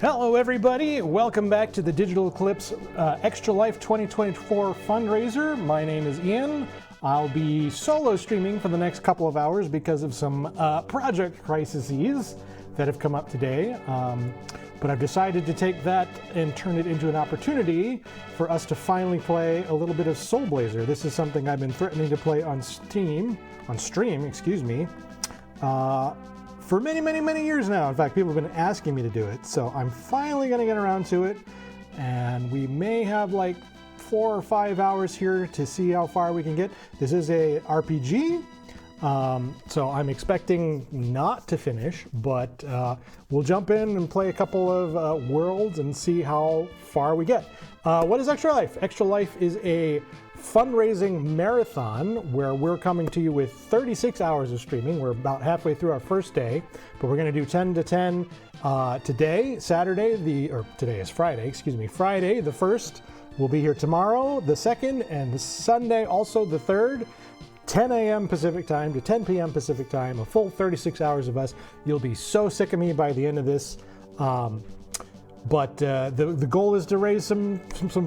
Hello everybody, welcome back to the Digital Eclipse Extra Life 2024 fundraiser. My name is Ian. I'll be solo streaming for the next couple of hours because of some project crises that have come up today. But I've decided to take that and turn it into an opportunity for us to finally play a little bit of Soul Blazer. This is something I've been threatening to play on stream, for many years now. In fact, people have been asking me to do it, so I'm finally going to get around to it, and we may have like 4 or 5 hours here to see how far we can get. This is a RPG, so I'm expecting not to finish, but we'll jump in and play a couple of worlds and see how far we get. What is Extra Life? Extra Life is a fundraising marathon where we're coming to you with 36 hours of streaming. We're about halfway through our first day, but we're going to do 10 to 10 today, today is Friday, Friday the 1st. We'll be here tomorrow, the 2nd, and Sunday also the 3rd, 10 a.m. Pacific time to 10 p.m. Pacific time, a full 36 hours of us. You'll be so sick of me by the end of this. But the goal is to raise some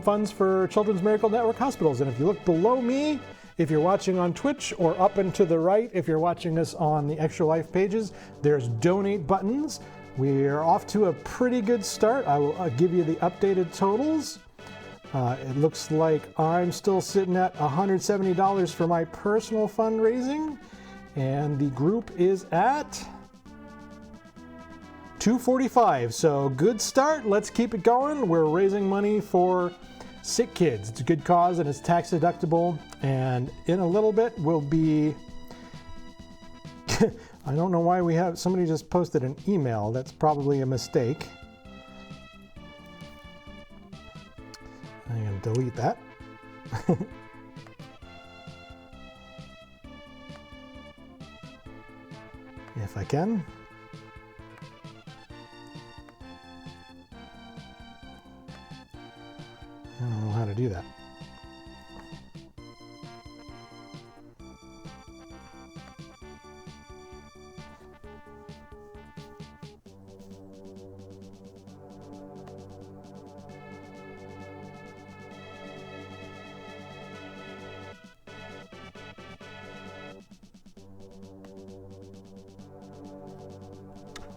funds for Children's Miracle Network hospitals. And if you look below me, if you're watching on Twitch, or up and to the right, if you're watching us on the Extra Life pages, there's donate buttons. We're off to a pretty good start. I will give you the updated totals. It looks like I'm still sitting at $170 for my personal fundraising, and the group is at $245, so good start. Let's keep it going. We're raising money for sick kids. It's a good cause and it's tax deductible. And in a little bit we'll be I don't know why we have somebody just posted an email. That's probably a mistake. I'm going to delete that. If I can. I don't know how to do that.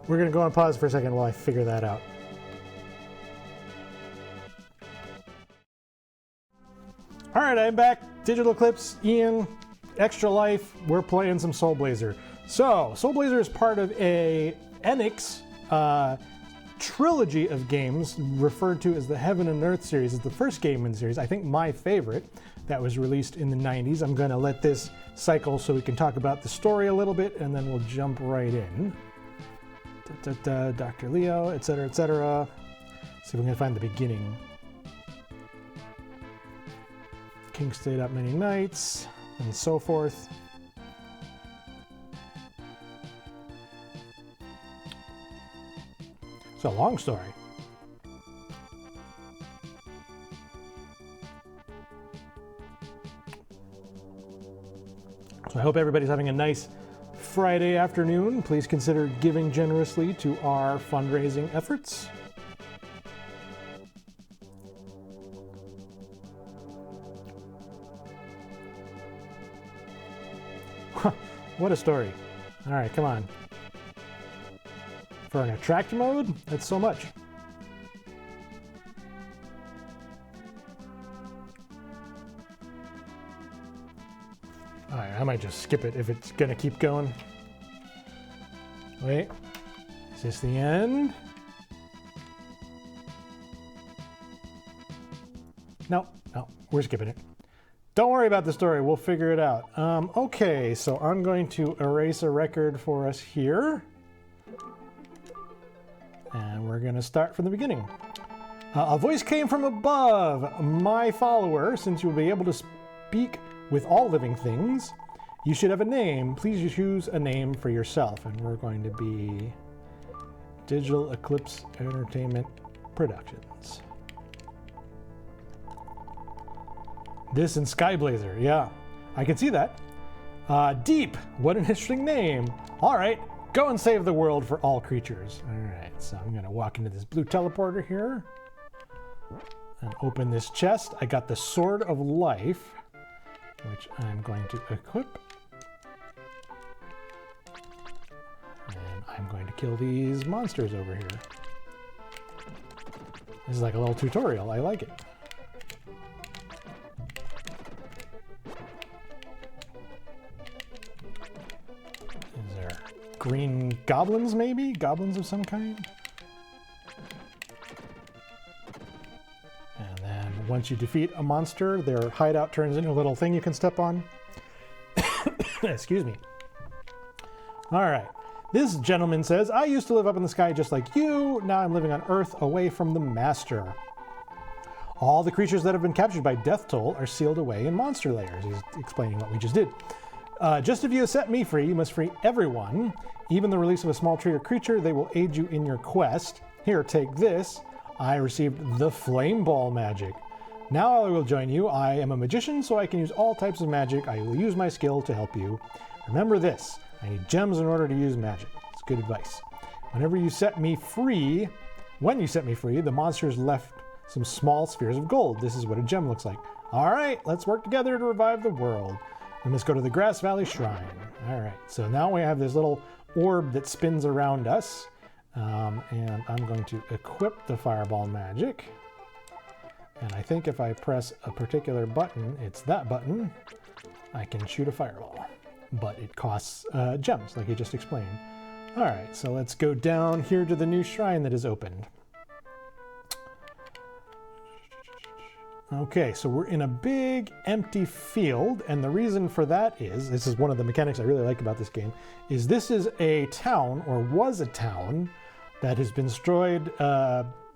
We're going to go on pause for a second while I figure that out. All right, I'm back. Digital Eclipse, Ian, Extra Life. We're playing some Soul Blazer. So, Soul Blazer is part of a Enix trilogy of games referred to as the Heaven and Earth series. It's the first game in the series, I think my favorite, that was released in the 90s. I'm going to let this cycle so we can talk about the story a little bit, and then we'll jump right in. Dr. Leo, etc., etc. See if we can find the beginning. King stayed up many nights, and so forth. It's a long story. So I hope everybody's having a nice Friday afternoon. Please consider giving generously to our fundraising efforts. What a story. All right, come on. For an attract mode, that's so much. All right, I might just skip it if it's gonna keep going. Wait, is this the end? No, we're skipping it. Don't worry about the story, we'll figure it out. Okay, so I'm going to erase a record for us here. And we're gonna start from the beginning. A voice came from above. My follower, since you will be able to speak with all living things, you should have a name. Please choose a name for yourself. And we're going to be Digital Eclipse Entertainment Productions. This and Skyblazer, yeah. I can see that. Deep, what an interesting name. All right, Go and save the world for all creatures. All right, so I'm gonna walk into this blue teleporter here and open this chest. I got the Sword of Life, which I'm going to equip. And I'm going to kill these monsters over here. This is like a little tutorial. I like it. Is there green goblins, maybe? Goblins of some kind? And then once you defeat a monster, their hideout turns into a little thing you can step on. Excuse me. All right. This gentleman says, I used to live up in the sky just like you. Now I'm living on Earth away from the master. All the creatures that have been captured by Death Toll are sealed away in monster layers. He's explaining what we just did. Just if you set me free, you must free everyone. Even the release of a small tree or creature, they will aid you in your quest. Here, take this. I received the Flame Ball magic. Now I will join you. I am a magician, so I can use all types of magic. I will use my skill to help you. Remember this. I need gems in order to use magic. It's good advice. When you set me free, the monsters left some small spheres of gold. This is what a gem looks like. All right, let's work together to revive the world. We must go to the Grass Valley Shrine. All right, so now we have this little orb that spins around us. And I'm going to equip the Fireball magic. And I think if I press a particular button, it's that button, I can shoot a fireball. But it costs gems, like he just explained. All right, so let's go down here to the new shrine that is opened. Okay, so we're in a big empty field, and the reason for that is, this is one of the mechanics I really like about this game, is this is a town, or was a town, that has been destroyed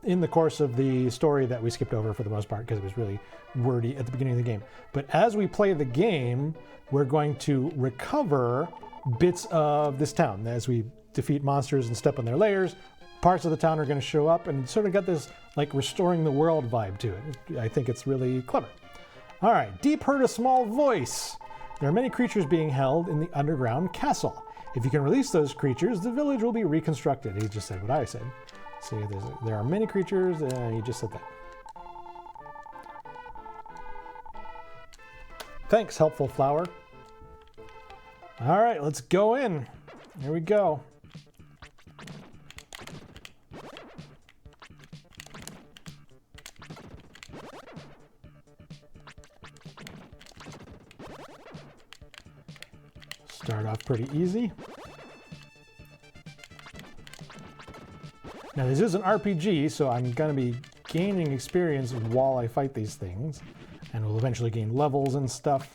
in the course of the story that we skipped over for the most part because it was really wordy at the beginning of the game. But as we play the game, we're going to recover bits of this town. As we defeat monsters and step on their layers, parts of the town are going to show up and sort of got this like restoring the world vibe to it. I think it's really clever. All right, Deep heard a small voice. There are many creatures being held in the underground castle. If you can release those creatures, the village will be reconstructed. He just said what I said. See, there are many creatures, he just said that. Thanks, helpful flower. All right, let's go in. Here we go. Start off pretty easy. Now this is an RPG, so I'm going to be gaining experience while I fight these things, and we'll eventually gain levels and stuff.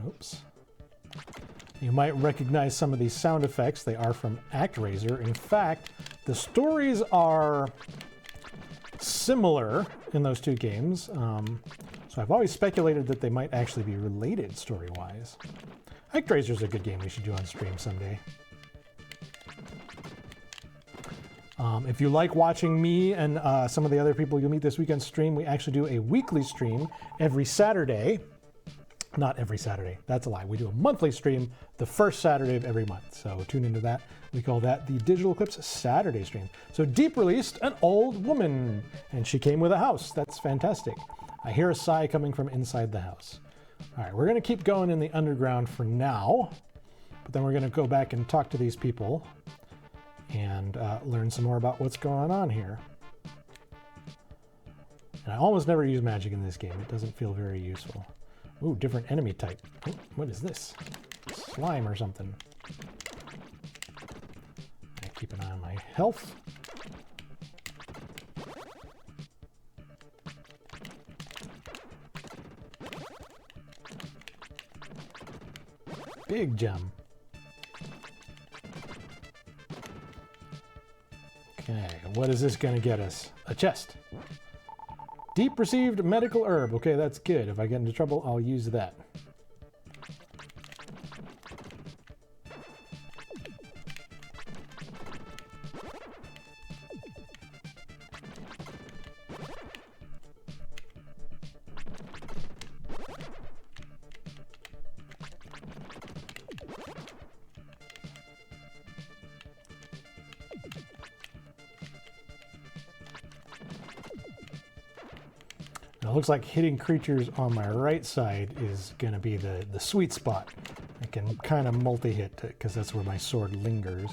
Oops. You might recognize some of these sound effects. They are from ActRaiser. In fact, the stories are similar in those two games, so I've always speculated that they might actually be related story-wise. ActRaiser's a good game we should do on stream someday. If you like watching me and some of the other people you'll meet this weekend stream, we actually do a weekly stream every Saturday. Not every Saturday, that's a lie. We do a monthly stream the first Saturday of every month. So tune into that. We call that the Digital Eclipse Saturday stream. So Deep released an old woman, and she came with a house. That's fantastic. I hear a sigh coming from inside the house. All right, we're going to keep going in the underground for now, but then we're going to go back and talk to these people and learn some more about what's going on here. And I almost never use magic in this game. It doesn't feel very useful. Ooh, different enemy type. Ooh, what is this? Slime or something. I keep an eye on my health. Big gem. Okay, what is this going to get us? A chest. Deep received medical herb. Okay, that's good. If I get into trouble, I'll use that. Now, it looks like hitting creatures on my right side is going to be the sweet spot. I can kind of multi-hit because that's where my sword lingers.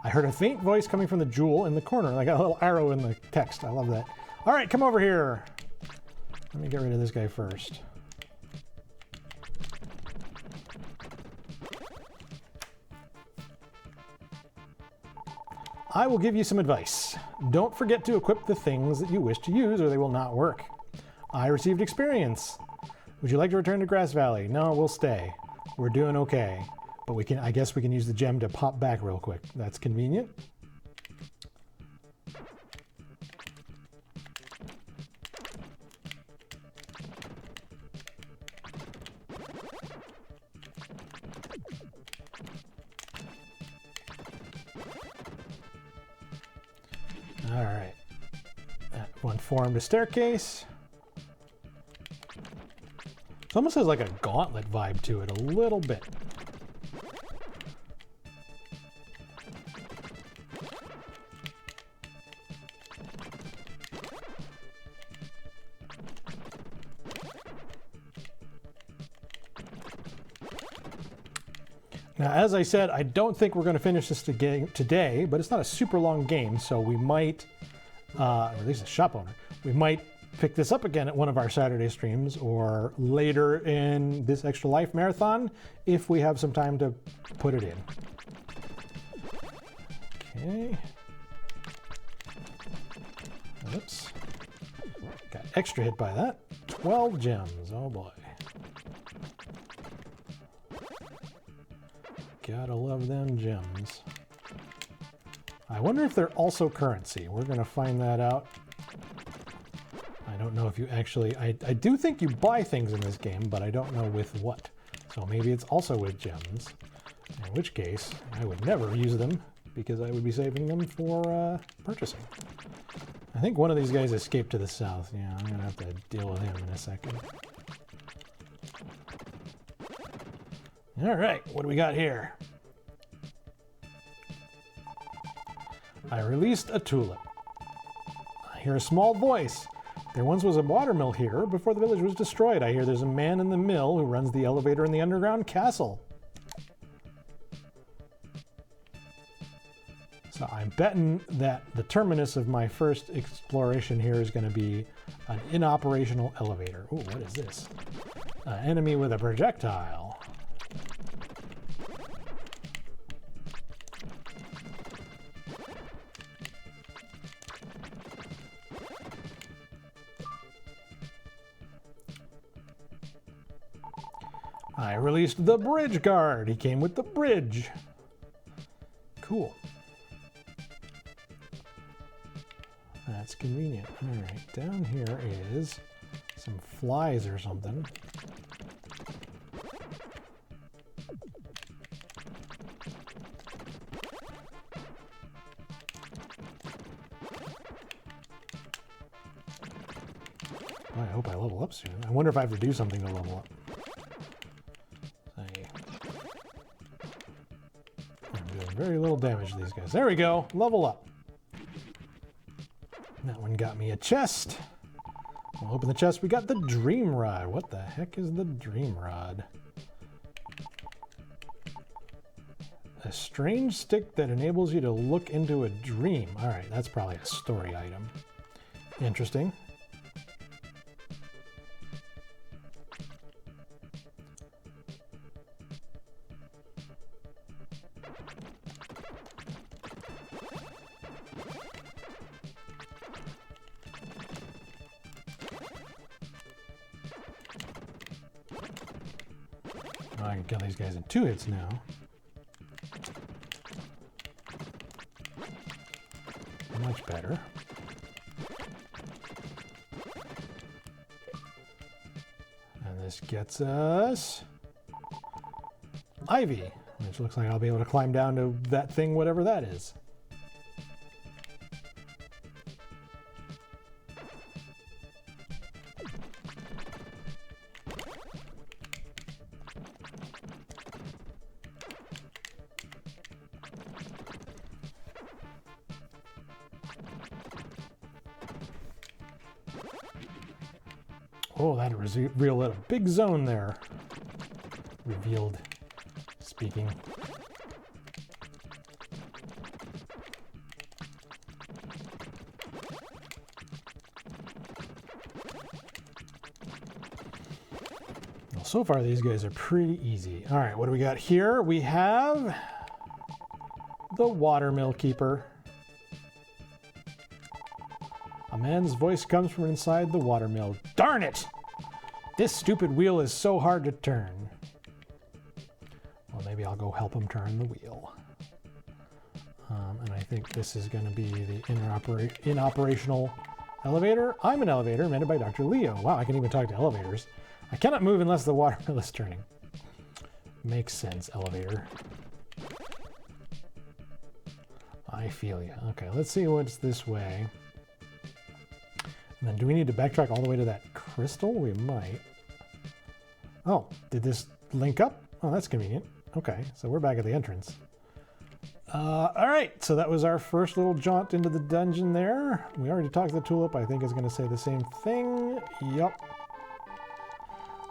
I heard a faint voice coming from the jewel in the corner, like a little arrow in the text. I love that. All right, come over here. Let me get rid of this guy first. I will give you some advice. Don't forget to equip the things that you wish to use or they will not work. I received experience. Would you like to return to Grass Valley? No, we'll stay. We're doing okay. But I guess we can use the gem to pop back real quick. That's convenient. All right. That one formed a staircase. It almost has like a gauntlet vibe to it, a little bit. Now, as I said, I don't think we're going to finish this today, but it's not a super long game, so we might, or at least a shop owner, we might pick this up again at one of our Saturday streams or later in this Extra Life marathon if we have some time to put it in. Okay. Oops. Got extra hit by that. 12 gems. Oh boy. Gotta love them gems. I wonder if they're also currency. We're gonna find that out. I don't know if you actually... I do think you buy things in this game, but I don't know with what. So maybe it's also with gems. In which case, I would never use them because I would be saving them for purchasing. I think one of these guys escaped to the south. Yeah, I'm gonna have to deal with him in a second. All right, what do we got here? I released a tulip. I hear a small voice. There once was a watermill here before the village was destroyed. I hear there's a man in the mill who runs the elevator in the underground castle. So I'm betting that the terminus of my first exploration here is going to be an inoperational elevator. Ooh, what is this? An enemy with a projectile. I released the bridge guard. He came with the bridge. Cool. That's convenient. All right, down here is some flies or something. I hope I level up soon. I wonder if I have to do something to level up. I'm doing very little damage to these guys. There we go. Level up. That one got me a chest. We'll open the chest. We got the dream rod. What the heck is the dream rod? A strange stick that enables you to look into a dream. All right, that's probably a story item. Interesting. I can kill these guys in 2 hits now. Much better. And this gets us Ivy, which looks like I'll be able to climb down to that thing, whatever that is. Oh, that revealed a big zone there. Revealed, speaking. Well, so far these guys are pretty easy. All right, what do we got here? We have the watermill keeper. A man's voice comes from inside the watermill. Darn it! This stupid wheel is so hard to turn. Well, maybe I'll go help him turn the wheel. And I think this is going to be the inoperational elevator. I'm an elevator invented by Dr. Leo. Wow, I can even talk to elevators. I cannot move unless the watermill is turning. Makes sense, elevator. I feel you. Okay, let's see what's this way. And then do we need to backtrack all the way to that crystal? We might. Oh, did this link up? Oh, that's convenient. Okay, so we're back at the entrance. All right, so that was our first little jaunt into the dungeon there. We already talked to the tulip. I think it's going to say the same thing. Yup.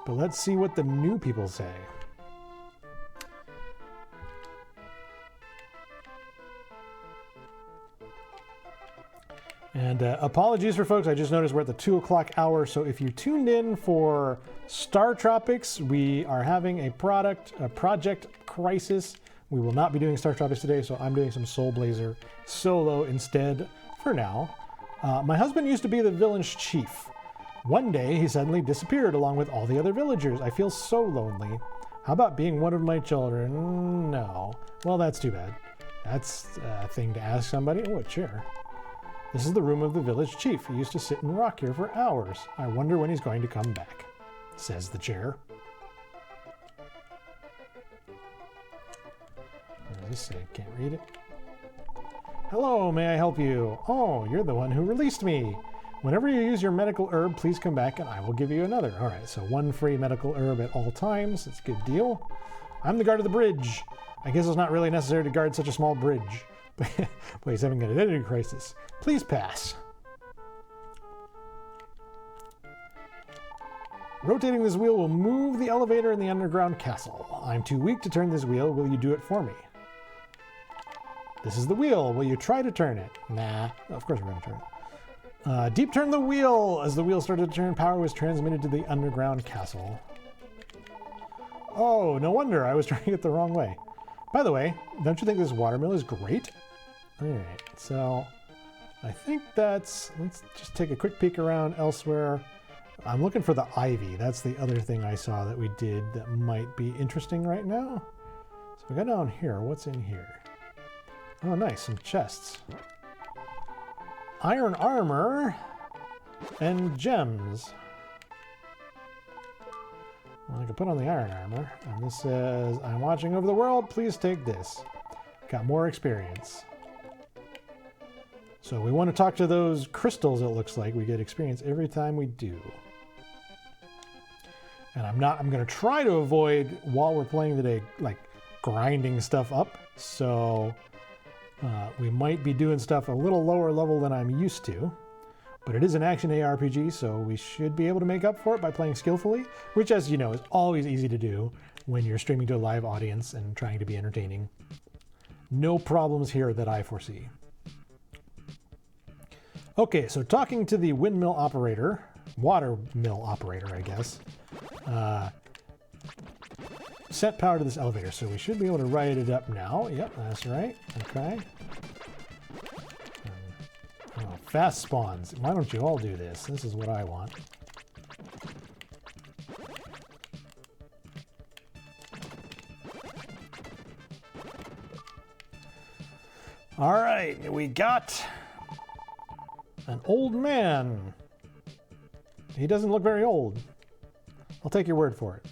But let's see what the new people say. And apologies for folks, I just noticed we're at the 2 o'clock hour, so if you tuned in for Star Tropics, we are having a project crisis. We will not be doing Star Tropics today, so I'm doing some Soul Blazer solo instead for now. My husband used to be the village chief. One day, he suddenly disappeared along with all the other villagers. I feel so lonely. How about being one of my children? No. Well, that's too bad. That's a thing to ask somebody. Oh, a chair. This is the room of the village chief. He used to sit and rock here for hours. I wonder when he's going to come back, says the chair. What does this say? Can't read it. Hello, may I help you? Oh, you're the one who released me. Whenever you use your medical herb, please come back and I will give you another. All right, so 1 free medical herb at all times. That's a good deal. I'm the guard of the bridge. I guess it's not really necessary to guard such a small bridge. But he's having an identity crisis. Please pass. Rotating this wheel will move the elevator in the underground castle. I'm too weak to turn this wheel. Will you do it for me? This is the wheel. Will you try to turn it? Nah. Of course we're going to turn it. Deep turn the wheel. As the wheel started to turn, power was transmitted to the underground castle. Oh, no wonder. I was turning it the wrong way. By the way, don't you think this watermill is great? All right, so I think let's just take a quick peek around elsewhere. I'm looking for the ivy. That's the other thing I saw that we did that might be interesting right now. So we go down here. What's in here? Oh, nice, some chests. Iron armor and gems. Well, I can put on the iron armor. And this says, I'm watching over the world. Please take this. Got more experience. So we want to talk to those crystals, it looks like. We get experience every time we do. And I'm going to try to avoid, while we're playing today, like grinding stuff up. So we might be doing stuff a little lower level than I'm used to. But it is an action ARPG, so we should be able to make up for it by playing skillfully, which, as you know, is always easy to do when you're streaming to a live audience and trying to be entertaining. No problems here that I foresee. Okay, so talking to the windmill operator, water mill operator, I guess, sent power to this elevator, so we should be able to write it up now. Yep, that's right. Okay. Oh, fast spawns. Why don't you all do this? This is what I want. All right, we got an old man. He doesn't look very old. I'll take your word for it.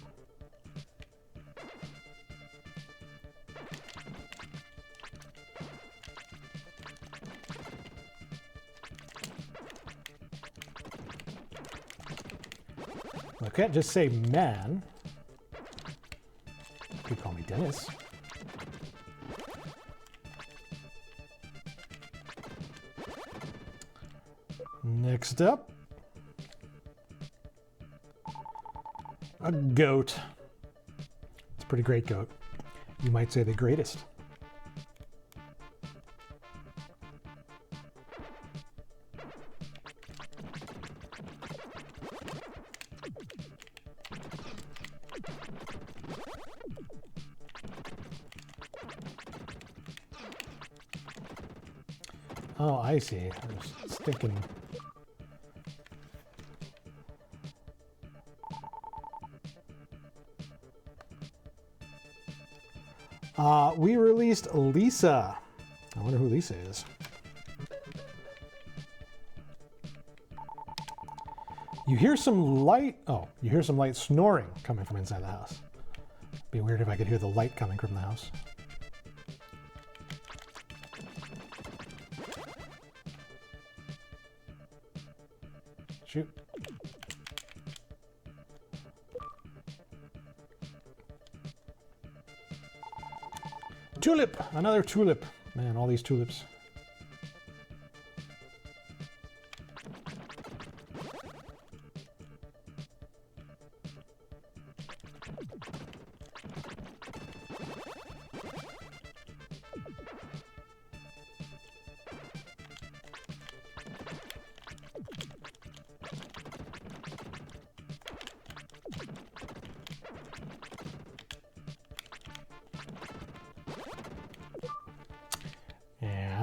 I can't just say man. You could call me Dennis. Next up, A goat. It's a pretty great goat. You might say the greatest. Oh, I see. I was thinking. We released Lisa. I wonder who Lisa is. You hear some light. Oh, you hear some light snoring coming from inside the house. Be weird if I could hear the light coming from the house. Shoot. Tulip! Another tulip. Man, all these tulips.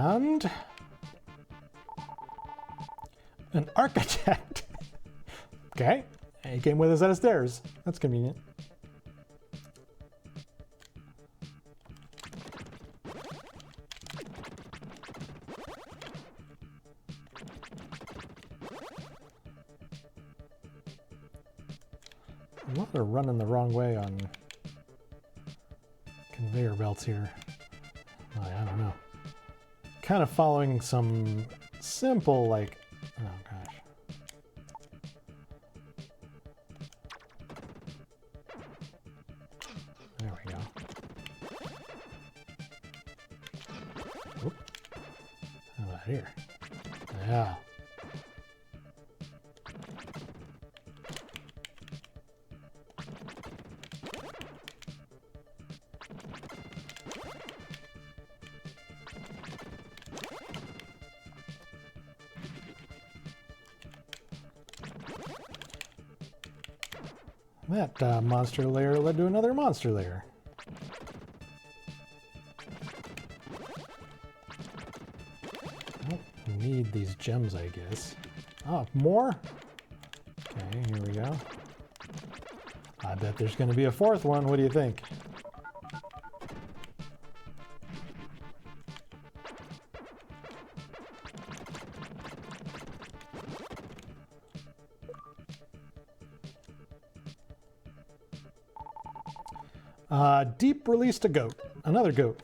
And an architect. Okay, he came with a set of stairs. That's convenient. A lot are running the wrong way on conveyor belts here. I don't know. Kind of following some simple, like, oh gosh. There we go. Oop. How about here? Yeah. That monster layer led to another monster layer. I don't need these gems, I guess. Oh, more? Okay, here we go. I bet there's going to be a fourth one. What do you think? Deep released a goat. Another goat.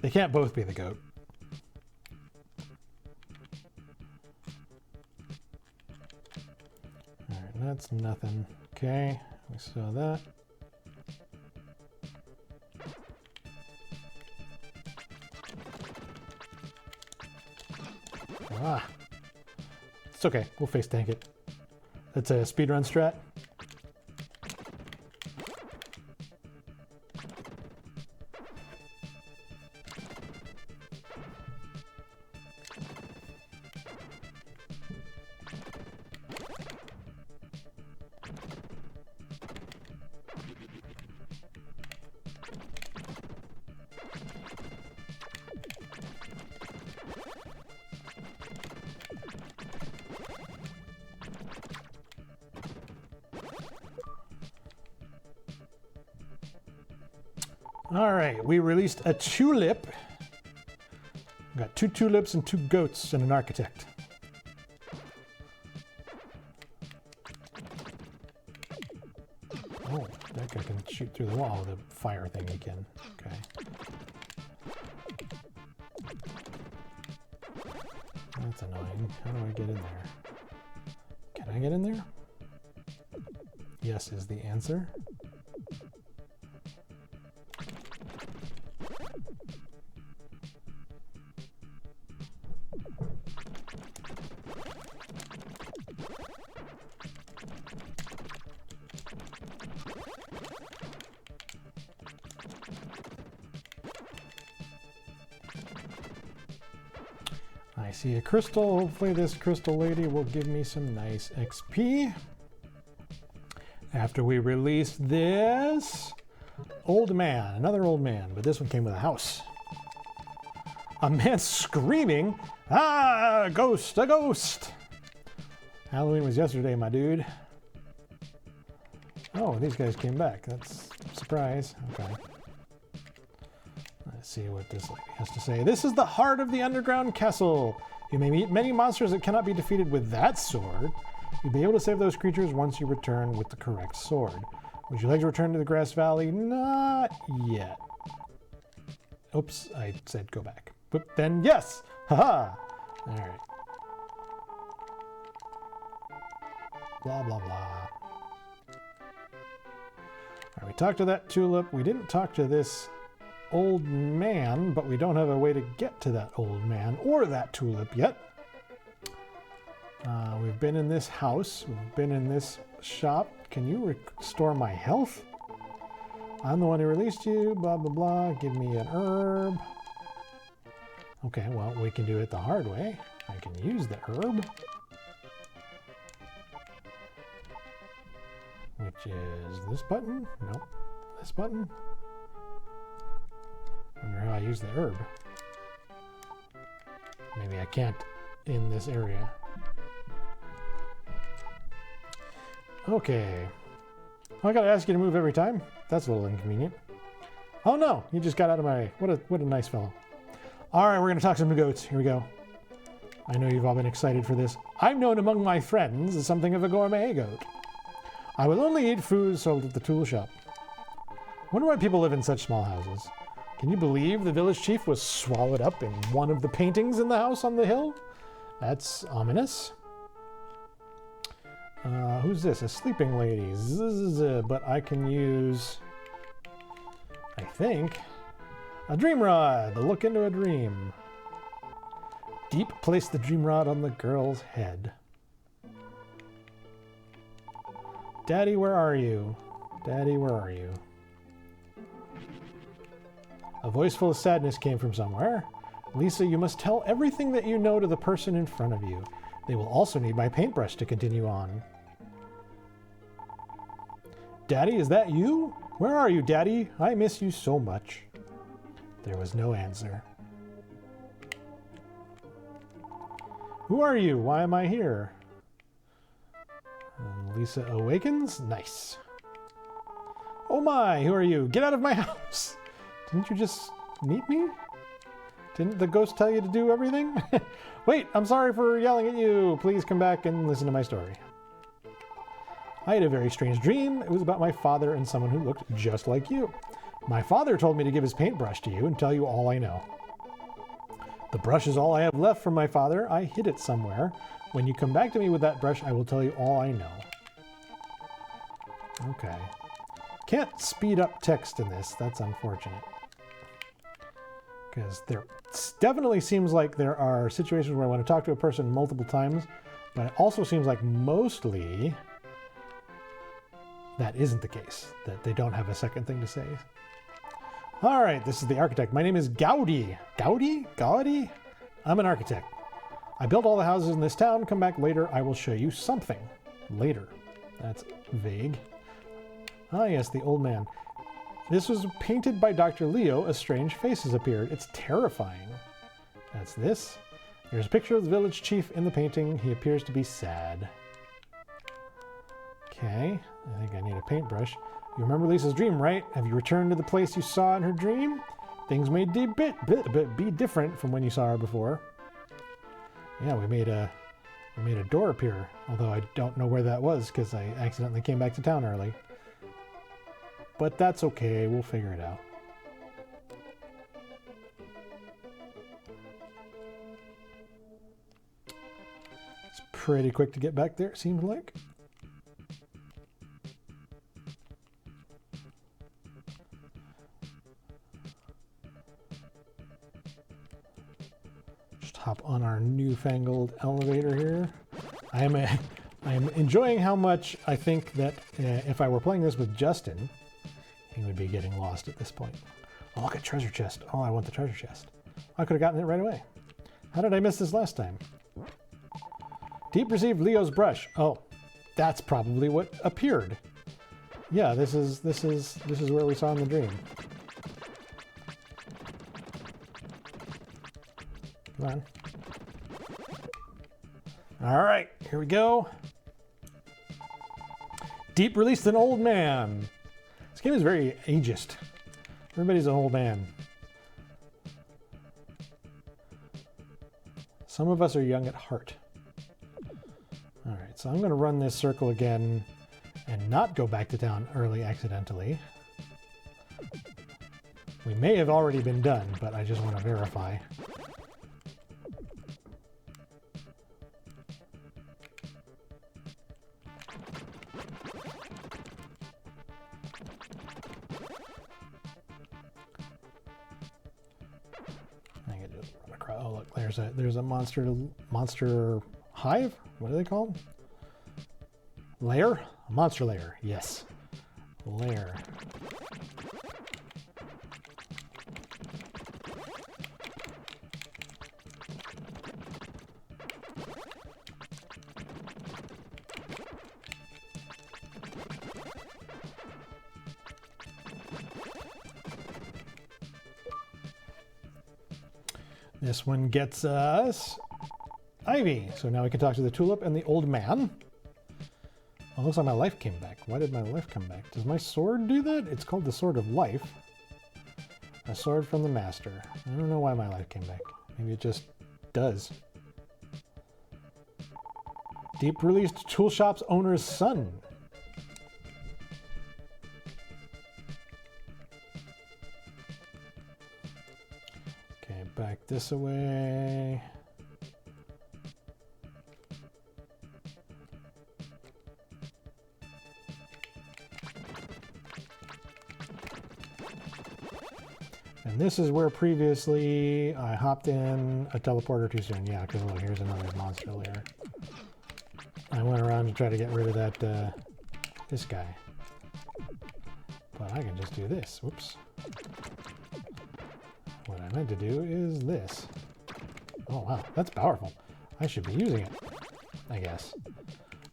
They can't both be the goat. Alright, that's nothing. Okay, we saw that. Ah. It's okay, we'll face tank it. That's a speedrun strat. All right, we released a tulip. We got 2 tulips and 2 goats and an architect. Oh, that guy can shoot through the wall. The fire thing he can. Okay. That's annoying. How do I get in there? Can I get in there? Yes is the answer. see a crystal. Hopefully this crystal lady will give me some nice XP. After we release this old man, another old man, but this one came with a house. A man screaming, "Ah, a ghost, a ghost!" Halloween was yesterday, my dude. Oh, these guys came back. That's a surprise. Okay. Let's see what this lady has to say. This is the heart of the underground castle. You may meet many monsters that cannot be defeated with that sword. You'll be able to save those creatures once you return with the correct sword. Would you like to return to the Grass Valley? Not yet. Oops, I said go back. But then yes! Haha! Alright. Blah, blah, blah. Alright, we talked to that tulip. We didn't talk to this old man, but we don't have a way to get to that old man or that tulip yet. We've been in this house. We've been in this shop. Can you restore my health? I'm the one who released you. Blah, blah, blah. Give me an herb. Okay, well, we can do it the hard way. I can use the herb. Which is this button? Nope. This button? Wonder how I use the herb. Maybe I can't in this area. Okay. Oh, I gotta ask you to move every time? That's a little inconvenient. Oh no, you just got out of my way. What a nice fellow. Alright, we're gonna talk some goats. Here we go. I know you've all been excited for this. I'm known among my friends as something of a gourmet goat. I will only eat food sold at the tool shop. Wonder why people live in such small houses. Can you believe the village chief was swallowed up in one of the paintings in the house on the hill? That's ominous. Who's this? A sleeping lady. But I can use, I think, a dream rod. Look into a dream. Deep, place the dream rod on the girl's head. Daddy, where are you? Daddy, where are you? A voice full of sadness came from somewhere. Lisa, you must tell everything that you know to the person in front of you. They will also need my paintbrush to continue on. Daddy, is that you? Where are you, Daddy? I miss you so much. There was no answer. Who are you? Why am I here? And Lisa awakens? Nice. Oh my, who are you? Get out of my house! Didn't you just meet me? Didn't the ghost tell you to do everything? Wait, I'm sorry for yelling at you. Please come back and listen to my story. I had a very strange dream. It was about my father and someone who looked just like you. My father told me to give his paintbrush to you and tell you all I know. The brush is all I have left from my father. I hid it somewhere. When you come back to me with that brush, I will tell you all I know. Okay. Can't speed up text in this. That's unfortunate. Because there definitely seems like there are situations where I want to talk to a person multiple times, but it also seems like mostly that isn't the case, that they don't have a second thing to say. All right, this is the architect. My name is Gaudi. Gaudi? Gaudi? I'm an architect. I built all the houses in this town. Come back later. I will show you something. Later. That's vague. Ah, yes, the old man. This was painted by Dr. Leo. A strange face has appeared. It's terrifying. That's this. There's a picture of the village chief in the painting. He appears to be sad. Okay, I think I need a paintbrush. You remember Lisa's dream, right? Have you returned to the place you saw in her dream? Things may be different from when you saw her before. Yeah, we made a door appear, although I don't know where that was because I accidentally came back to town early. But that's okay, we'll figure it out. It's pretty quick to get back there, it seems like. Just hop on our newfangled elevator here. I am enjoying how much I think that if I were playing this with Justin, he would be getting lost at this point. Oh, look at treasure chest. Oh, I want the treasure chest. I could have gotten it right away. How did I miss this last time? Deep received Leo's brush. Oh, that's probably what appeared. Yeah, this is where we saw in the dream. Come on. All right, here we go. Deep released an old man. This game is very ageist. Everybody's an old man. Some of us are young at heart. All right, so I'm going to run this circle again and not go back to town early accidentally. We may have already been done, but I just want to verify. Oh look, there's a monster hive? What are they called? Lair? A monster lair, yes. Lair. This one gets us Ivy. So now we can talk to the tulip and the old man. Oh, looks like my life came back. Why did my life come back? Does my sword do that? It's called the Sword of Life. A sword from the master. I don't know why my life came back. Maybe it just does. Deep released tool shop's owner's son. Back this away. And this is where previously I hopped in a teleporter too soon. Yeah, because look, here's another monster lair. I went around to try to get rid of that, this guy. But I can just do this. Whoops. What I meant to do is this. Oh wow, that's powerful. I should be using it, I guess.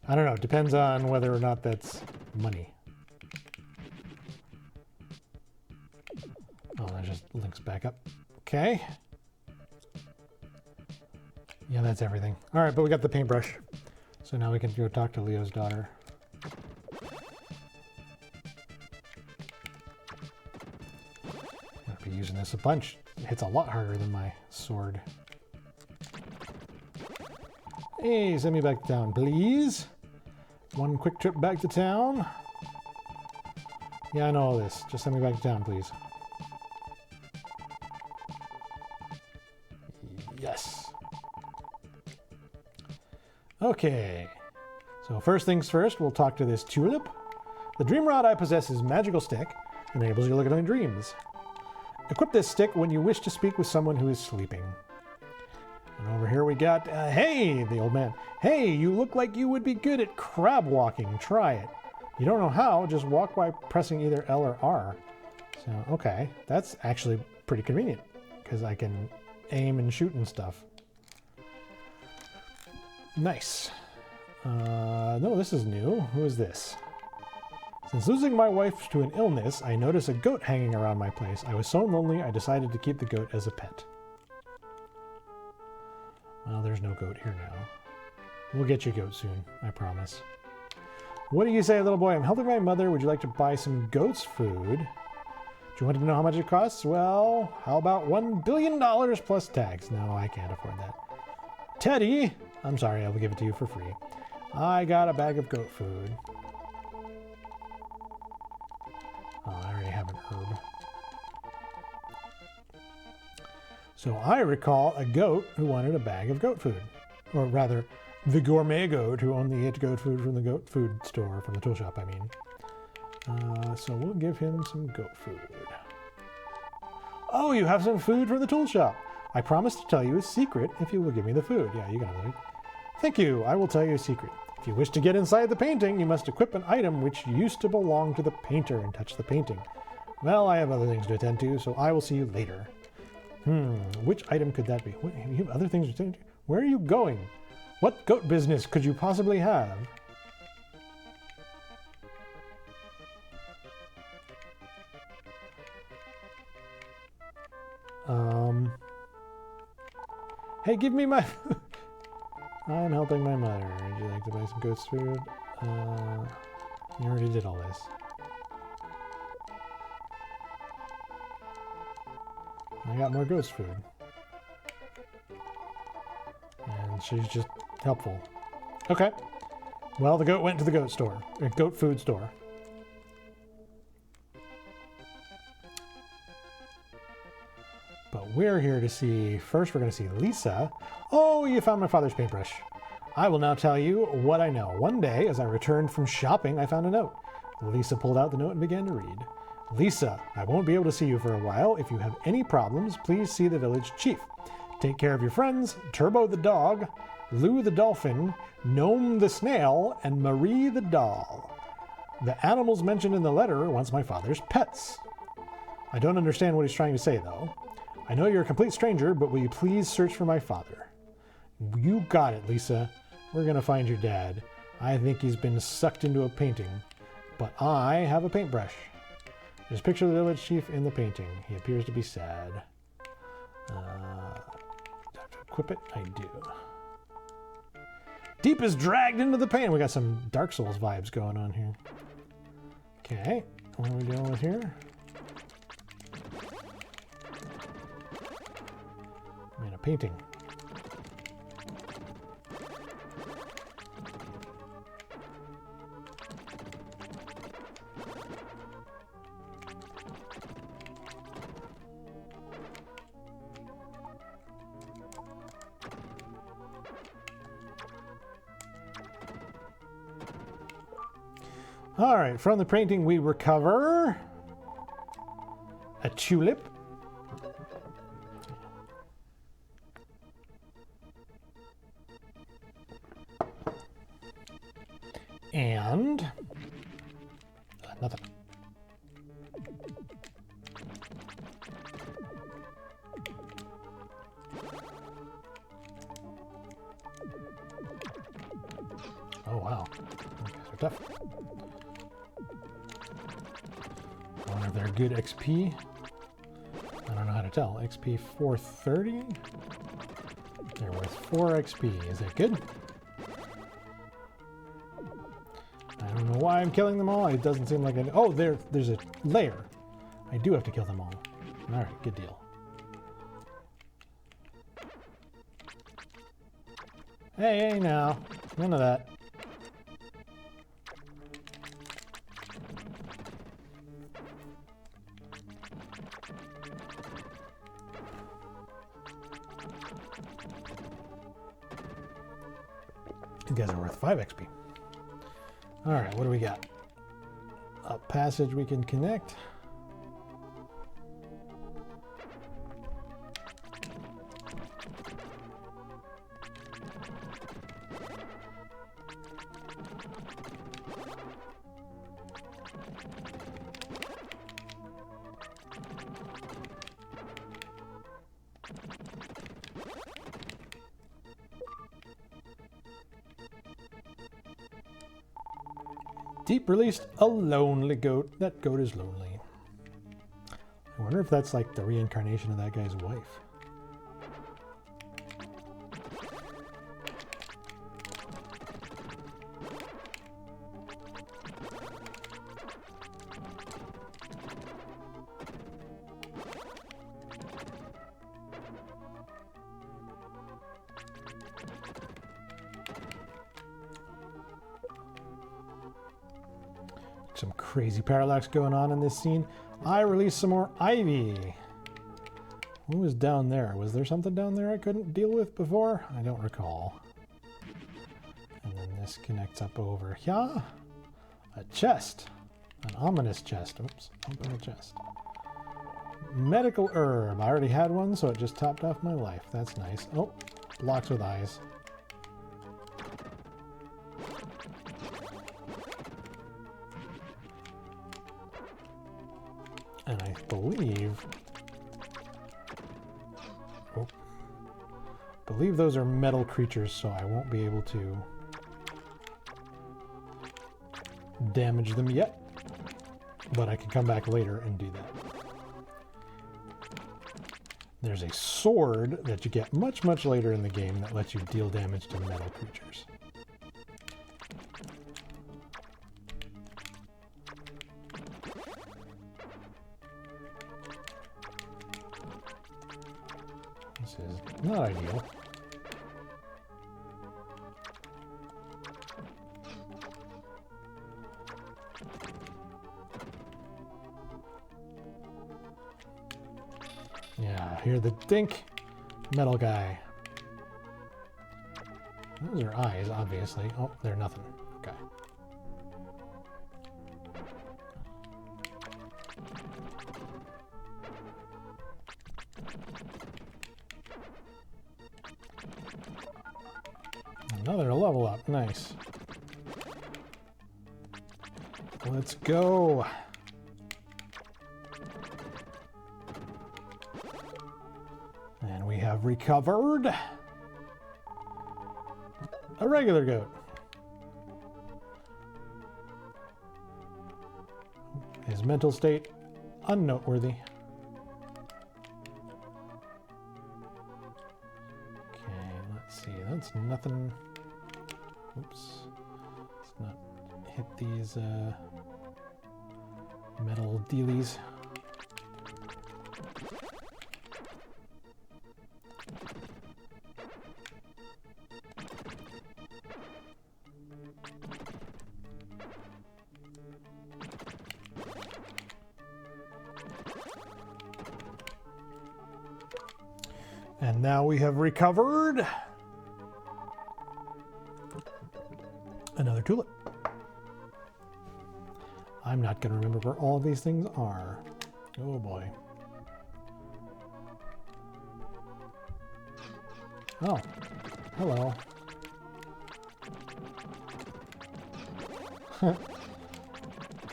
I don't know, it depends on whether or not that's money. Oh, that just links back up. Okay. Yeah, that's everything. All right, but we got the paintbrush. So now we can go talk to Leo's daughter. I'll be using this a bunch. It hits a lot harder than my sword. Hey, send me back to town, please. One quick trip back to town. Yeah, I know all this. Just send me back to town, please. Yes. Okay. So first things first, we'll talk to this tulip. The dream rod I possess is magical stick. Enables you to look at my dreams. Equip this stick when you wish to speak with someone who is sleeping. And over here we got, hey, the old man. Hey, you look like you would be good at crab walking. Try it. You don't know how, just walk by pressing either L or R. So, okay, that's actually pretty convenient because I can aim and shoot and stuff. Nice. No, this is new. Who is this? Since losing my wife to an illness, I noticed a goat hanging around my place. I was so lonely, I decided to keep the goat as a pet. Well, there's no goat here now. We'll get you a goat soon, I promise. What do you say, little boy? I'm helping my mother. Would you like to buy some goat's food? Do you want to know how much it costs? Well, how about $1 billion plus tax? No, I can't afford that. Teddy! I'm sorry, I will give it to you for free. I got a bag of goat food. Oh, I already have an herb. So I recall a goat who wanted a bag of goat food. Or rather, the gourmet goat who only ate goat food from the goat food store, from the tool shop, I mean. So we'll give him some goat food. Oh, you have some food from the tool shop. I promise to tell you a secret if you will give me the food. Yeah, you got it. Thank you. I will tell you a secret. If you wish to get inside the painting, you must equip an item which used to belong to the painter and touch the painting. Well, I have other things to attend to, so I will see you later. Which item could that be? What, you have other things to do? Where are you going? What goat business could you possibly have? Hey, give me my... I'm helping my mother. Would you like to buy some goat's food? You already did all this. I got more goat's food. And she's just helpful. Okay. Well, the goat went to the goat store. Goat food store. But we're here to see... First, we're going to see Lisa. Oh, you found my father's paintbrush. I will now tell you what I know. One day, as I returned from shopping, I found a note. Lisa pulled out the note and began to read. Lisa, I won't be able to see you for a while. If you have any problems, please see the village chief. Take care of your friends, Turbo the dog, Lou the dolphin, Gnome the snail, and Marie the doll. The animals mentioned in the letter are once my father's pets. I don't understand what he's trying to say, though. I know you're a complete stranger, but will you please search for my father? You got it, Lisa. We're gonna find your dad. I think he's been sucked into a painting. But I have a paintbrush. There's a picture of the village chief in the painting. He appears to be sad. Do I have to equip it? I do. Deep is dragged into the painting. We got some Dark Souls vibes going on here. Okay, what are we dealing with here? Man, a painting. All right, from the painting we recover a tulip. And nothing. Oh wow, these guys are tough. I wonder if they're good XP. I don't know how to tell. XP 430? They're worth 4 XP. Is that good? I don't know why I'm killing them all. It doesn't seem like it. Oh, there's a layer. I do have to kill them all. Alright, good deal. Hey, now. None of that. You guys are worth 5 XP. Alright, what do we got? A passage we can connect. Deep released a lonely goat. That goat is lonely. I wonder if that's like the reincarnation of that guy's wife. Some crazy parallax going on in this scene. I released some more ivy. What was down there? Was there something down there I couldn't deal with before? I don't recall. And then this connects up over here. A chest. An ominous chest. Oops, open the chest. Medical herb. I already had one, so it just topped off my life. That's nice. Oh, blocks with eyes. And I believe believe those are metal creatures, so I won't be able to damage them yet. But I can come back later and do that. There's a sword that you get much, much later in the game that lets you deal damage to metal creatures. This is not ideal. Yeah, hear the dink. Metal guy. Those are eyes, obviously. Oh, they're nothing. Okay. Another level up. Nice. Let's go. And we have recovered a regular goat. His mental state unnoteworthy. Okay, let's see. That's nothing. Oops. Let's not hit these metal dealies. And now we have recovered another tulip. I'm not going to remember where all of these things are. Oh boy. Oh, hello.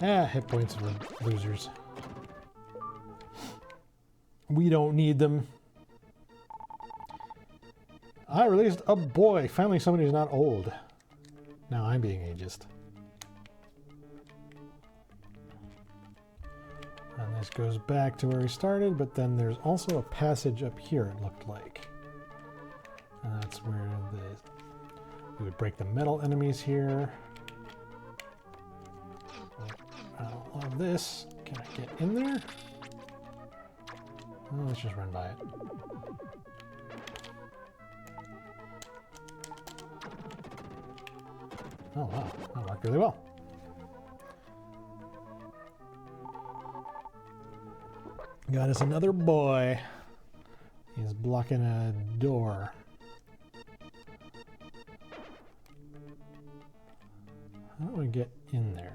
Hit points for losers. We don't need them. I released a boy. Finally, somebody who's not old. Now I'm being ageist. And this goes back to where we started, but then there's also a passage up here, it looked like. And that's where we would break the metal enemies here. I don't love this. Can I get in there? Oh, let's just run by it. Oh wow, that worked really well. Got us another boy. He's blocking a door. How do we get in there?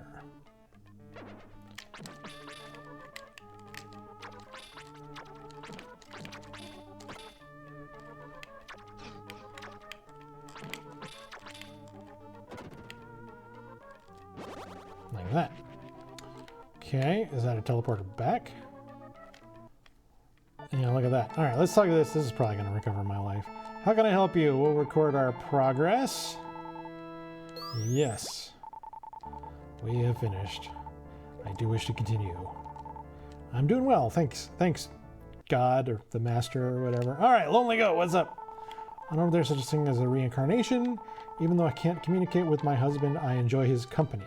Like that. Okay, is that a teleporter back? Yeah, look at that. All right, let's talk about this. This is probably going to recover my life. How can I help you? We'll record our progress. Yes. We have finished. I do wish to continue. I'm doing well. Thanks. Thanks, God, or the Master, or whatever. All right, Lonely Goat, what's up? I don't know if there's such a thing as a reincarnation. Even though I can't communicate with my husband, I enjoy his company.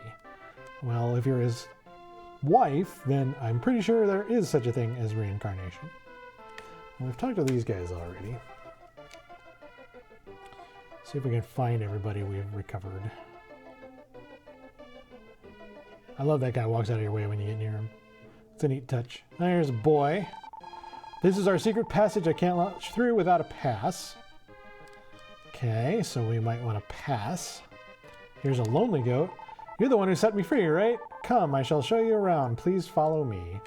Well, if you're his wife, then I'm pretty sure there is such a thing as reincarnation. And we've talked to these guys already. See if we can find everybody we've recovered. I love that guy walks out of your way when you get near him. It's a neat touch. There's a boy. This is our secret passage I can't launch through without a pass. Okay, so we might want to pass. Here's a Lonely Goat. You're the one who set me free, right? Come, I shall show you around. Please follow me.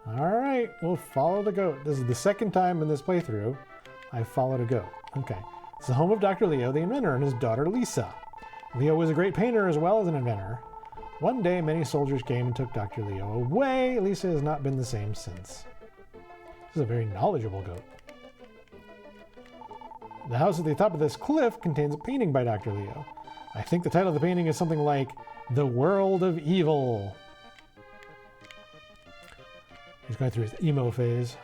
All right, we'll follow the goat. This is the second time in this playthrough I've followed a goat. Okay. It's the home of Dr. Leo, the inventor, and his daughter, Lisa. Leo was a great painter as well as an inventor. One day, many soldiers came and took Dr. Leo away. Lisa has not been the same since. This is a very knowledgeable goat. The house at the top of this cliff contains a painting by Dr. Leo. I think the title of the painting is something like The World of Evil. He's going through his emo phase.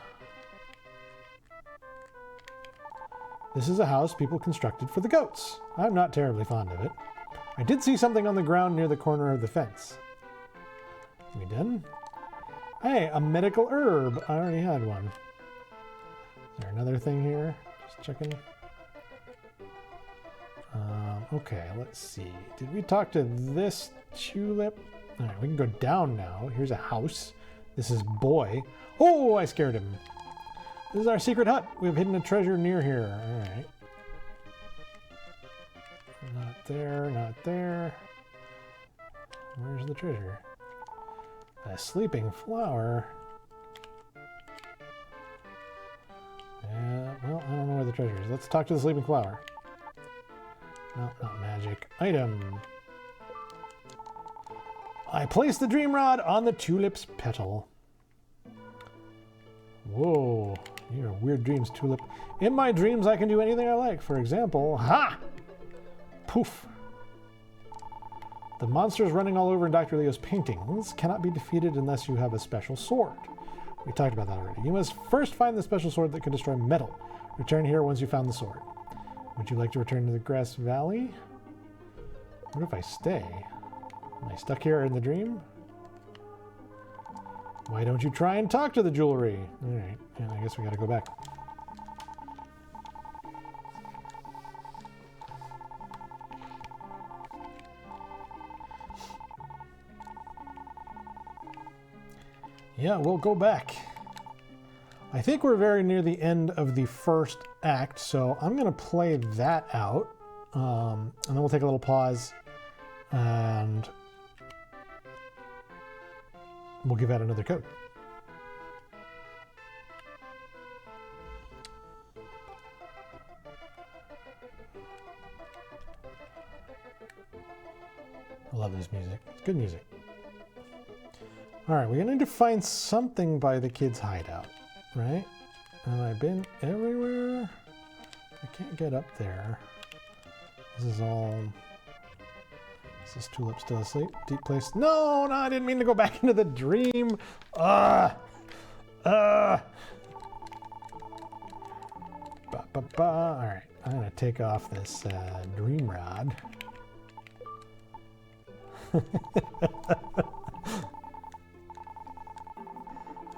This is a house people constructed for the goats. I'm not terribly fond of it. I did see something on the ground near the corner of the fence. We done? Hey, a medical herb. I already had one. Is there another thing here? Just checking. Okay, let's see. Did we talk to this tulip? All right, we can go down now. Here's a house. This is boy. Oh, I scared him. This is our secret hut. We've hidden a treasure near here. All right. Not there, not there. Where's the treasure? A sleeping flower. Yeah, well, I don't know where the treasure is. Let's talk to the sleeping flower. No, not magic. Item. I placed the dream rod on the tulip's petal. Whoa, you have weird dreams, tulip. In my dreams, I can do anything I like. For example, ha! Poof. The monsters running all over in Dr. Leo's paintings cannot be defeated unless you have a special sword. We talked about that already. You must first find the special sword that can destroy metal. Return here once you found the sword. Would you like to return to the Grass Valley? What if I stay? Am I stuck here in the dream? Why don't you try and talk to the jewelry? All right, and I guess we gotta go back. Yeah, we'll go back. I think we're very near the end of the first act, so I'm going to play that out, and then we'll take a little pause, and we'll give out another code. I love this music. It's good music. All right, we're going to need to find something by the kids' hideout. Right? Have I been everywhere? I can't get up there. This is all... Is this tulip still asleep? Deep place? No, I didn't mean to go back into the dream. Alright, I'm gonna take off this dream rod.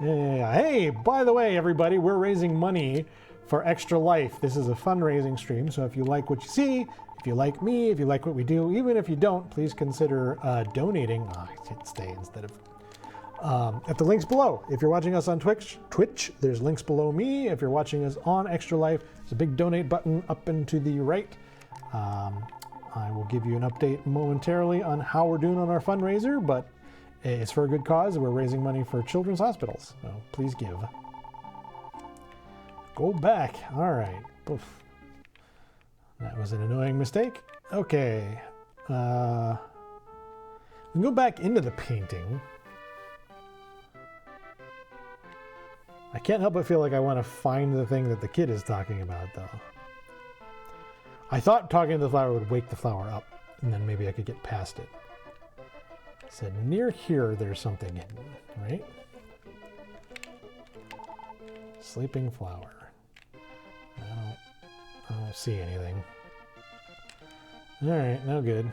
Yeah. Hey, by the way, everybody, we're raising money for Extra Life. This is a fundraising stream, so if you like what you see, if you like me, if you like what we do, even if you don't, please consider donating. I hit stay instead of... at the links below. If you're watching us on Twitch, there's links below me. If you're watching us on Extra Life, there's a big donate button up and to the right. I will give you an update momentarily on how we're doing on our fundraiser, but it's for a good cause. We're raising money for children's hospitals, so please give. Go back. All right. Oof. That was an annoying mistake. Okay. We can go back into the painting. I can't help but feel like I want to find the thing that the kid is talking about, though. I thought talking to the flower would wake the flower up, and then maybe I could get past it. Said near here there's something hidden, right? Sleeping flower. I don't see anything. Alright, no good.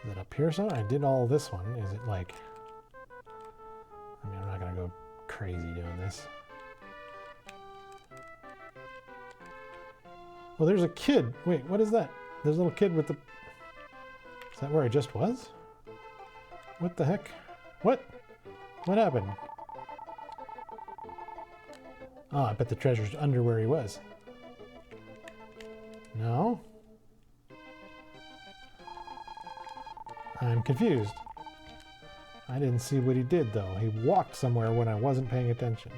Is it up here somewhere? I did all this one. Is it like... I mean, I'm not gonna go crazy doing this. Oh, there's a kid. Wait, what is that? There's a little kid with the... Is that where I just was? What the heck? What? What happened? Oh, I bet the treasure's under where he was. No? I'm confused. I didn't see what he did, though. He walked somewhere when I wasn't paying attention.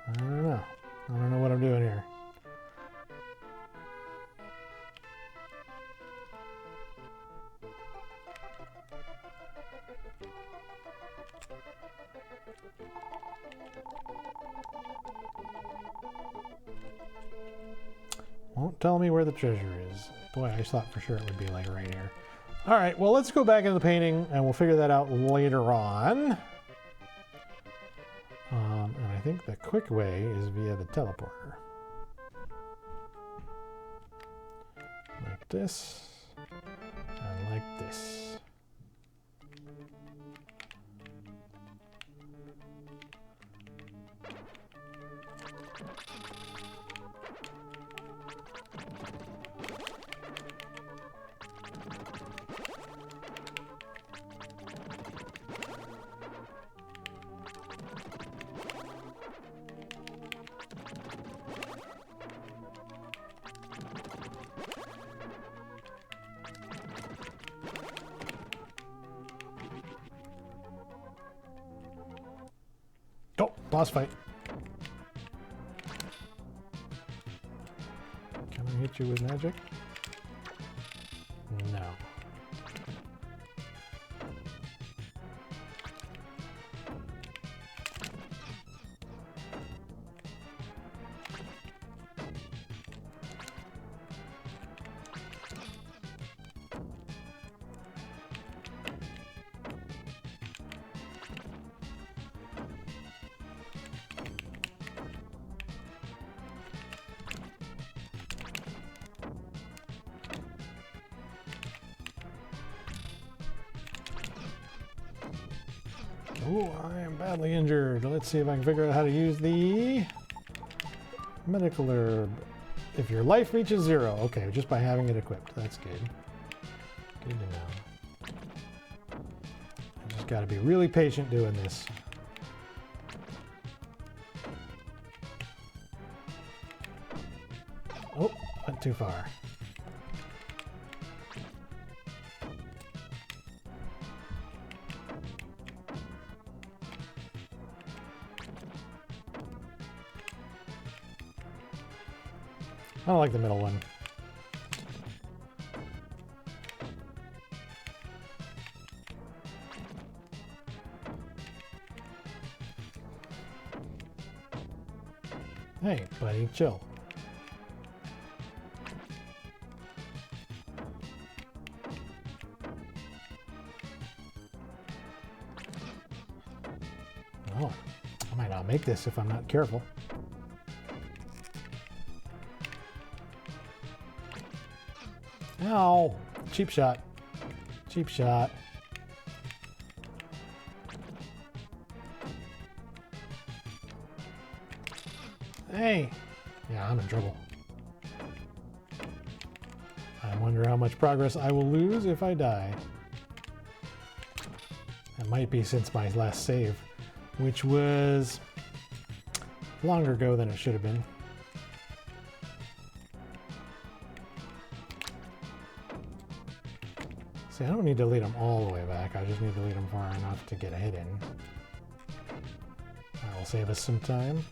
I don't know. I don't know what I'm doing here. Won't tell me where the treasure is. Boy, I thought for sure it would be like right here. All right, well, let's go back into the painting and we'll figure that out later on. And I think the quick way is via the teleporter. Like this, and like this. Oh, boss fight. Can I hit you with magic? No. Oh, I am badly injured. Let's see if I can figure out how to use the medical herb. If your life reaches 0. Okay, just by having it equipped. That's good. Good to know. I just got to be really patient doing this. Oh, went too far. I don't like the middle one. Hey, buddy, chill. Oh, I might not make this if I'm not careful. Ow! Cheap shot. Cheap shot. Hey! Yeah, I'm in trouble. I wonder how much progress I will lose if I die. It might be since my last save, which was longer ago than it should have been. See, I don't need to lead them all the way back. I just need to lead them far enough to get a hit in. That will save us some time.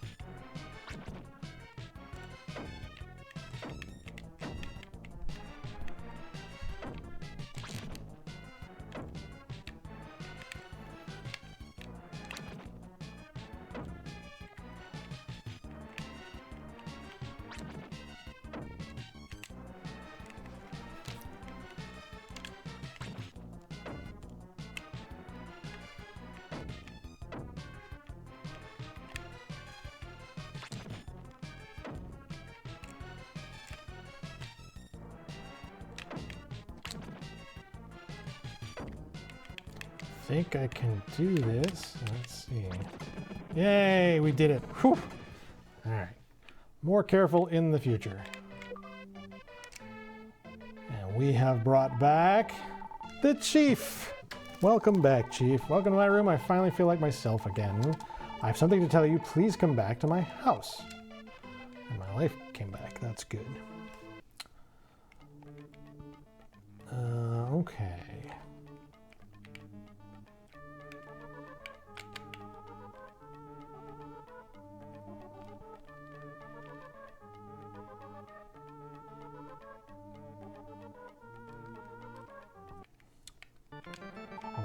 I think I can do this. Let's see. Yay, we did it. Whew. All right. More careful in the future. And we have brought back the Chief. Welcome back, Chief. Welcome to my room. I finally feel like myself again. I have something to tell you. Please come back to my house. And my life came back. That's good. Okay.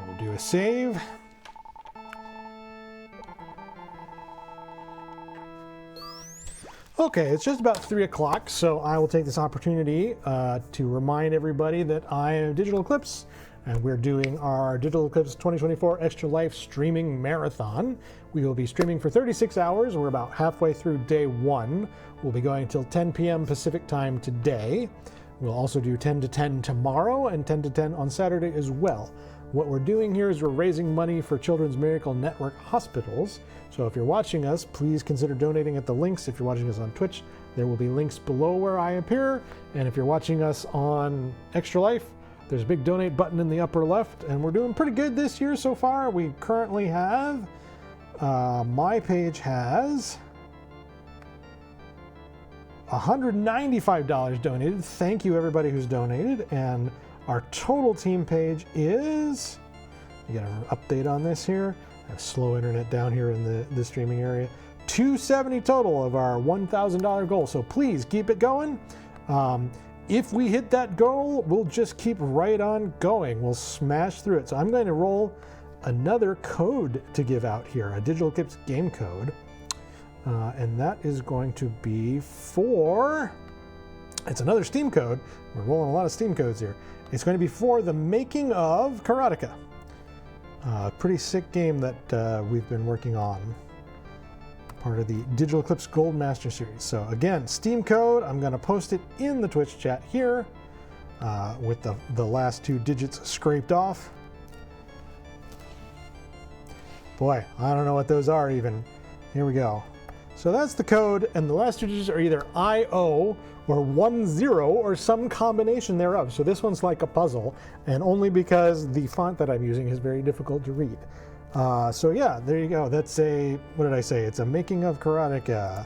We'll do a save. Okay, it's just about 3 o'clock, so I will take this opportunity to remind everybody that I am Digital Eclipse, and we're doing our Digital Eclipse 2024 Extra Life streaming marathon. We will be streaming for 36 hours. We're about halfway through day 1. We'll be going till 10 p.m. Pacific time today. We'll also do 10 to 10 tomorrow and 10 to 10 on Saturday as well. What we're doing here is we're raising money for Children's Miracle Network hospitals. So if you're watching us, please consider donating at the links. If you're watching us on Twitch, there will be links below where I appear. And if you're watching us on Extra Life, there's a big donate button in the upper left. And we're doing pretty good this year so far. We currently have, my page has $195 donated. Thank you everybody who's donated. And our total team page is, you got an update on this here. I have slow internet down here in the streaming area. $270 total of our $1,000 goal. So please keep it going. If we hit that goal, we'll just keep right on going. We'll smash through it. So I'm going to roll another code to give out here, a Digital Eclipse game code. And that is going to be for, it's another Steam code. We're rolling a lot of Steam codes here. It's going to be for the making of Karateka. Pretty sick game that we've been working on. Part of the Digital Eclipse Gold Master Series. So again, Steam code, I'm going to post it in the Twitch chat here with the last 2 digits scraped off. Boy, I don't know what those are even. Here we go. So that's the code, and the last 2 digits are either IO or 10 or some combination thereof. So this one's like a puzzle, and only because the font that I'm using is very difficult to read. So yeah, there you go. That's a, what did I say? It's a making of Karateka.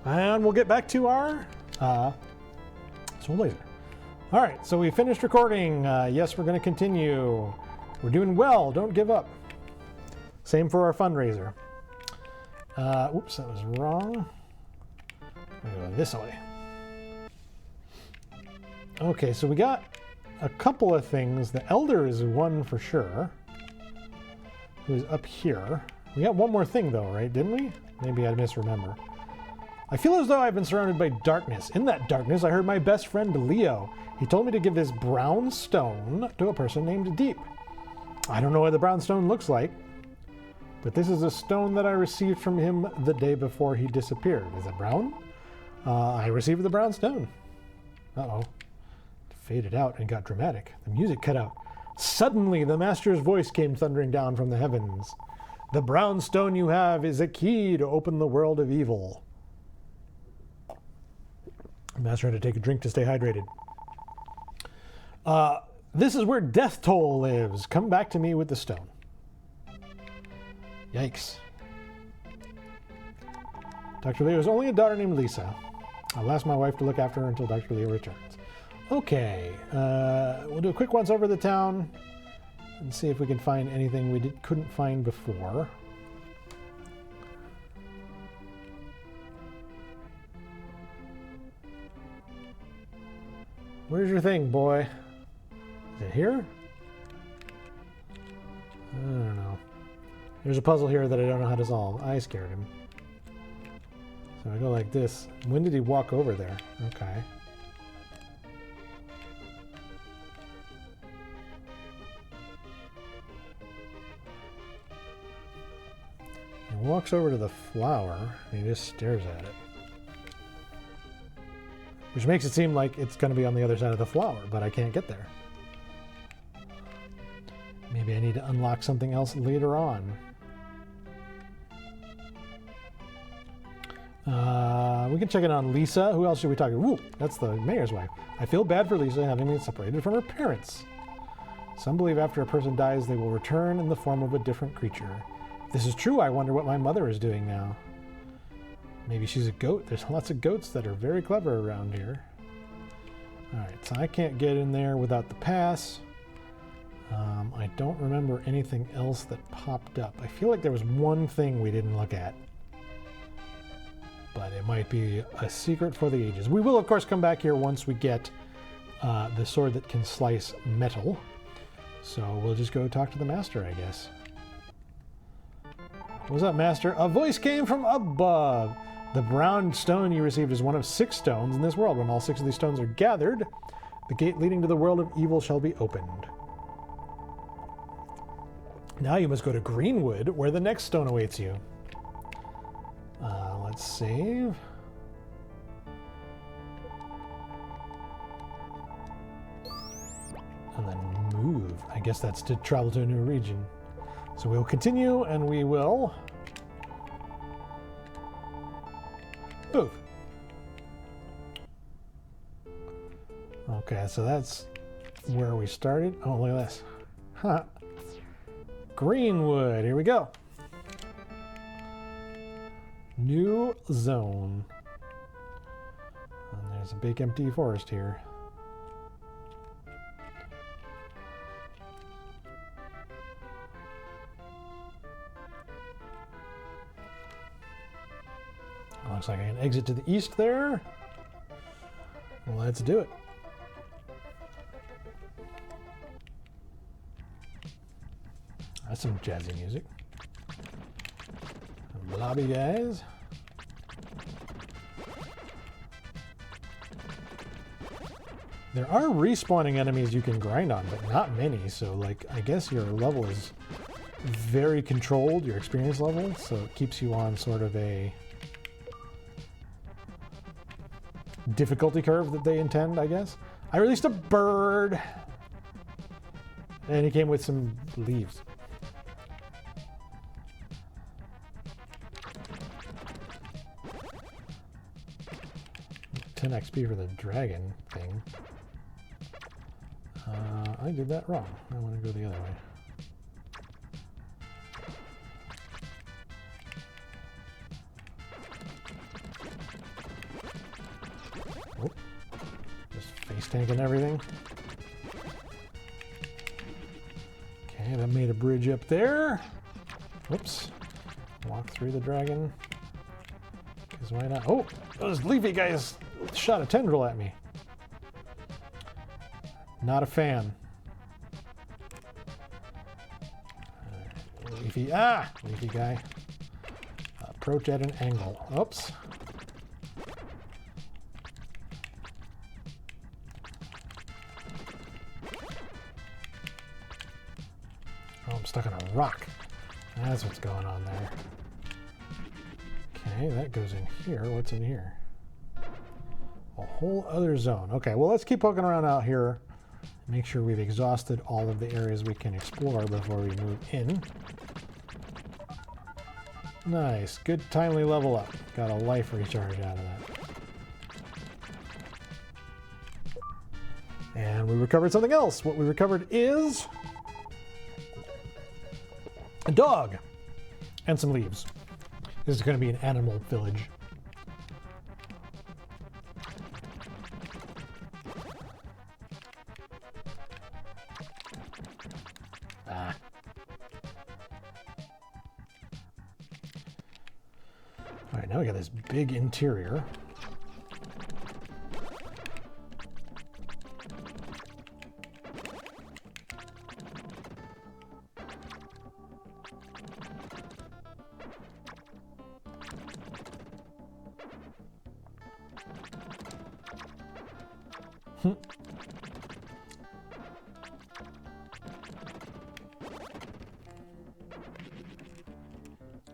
And we'll get back to our Soul Blazer. All right, so we finished recording. Yes, we're going to continue. We're doing well. Don't give up. Same for our fundraiser. Oops, that was wrong. I'm going to go this way. Okay, so we got a couple of things. The Elder is one for sure, who's up here. We got one more thing, though, right? Didn't we? Maybe I misremember. I feel as though I've been surrounded by darkness. In that darkness, I heard my best friend Leo. He told me to give this brown stone to a person named Deep. I don't know what the brown stone looks like, but this is a stone that I received from him the day before he disappeared. Is it brown? I received the brown stone. Uh-oh. It faded out and got dramatic. The music cut out. Suddenly, the master's voice came thundering down from the heavens. The brown stone you have is a key to open the world of evil. The master had to take a drink to stay hydrated. This is where Death Toll lives. Come back to me with the stone. Yikes. Dr. Leo has only a daughter named Lisa. I'll ask my wife to look after her until Dr. Leo returns. Okay, we'll do a quick once over the town and see if we can find anything we couldn't find before. Where's your thing, boy? Is it here? I don't know. There's a puzzle here that I don't know how to solve. I scared him. So I go like this. When did he walk over there? Okay. He walks over to the flower and he just stares at it. Which makes it seem like it's going to be on the other side of the flower, but I can't get there. Maybe I need to unlock something else later on. We can check it on Lisa. Who else should we talk to? Ooh, that's the mayor's wife. I feel bad for Lisa having been separated from her parents. Some believe after a person dies, they will return in the form of a different creature. If this is true, I wonder what my mother is doing now. Maybe she's a goat. There's lots of goats that are very clever around here. All right, so I can't get in there without the pass. I don't remember anything else that popped up. I feel like there was one thing we didn't look at, but it might be a secret for the ages. We will, of course, come back here once we get the sword that can slice metal. So we'll just go talk to the master, I guess. What's up, master? A voice came from above. The brown stone you received is one of 6 stones in this world. When all 6 of these stones are gathered, the gate leading to the world of evil shall be opened. Now you must go to Greenwood, where the next stone awaits you. Let's save. And then move. I guess that's to travel to a new region. So we'll continue, and we will move. Okay, so that's where we started. Oh, look at this. Huh. Greenwood, here we go. New zone. And there's a big empty forest here. Looks like I can exit to the east there. Let's do it. That's some jazzy music. Lobby guys. There are respawning enemies you can grind on, but not many. So, like, I guess your level is very controlled, your experience level. So it keeps you on sort of a difficulty curve that they intend, I guess. I released a bird. And he came with some leaves. 10 XP for the dragon thing. I did that wrong. I want to go the other way. Oh, just face tanking everything. Okay, that made a bridge up there. Whoops. Walk through the dragon. Because why not? Oh, those leafy guys shot a tendril at me. Not a fan. Leafy guy. Approach at an angle. Oops. Oh, I'm stuck on a rock. That's what's going on there. Okay, that goes in here. What's in here? A whole other zone. Okay, well, let's keep poking around out here. Make sure we've exhausted all of the areas we can explore before we move in. Nice. Good timely level up. Got a life recharge out of that. And we recovered something else. What we recovered is a dog and some leaves. This is going to be an animal village. All right, now we got this big interior.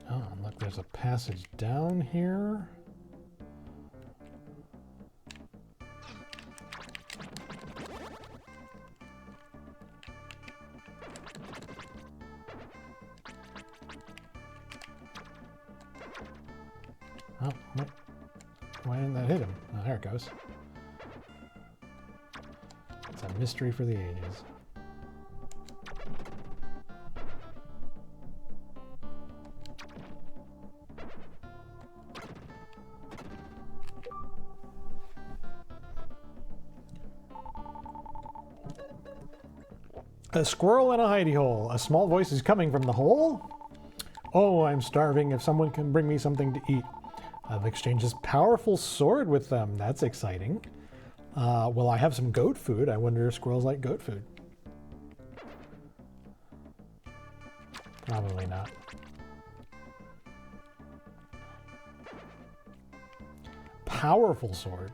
Oh, look, there's a passage down here. Oh, what? Why didn't that hit him? Oh, there it goes. It's a mystery for the ages. A squirrel in a hidey hole. A small voice is coming from the hole. Oh, I'm starving. If someone can bring me something to eat. I've exchanged this powerful sword with them. That's exciting. Well, I have some goat food. I wonder if squirrels like goat food. Probably not. Powerful sword.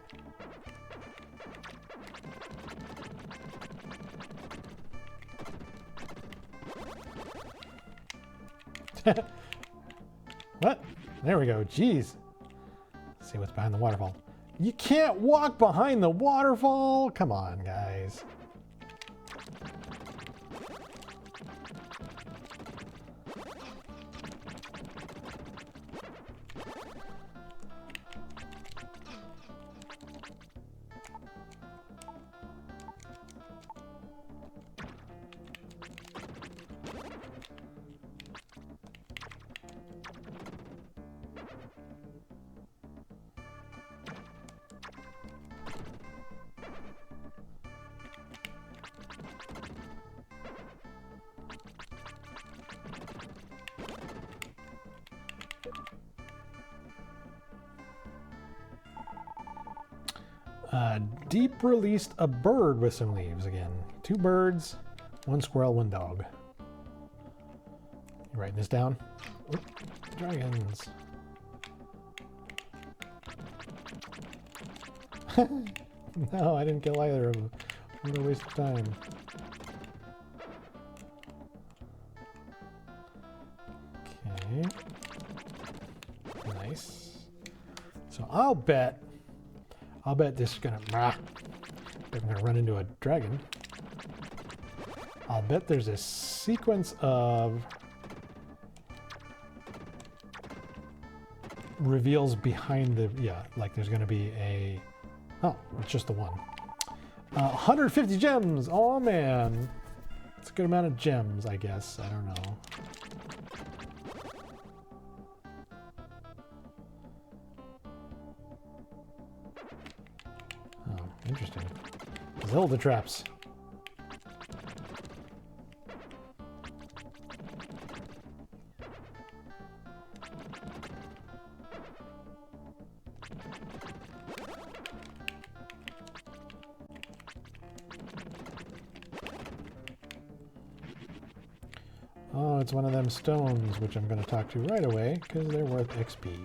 What? There we go. Jeez. Let's see what's behind the waterfall. You can't walk behind the waterfall. Come on, guys. Deep released a bird with some leaves again. 2 birds, 1 squirrel, 1 dog. You writing this down? Oop, dragons. No, I didn't kill either of them. What a waste of time. Okay. Nice. So I'll bet this is gonna. I'm gonna run into a dragon. I'll bet there's a sequence of reveals behind the. Yeah, like there's gonna be a. Oh, it's just the one. 150 gems. Oh man, it's a good amount of gems, I guess. I don't know. Interesting. Zelda traps. Oh, it's one of them stones, which I'm going to talk to right away, because they're worth XP.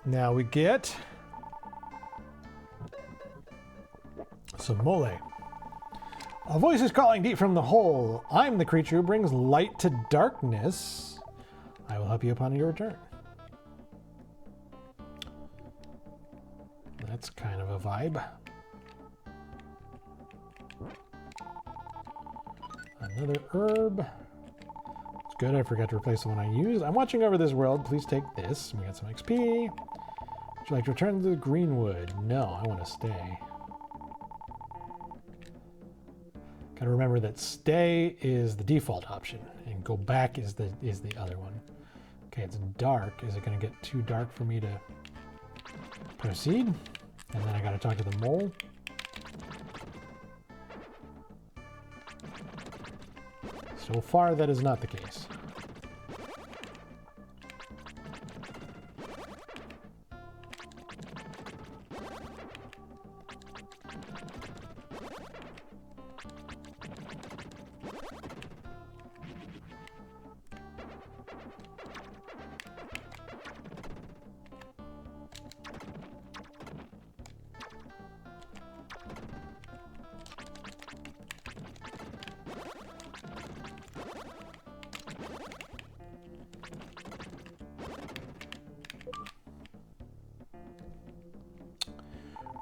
Now we get some mole. A voice is calling deep from the hole. I'm the creature who brings light to darkness. I will help you upon your return. That's kind of a vibe. Another herb. It's good, I forgot to replace the one I used. I'm watching over this world. Please take this. We got some XP. Would you like to return to the Greenwood? No, I want to stay. Gotta remember that stay is the default option, and go back is the other one. Okay, it's dark. Is it going to get too dark for me to proceed? And then I gotta talk to the mole. So far, that is not the case.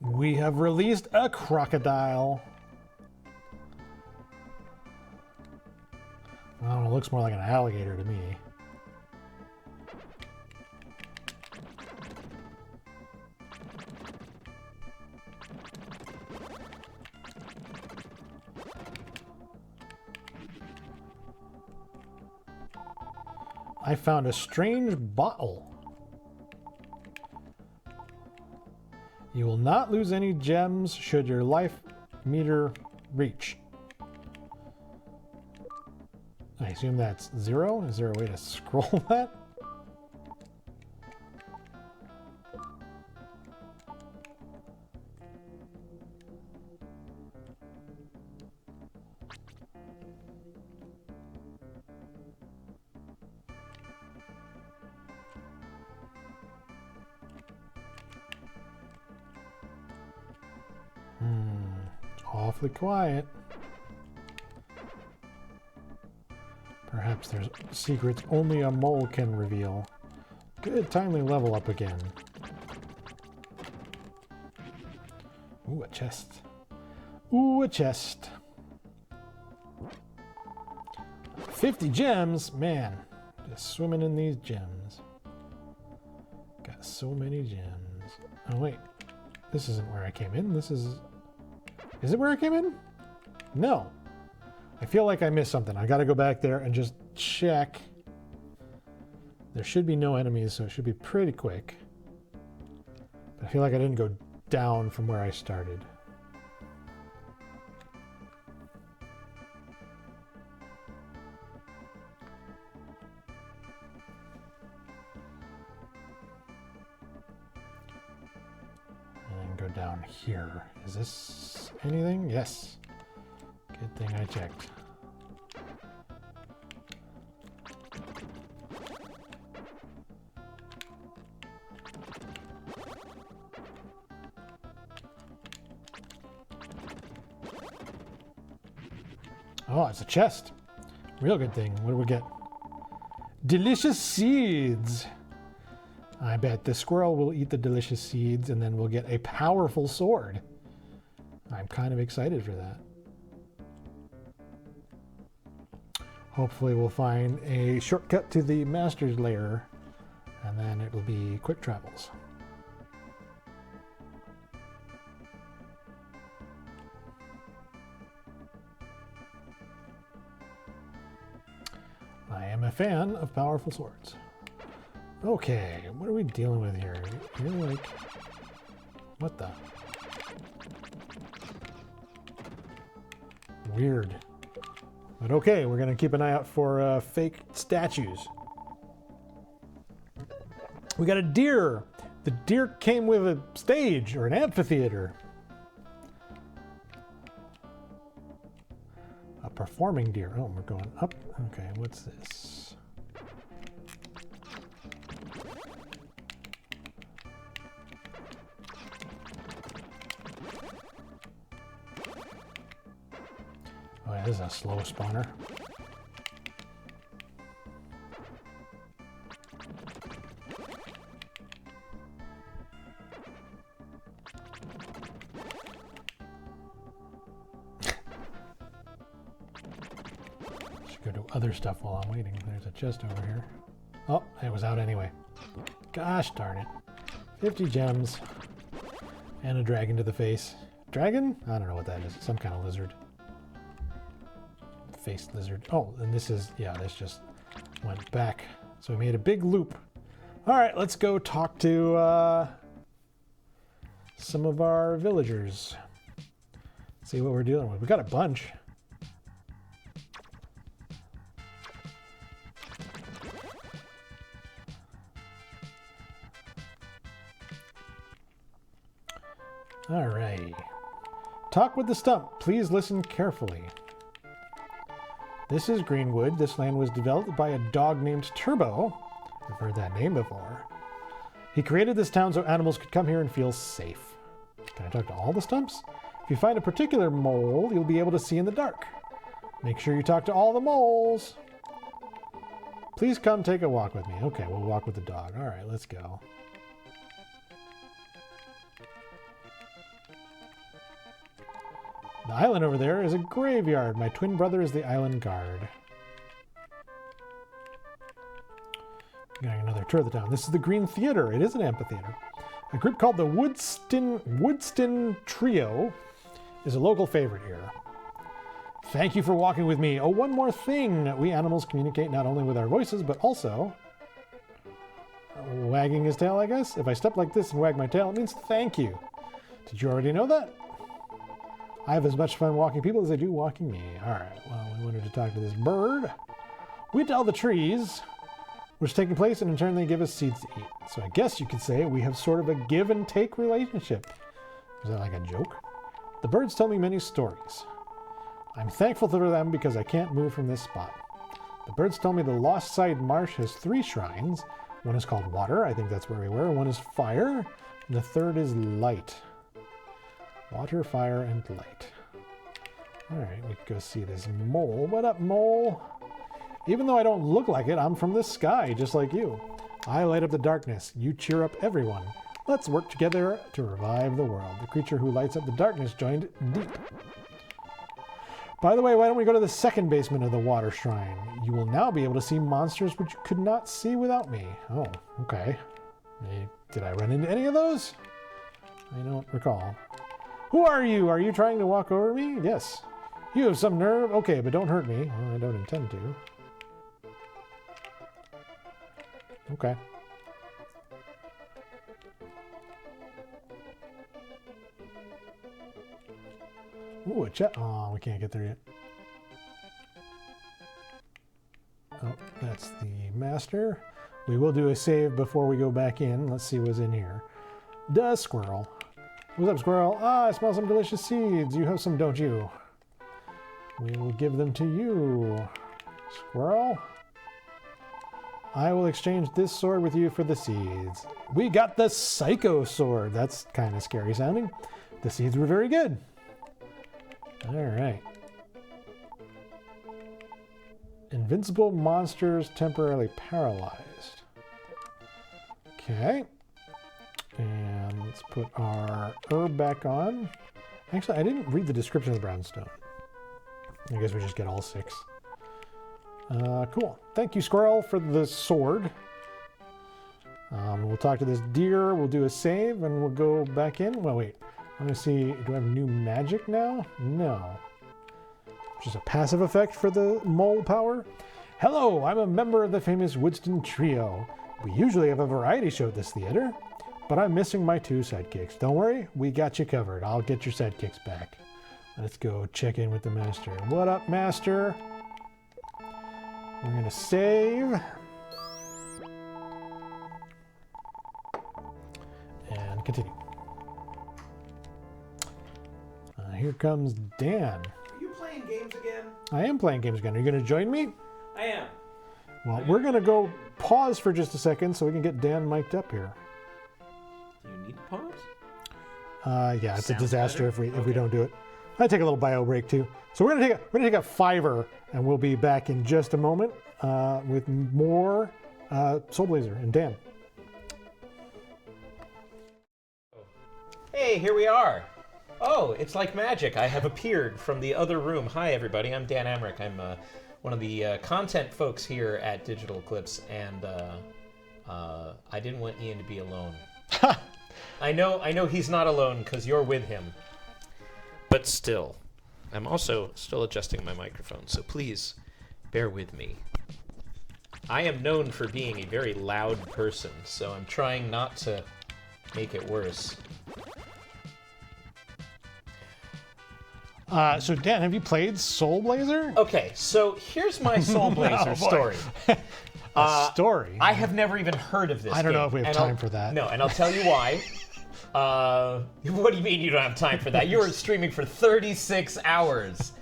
We have released a crocodile. I don't know, it looks more like an alligator to me. I found a strange bottle. You will not lose any gems should your life meter reach. I assume that's 0. Is there a way to scroll that? awfully quiet. Perhaps there's secrets only a mole can reveal. Good timely level up again. Ooh, a chest. Ooh, a chest. 50 gems? Man, just swimming in these gems. Got so many gems. Oh, wait. This isn't where I came in. This is... Is it where I came in? No. I feel like I missed something. I gotta go back there and just check. There should be no enemies, so it should be pretty quick. But I feel like I didn't go down from where I started. And go down here. Is this anything? Yes. Good thing I checked. Oh, it's a chest. Real good thing. What do we get? Delicious seeds. I bet the squirrel will eat the delicious seeds and then we'll get a powerful sword. I'm kind of excited for that. Hopefully we'll find a shortcut to the master's lair and then it will be quick travels. I am a fan of powerful swords. Okay, what are we dealing with here? You're like... What the? Weird. But okay, we're going to keep an eye out for fake statues. We got a deer. The deer came with a stage or an amphitheater. A performing deer. Oh, we're going up. Okay, what's this? Oh yeah, this is a slow spawner. Should go do other stuff while I'm waiting. There's a chest over here. Oh, it was out anyway. Gosh darn it. 50 gems. And a dragon to the face. Dragon? I don't know what that is. Some kind of lizard. Faced lizard. Oh, and this is, yeah, this just went back. So we made a big loop. All right, let's go talk to some of our villagers. See what we're dealing with. We got a bunch. All right. Talk with the stump. Please listen carefully. This is Greenwood. This land was developed by a dog named Turbo. I've heard that name before. He created this town so animals could come here and feel safe. Can I talk to all the stumps? If you find a particular mole, you'll be able to see in the dark. Make sure you talk to all the moles. Please come take a walk with me. Okay, we'll walk with the dog. All right, let's go. The island over there is a graveyard. My twin brother is the island guard. Getting another tour of the town. This is the Green Theater. It is an amphitheater. A group called the Woodston Trio is a local favorite here. Thank you for walking with me. Oh, one more thing. We animals communicate not only with our voices, but also... wagging his tail, I guess? If I step like this and wag my tail, it means thank you. Did you already know that? I have as much fun walking people as I do walking me. All right, well, we wanted to talk to this bird. We tell the trees what's taking place, and in turn they give us seeds to eat. So I guess you could say we have sort of a give and take relationship. Is that like a joke? The birds tell me many stories. I'm thankful for them because I can't move from this spot. The birds tell me the Lost Side Marsh has 3 shrines. One is called Water, I think that's where we were. One is Fire, and the third is Light. Water, fire, and light. Alright, we can go see this mole. What up, mole? Even though I don't look like it, I'm from the sky, just like you. I light up the darkness. You cheer up everyone. Let's work together to revive the world. The creature who lights up the darkness joined Deep. By the way, why don't we go to the second basement of the water shrine? You will now be able to see monsters which you could not see without me. Oh, okay. Did I run into any of those? I don't recall. Who are you? Are you trying to walk over me? Yes. You have some nerve? Okay, but don't hurt me. Well, I don't intend to. Okay. Ooh, a chat. Oh, we can't get there yet. Oh, that's the master. We will do a save before we go back in. Let's see what's in here. Duh, squirrel. What's up, squirrel? Ah, I smell some delicious seeds. You have some, don't you? We will give them to you. Squirrel? I will exchange this sword with you for the seeds. We got the Psycho Sword. That's kind of scary sounding. The seeds were very good. All right. Invincible monsters temporarily paralyzed. Okay. And let's put our herb back on. Actually, I didn't read the description of the brownstone. I guess we just get all 6. Cool. Thank you, squirrel, for the sword. We'll talk to this deer. We'll do a save, and we'll go back in. Well, wait. I'm going to see, do I have new magic now? No. Just a passive effect for the mole power. Hello, I'm a member of the famous Woodston Trio. We usually have a variety show at this theater, but I'm missing my 2 sidekicks. Don't worry, we got you covered. I'll get your sidekicks back. Let's go check in with the master. What up, master? We're going to save. And continue. Here comes Dan. Are you playing games again? I am playing games again. Are you going to join me? I am. Well, we're going to go pause for just a second so we can get Dan mic'd up here. Do you need to pause? Yeah, it's Sounds a disaster better? if we don't do it. I take a little bio break too. So we're gonna take a 5-er, and we'll be back in just a moment with more Soul Blazer and Dan. Hey, here we are. Oh, it's like magic. I have appeared from the other room. Hi, everybody. I'm Dan Amrick. I'm one of the content folks here at Digital Eclipse, and I didn't want Ian to be alone. I know he's not alone because you're with him. But still, I'm also still adjusting my microphone, so please bear with me. I am known for being a very loud person, so I'm trying not to make it worse. So Dan, have you played Soul Blazer? Okay, so here's my Soul Blazer story. Story? I have never even heard of this I don't know game, if we have and time for that. No, and I'll tell you why. What do you mean you don't have time for that? You were streaming for 36 hours.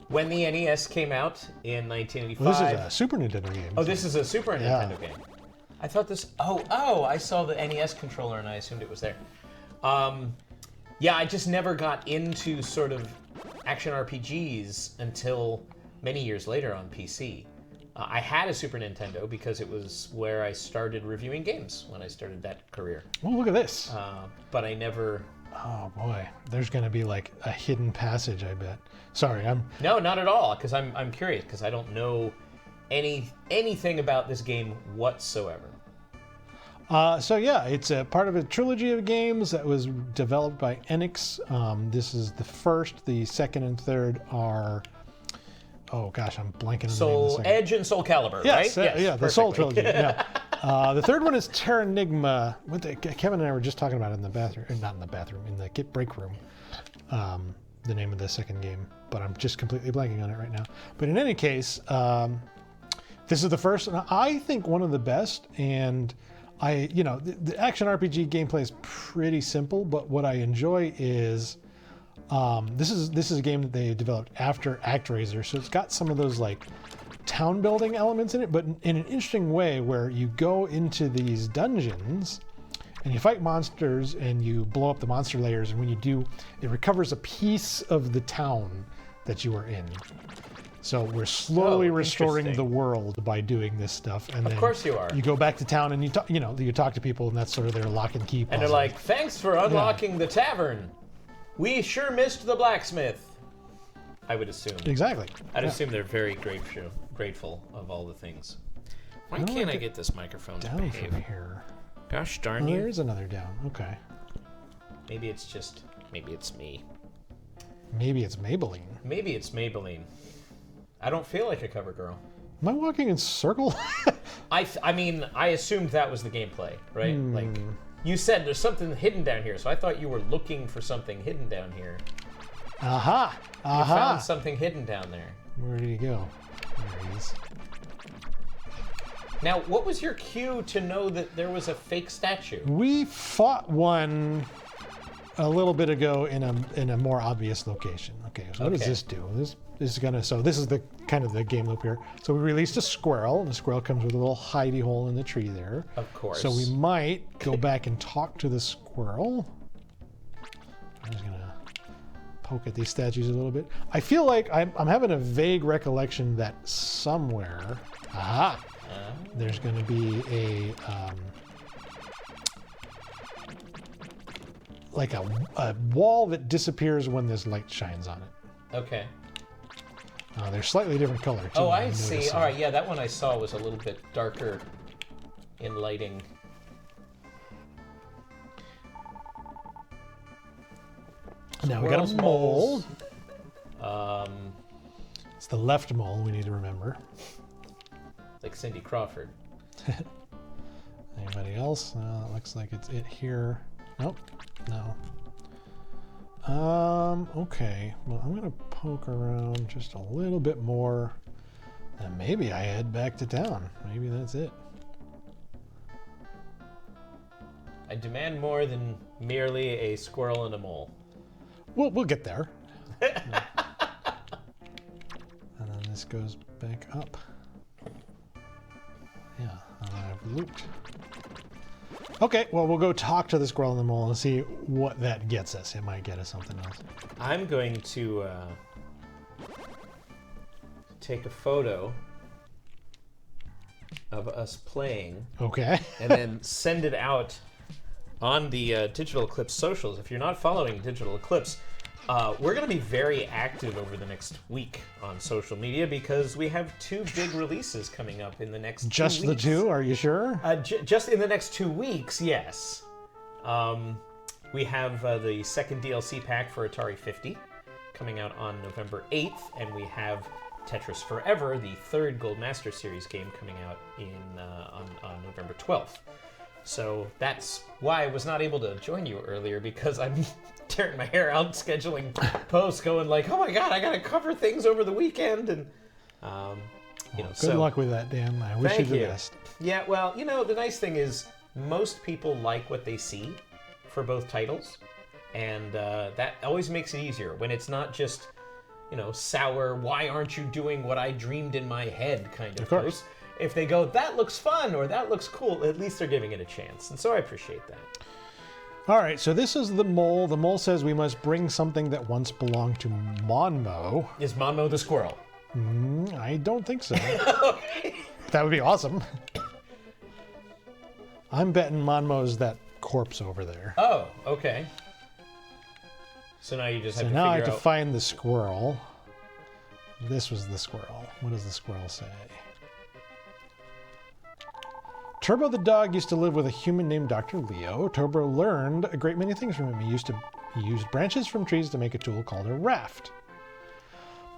When the NES came out in 1985. Well, this is a Super Nintendo game. Oh, this is a Super Nintendo game. I thought this. Oh! I saw the NES controller and I assumed it was there. Yeah, I just never got into sort of action RPGs until many years later on PC. I had a Super Nintendo because it was where I started reviewing games when I started that career. Oh, look at this. But I never. Oh boy, there's going to be like a hidden passage, I bet. Sorry, No, not at all, because I'm curious, because I don't know anything about this game whatsoever. So yeah, it's a part of a trilogy of games that was developed by Enix. This is the first. The second and third are, oh gosh, I'm blanking on the name of the second. Edge and Soul Calibur, yes, right? Yeah, the Soul trilogy. Yeah. The third one is Terranigma. Kevin and I were just talking about it in the bathroom, not in the bathroom, in the break room. The name of the second game, but I'm just completely blanking on it right now. But in any case, this is the first, and I think one of the best. And the action RPG gameplay is pretty simple, but what I enjoy is this is a game that they developed after ActRaiser, so it's got some of those like town building elements in it, but in an interesting way where you go into these dungeons and you fight monsters and you blow up the monster layers, and when you do, it recovers a piece of the town that you were in. So we're slowly restoring the world by doing this stuff, and then of course you are. You go back to town and you talk to people, and that's sort of their lock and key puzzle. And they're like, "Thanks for unlocking the tavern. We sure missed the blacksmith." I would assume. Exactly. I'd assume they're very grateful of all the things. Why can't I get this microphone to down behave? from here? Gosh darn Oh, you. there is another down. Okay. Maybe it's me. Maybe it's Maybelline. Maybe it's Maybelline. I don't feel like a cover girl. Am I walking in circle? I mean, I assumed that was the gameplay, right? Like, you said there's something hidden down here, so I thought you were looking for something hidden down here. Aha! You found something hidden down there. Where did he go? There he is. Now, what was your cue to know that there was a fake statue? We fought one a little bit ago in a more obvious location. Okay, so what does this do? This is gonna. So this is the kind of the game loop here. So we released a squirrel, and the squirrel comes with a little hidey hole in the tree there. Of course. So we might go back and talk to the squirrel. I'm just gonna poke at these statues a little bit. I feel like I'm having a vague recollection that somewhere, there's going to be a like a wall that disappears when this light shines on it. Okay. They're slightly different color too. Oh, I see. All right, yeah, that one I saw was a little bit darker in lighting. Now we got a mole. It's the left mole we need to remember. Like Cindy Crawford. Anybody else? No, it looks like it's it here. Nope. No. Okay. Well, I'm gonna poke around just a little bit more, and maybe I head back to town. Maybe that's it. I demand more than merely a squirrel and a mole. We'll get there. And then this goes back up. Yeah, and I've looped. Okay, well, we'll go talk to the squirrel and the mole and see what that gets us. It might get us something else. I'm going to take a photo of us playing. Okay. And then send it out on the Digital Eclipse socials. If you're not following Digital Eclipse, we're going to be very active over the next week on social media because we have 2 big releases coming up in the next 2 weeks. Just the 2? Are you sure? Just in the next 2 weeks, yes. We have the second DLC pack for Atari 50 coming out on November 8th, and we have Tetris Forever, the 3rd Gold Master Series game, coming out on November 12th. So that's why I was not able to join you earlier, because I'm tearing my hair out scheduling posts, going like, oh my god, I gotta cover things over the weekend, and Good luck with that, Dan. I wish you the best. Yeah, well, the nice thing is most people like what they see for both titles, and that always makes it easier when it's not just sour, why aren't you doing what I dreamed in my head kind of post. If they go, that looks fun, or that looks cool, at least they're giving it a chance. And so I appreciate that. All right, so this is the mole. The mole says we must bring something that once belonged to Monmo. Is Monmo the squirrel? I don't think so. Okay. That would be awesome. I'm betting Monmo's that corpse over there. Oh, okay. So now you just have to figure out... So now I have to find the squirrel. This was the squirrel. What does the squirrel say? Turbo the dog used to live with a human named Dr. Leo. Turbo learned a great many things from him. He used branches from trees to make a tool called a raft.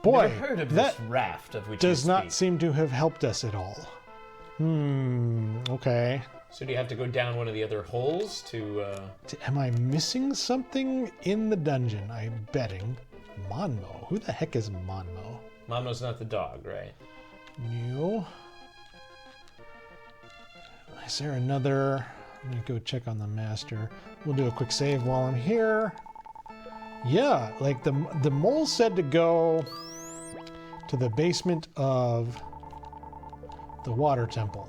Boy, never heard of this raft of which does not seem to have helped us at all. Okay. So do you have to go down one of the other holes to... Am I missing something in the dungeon? I'm betting. Monmo. Who the heck is Monmo? Monmo's not the dog, right? No. Is there another? I'm gonna go check on the master. We'll do a quick save while I'm here. Yeah, like the mole said to go to the basement of the water temple,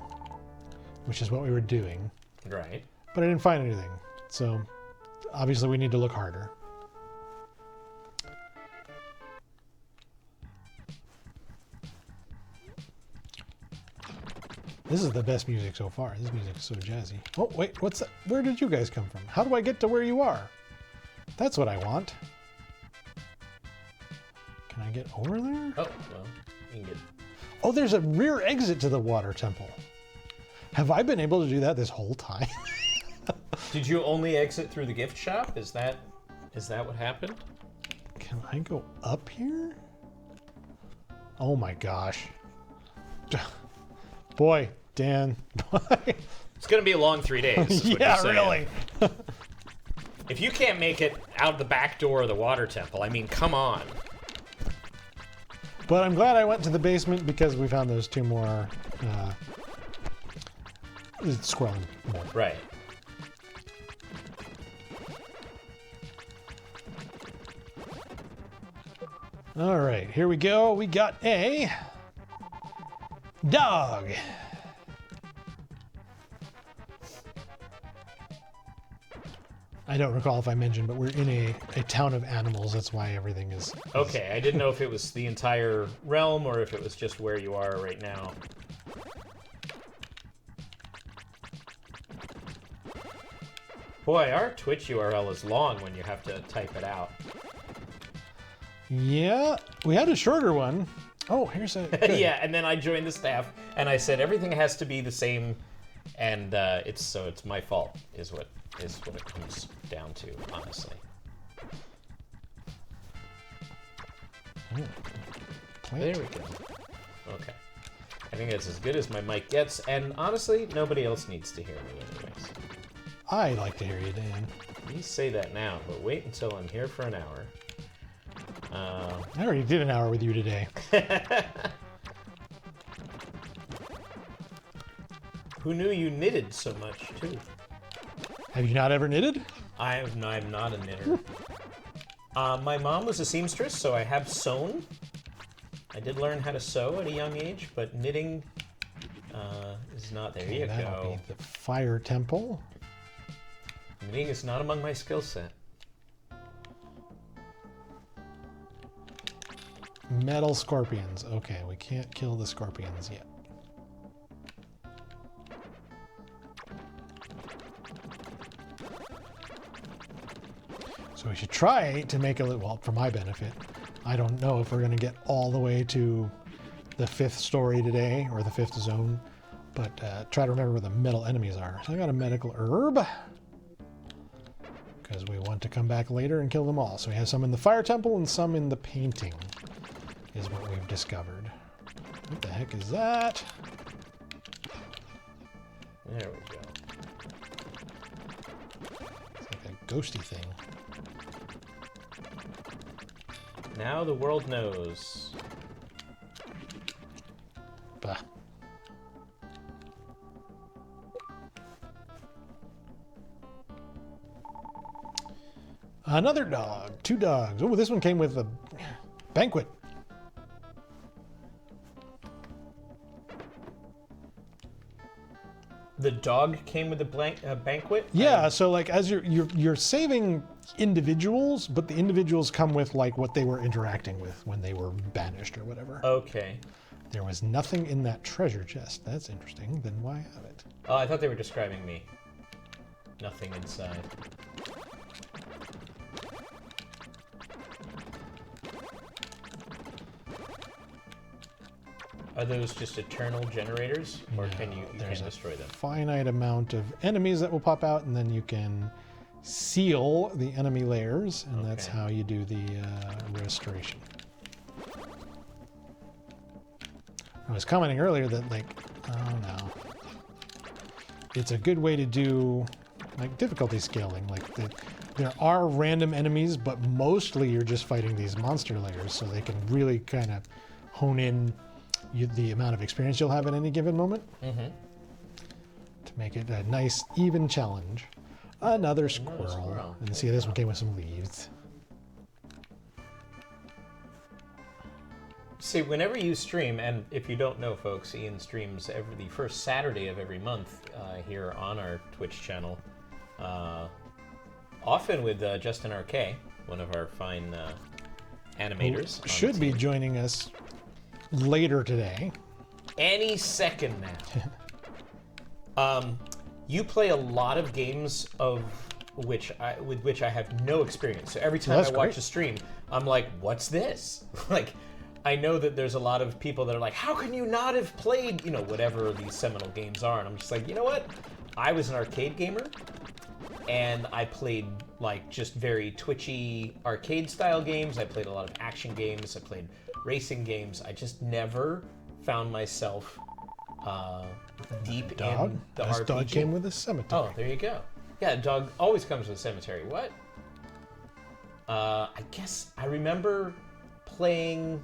which is what we were doing. Right. but I didn't find anything. So obviously we need to look harder. This is the best music so far. This music is so jazzy. Oh, wait, what's that? Where did you guys come from? How do I get to where you are? That's what I want. Can I get over there? Oh, well, you can get... Oh, there's a rear exit to the water temple. Have I been able to do that this whole time? Did you only exit through the gift shop? Is that what happened? Can I go up here? Oh my gosh. Boy, Dan. It's going to be a long 3 days. Is what Yeah, you're saying. really. If you can't make it out the back door of the water temple, I mean, come on. But I'm glad I went to the basement because we found those 2 more squirrel mold. Right. All right, here we go. We got a dog. I don't recall if I mentioned, but we're in a town of animals. That's why everything is... Okay, I didn't know if it was the entire realm or if it was just where you are right now. Boy, our Twitch URL is long when you have to type it out. Yeah, we had a shorter one. Oh, here's a... good. Yeah, and then I joined the staff, and I said everything has to be the same, and it's my fault, is what it comes down to, honestly. Oh, There we go. Okay. I think that's as good as my mic gets, and honestly, nobody else needs to hear me anyways. I'd like to hear you, Dan. You say that now, but wait until I'm here for an hour. I already did an hour with you today. Who knew you knitted so much, too? Have you not ever knitted? I'm not a knitter. My mom was a seamstress, so I have sewn. I did learn how to sew at a young age, but knitting is not. There you That'll go. be the fire temple. Knitting is not among my skill set. Metal scorpions. Okay, we can't kill the scorpions yet. So we should try to make a little, well, for my benefit, I don't know if we're going to get all the way to the 5th story today, or the 5th zone, but try to remember where the metal enemies are. So I got a medical herb, because we want to come back later and kill them all. So we have some in the fire temple and some in the painting, is what we've discovered. What the heck is that? There we go. It's like a ghosty thing. Now the world knows. Bah. Another dog. 2 dogs. Oh, this one came with a banquet. The dog came with a banquet? Yeah, so like as you're saving individuals, but the individuals come with like what they were interacting with when they were banished or whatever. Okay. There was nothing in that treasure chest. That's interesting. Then why have it? Oh, I thought they were describing me. Nothing inside. Are those just eternal generators, or can you There's can a destroy them? finite amount of enemies that will pop out, and then you can seal the enemy layers, and that's Okay. how you do the restoration. I was commenting earlier that, like, oh no, it's a good way to do like difficulty scaling. Like there are random enemies, but mostly you're just fighting these monster layers, so they can really kind of hone in the amount of experience you'll have at any given moment to make it a nice, even challenge. Another squirrel. And see, this one came with some leaves. See, whenever you stream, and if you don't know, folks, Ian streams the first Saturday of every month here on our Twitch channel. often with Justin RK, one of our fine animators. Who should be joining us later today. Any second now. You play a lot of games with which I have no experience. So every time I watch a stream, I'm like, what's this? Like, I know that there's a lot of people that are like, how can you not have played, whatever these seminal games are? And I'm just like, you know what? I was an arcade gamer, and I played like just very twitchy arcade style games. I played a lot of action games. I played racing games. I just never found myself deep in the RPG. Dog came with a cemetery. Oh, there you go. Yeah, dog always comes with a cemetery. What? I guess I remember playing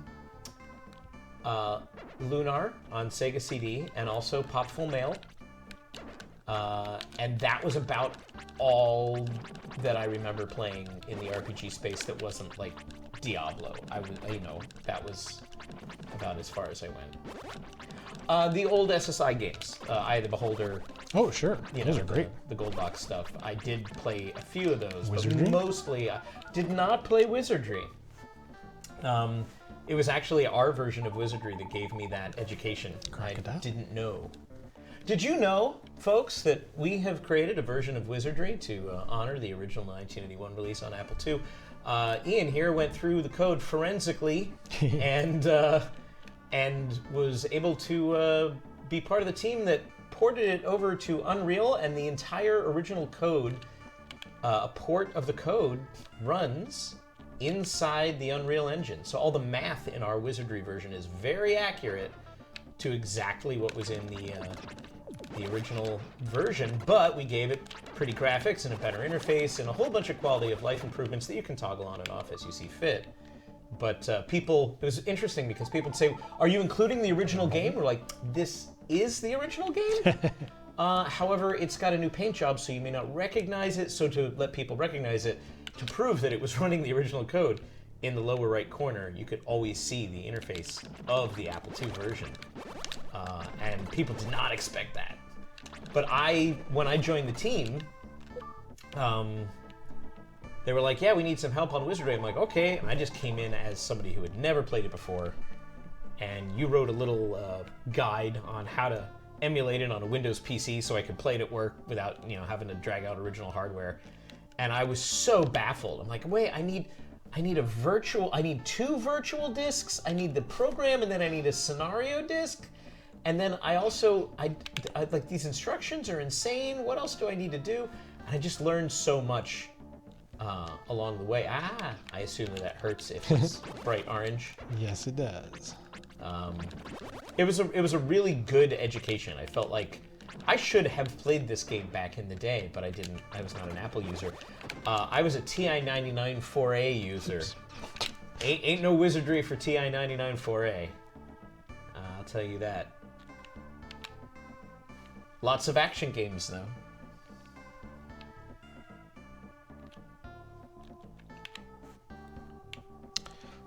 Lunar on Sega CD and also Pop Full Mail. And that was about all that I remember playing in the RPG space that wasn't like Diablo. That was about as far as I went. The old SSI games, Eye of the Beholder. Oh, sure. Those are great. The gold box stuff. I did play a few of those, Wizardry? but mostly I did not play Wizardry. It was actually our version of Wizardry that gave me that education. I didn't know. Did you know, folks, that we have created a version of Wizardry to honor the original 1981 release on Apple II? Ian here went through the code forensically and was able to be part of the team that ported it over to Unreal, and the entire original code, a port of the code, runs inside the Unreal Engine. So all the math in our Wizardry version is very accurate to exactly what was in the original version, but we gave it pretty graphics and a better interface and a whole bunch of quality of life improvements that you can toggle on and off as you see fit. But it was interesting because people would say, are you including the original game? We're like, this is the original game? However, it's got a new paint job, so you may not recognize it. So to let people recognize it, to prove that it was running the original code, in the lower right corner, you could always see the interface of the Apple II version. And people did not expect that. But when I joined the team, they were like, yeah, we need some help on Wizardry. I'm like, okay. And I just came in as somebody who had never played it before. And you wrote a little guide on how to emulate it on a Windows PC so I could play it at work without having to drag out original hardware. And I was so baffled. I'm like, wait, I need two virtual disks. I need the program, and then I need a scenario disk. And then I like, these instructions are insane. What else do I need to do? And I just learned so much along the way. I assume that hurts if it's bright orange. Yes, it does. It was a really good education. I felt like I should have played this game back in the day, but I didn't. I was not an Apple user. I was a TI-99 4A user. Ain't no Wizardry for TI-99 4A. I'll tell you that. Lots of action games, though.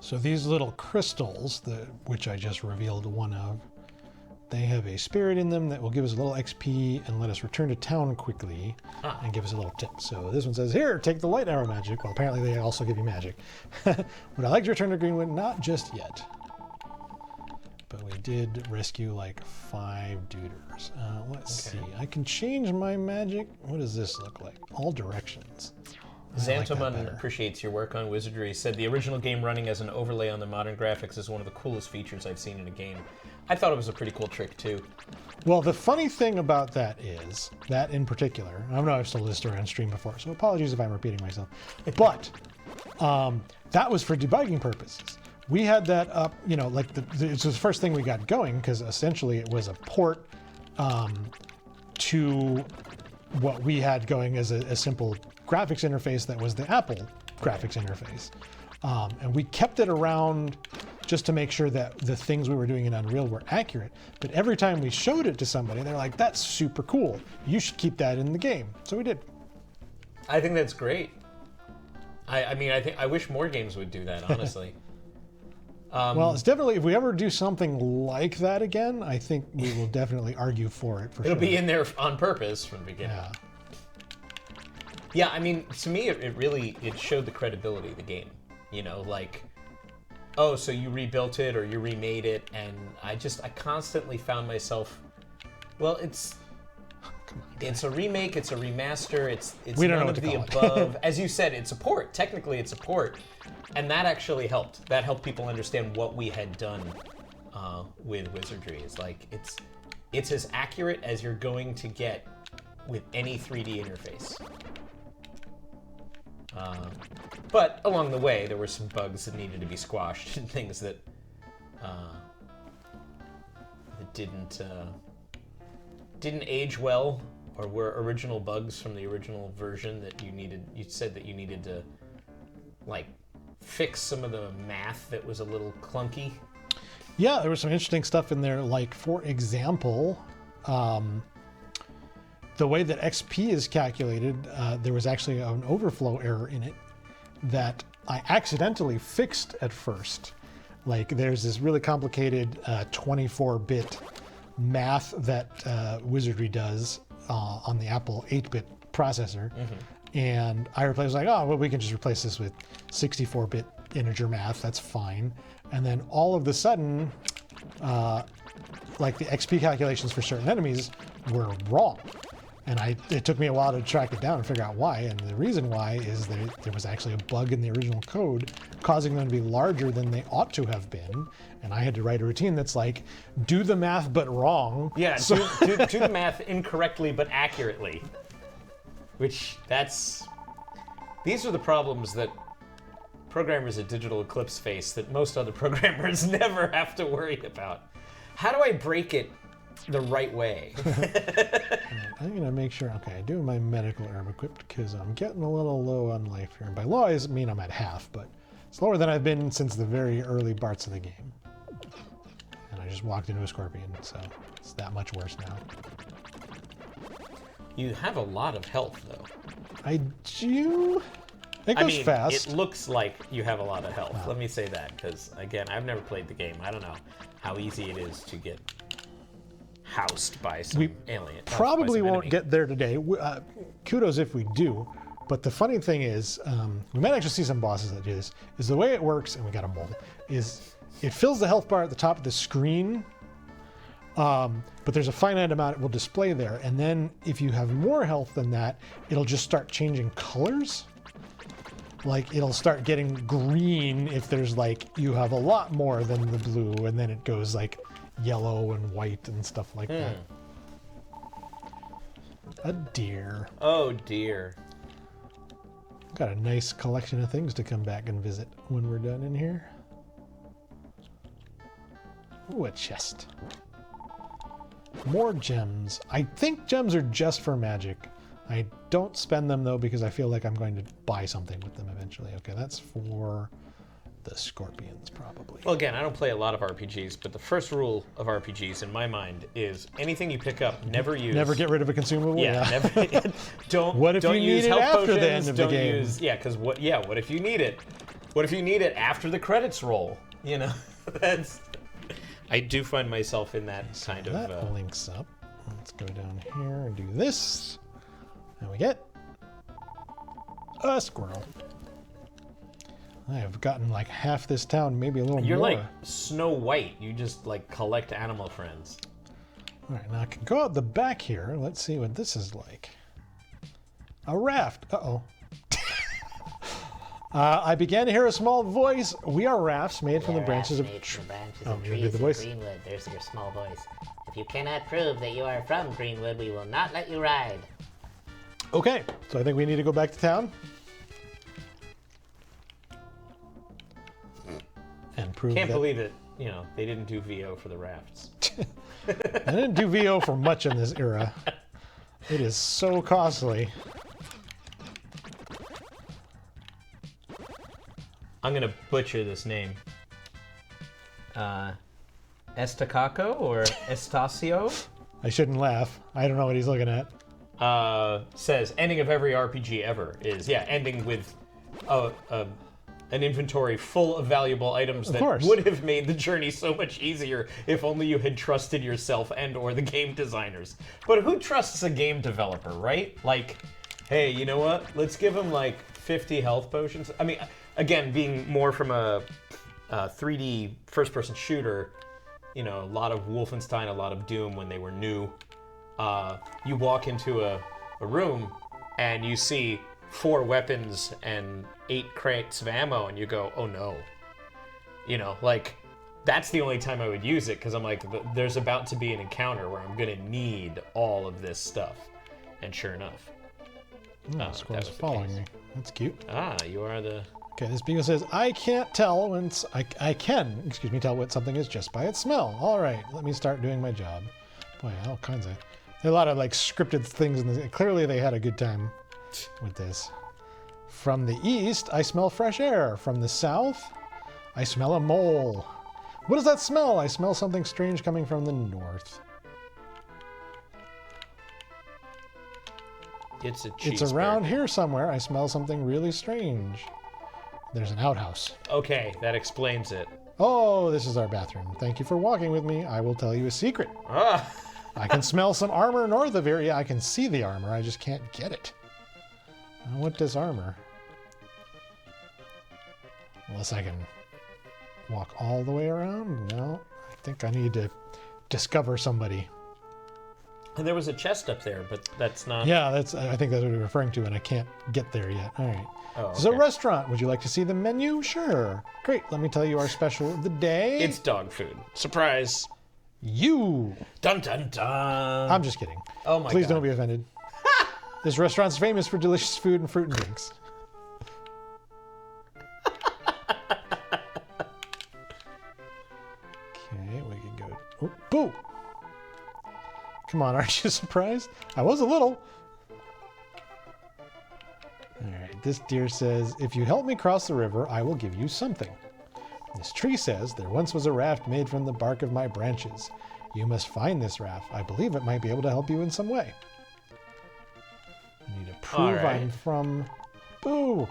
So these little crystals, which I just revealed one of, they have a spirit in them that will give us a little XP and let us return to town quickly and give us a little tip. So this one says, here, take the light arrow magic. Well, apparently they also give you magic. Would I like to return to Greenwood? Not just yet. But we did rescue like 5 duders. Let's see. I can change my magic. What does this look like? All directions. Xantoman appreciates your work on Wizardry. Said the original game running as an overlay on the modern graphics is one of the coolest features I've seen in a game. I thought it was a pretty cool trick too. Well, the funny thing about that is, that in particular, I know I've told this story on stream before, so apologies if I'm repeating myself, but that was for debugging purposes. We had that up, like it's the first thing we got going, because essentially it was a port to what we had going as a simple graphics interface that was the Apple graphics interface. And we kept it around just to make sure that the things we were doing in Unreal were accurate. But every time we showed it to somebody, they're like, that's super cool. You should keep that in the game. So we did. I think that's great. I wish more games would do that, honestly. Well, it's definitely, if we ever do something like that again, I think we will definitely argue for it for sure. It'll be in there on purpose from the beginning. Yeah. Yeah, I mean, to me, it really showed the credibility of the game. You know, like, oh, so you rebuilt it or you remade it, and I constantly found myself, well, it's a remake, it's a remaster, it's none of the above. As you said, it's a port. Technically, it's a port, and that actually helped. That helped people understand what we had done with Wizardry. It's like it's as accurate as you're going to get with any 3D interface. But along the way, there were some bugs that needed to be squashed and things that didn't age well, or were original bugs from the original version that you said that you needed to, like, fix some of the math that was a little clunky. Yeah, there was some interesting stuff in there. Like, for example, the way that XP is calculated, there was actually an overflow error in it that I accidentally fixed at first. Like, there's this really complicated 24-bit math that Wizardry does on the Apple 8-bit processor. And I was like, oh, well, we can just replace this with 64-bit integer math. That's fine. And then all of a sudden, like, the XP calculations for certain enemies were wrong. And it took me a while to track it down and figure out why. And the reason why is that there was actually a bug in the original code causing them to be larger than they ought to have been. And I had to write a routine that's like, do the math but wrong. Yeah, so, do the math incorrectly but accurately. These are the problems that programmers at Digital Eclipse face that most other programmers never have to worry about. How do I break it the right way? I'm going to make sure, okay, I do my medical herb equipped because I'm getting a little low on life here. And by low, I mean I'm at half, but it's lower than I've been since the very early parts of the game. And I just walked into a scorpion, so it's that much worse now. You have a lot of health, though. I do? It goes fast. It looks like you have a lot of health. Let me say that, because, again, I've never played the game. I don't know how easy it is to get housed by some alien. Probably won't get there today. Kudos if we do. But the funny thing is, we might actually see some bosses that do this, is the way it works, and we got a mold, is it fills the health bar at the top of the screen, but there's a finite amount it will display there. And then if you have more health than that, it'll just start changing colors. Like, it'll start getting green if there's, like, you have a lot more than the blue, and then it goes, like, yellow and white and stuff like that. A deer. Oh, dear. Got a nice collection of things to come back and visit when we're done in here. Ooh, a chest. More gems. I think gems are just for magic. I don't spend them, though, because I feel like I'm going to buy something with them eventually. Okay, that's for the scorpions, probably. Well, again, I don't play a lot of RPGs, but the first rule of RPGs, in my mind, is anything you pick up, never use. Never get rid of a consumable? Yeah, never. Don't. What if don't you use need it health after potions, the end of the don't game? Use, yeah, because what if you need it? What if you need it after the credits roll? You know, that's. I do find myself in that kind of. That links up. Let's go down here and do this. And we get a squirrel. I have gotten like half this town, maybe a little more. You're like Snow White. You just like collect animal friends. All right, now I can go out the back here. Let's see what this is like. A raft. Uh-oh. I began to hear a small voice. We are rafts made from the branches of trees. Trees in Greenwood. There's your small voice. If you cannot prove that you are from Greenwood, we will not let you ride. Okay, so I think we need to go back to town. And prove Can't believe it. You know, they didn't do VO for the rafts. I didn't do VO for much in this era. It is so costly. I'm gonna butcher this name. Estacaco or Estacio? I shouldn't laugh. I don't know what he's looking at. Says ending of every RPG ever is ending with an inventory full of valuable items that would have made the journey so much easier if only you had trusted yourself and or the game designers. But who trusts a game developer, right? Like, Hey, you know what? Let's give him like 50 health potions. I mean, again, being more from a 3D first-person shooter, you know, a lot of Wolfenstein, a lot of Doom when they were new. You walk into a room and you see 4 weapons and 8 crates of ammo, and you go, oh no. You know, like, that's the only time I would use it, because I'm like, there's about to be an encounter where I'm going to need all of this stuff. And sure enough. Squirrel's following me. That's cute. Ah, you are the... Okay, this beagle says, I can't tell when... I can, tell what something is just by its smell. All right, let me start doing my job. Boy, all kinds of... There are a lot of, like, scripted things in this. Clearly they had a good time with this. From the east, I smell fresh air. From the south, I smell a mole. What does that smell? I smell something strange coming from the north. It's a cheeseburger. It's around here somewhere. I smell something really strange. There's an outhouse. Okay, that explains it. Oh, this is our bathroom. Thank you for walking with me. I will tell you a secret. Ah! I can smell some armor north of here. Yeah, I can see the armor. I just can't get it. I want this armor. Unless I can walk all the way around? No, I think I need to discover somebody. And there was a chest up there, but that's not... Yeah, I think that's what you're referring to, and I can't get there yet. All right. Oh, okay. This is a restaurant. Would you like to see the menu? Sure. Great. Let me tell you our special of the day. It's dog food. Surprise. You. Dun, dun, dun. I'm just kidding. Oh, my God. Please don't be offended. This restaurant's famous for delicious food and fruit and drinks. Okay, we can go... Oh, boo! Come on, aren't you surprised? I was a little. All right, this deer says, if you help me cross the river, I will give you something. This tree says, there once was a raft made from the bark of my branches. You must find this raft. I believe it might be able to help you in some way. I need to prove I'm from... Boo!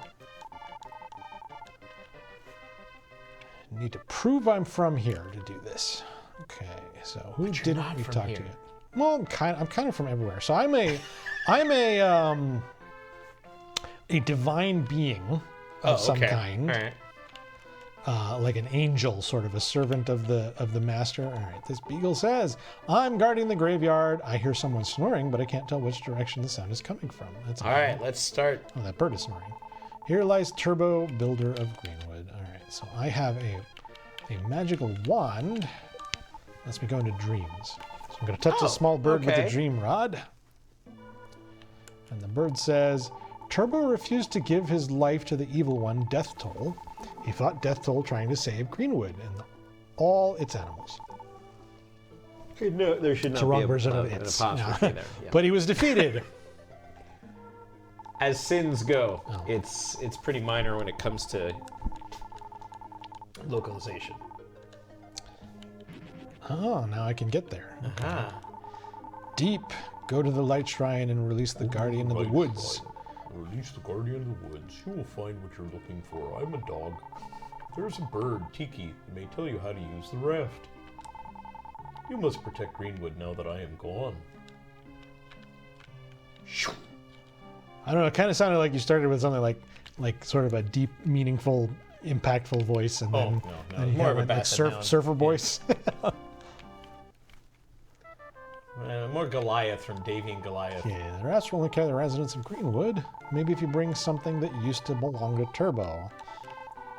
I need to prove I'm from here to do this. Okay, so who didn't we talk to yet? Well, I'm kind of from everywhere. So I'm a divine being of some kind. All right. Like an angel, sort of a servant of the master. All right, this beagle says, I'm guarding the graveyard. I hear someone snoring, but I can't tell which direction the sound is coming from. That's all right, let's start. Oh, that bird is snoring. Here lies Turbo, builder of Greenwood. All right, so I have a magical wand. Lets me go into dreams. So I'm going to touch a small bird with a dream rod. And the bird says, Turbo refused to give his life to the evil one, Death Toll. He fought Death Toll trying to save Greenwood and all its animals. No, there should not it's a wrong be version of an its. apostrophe there. Yeah. But he was defeated. As sins go, it's pretty minor when it comes to localization. Oh, now I can get there. Aha. Deep, go to the light shrine and release the guardian of the woods. Release the guardian of the woods. You will find what you're looking for. I'm a dog. There's a bird, Tiki, that may tell you how to use the raft. You must protect Greenwood now that I am gone. I don't know, it kind of sounded like you started with something like sort of a deep, meaningful, impactful voice, and then, no. you More have of a like basset surfer voice. More Goliath from Davy and Goliath. Yeah, the rats will only carry the residents of Greenwood. Maybe if you bring something that used to belong to Turbo.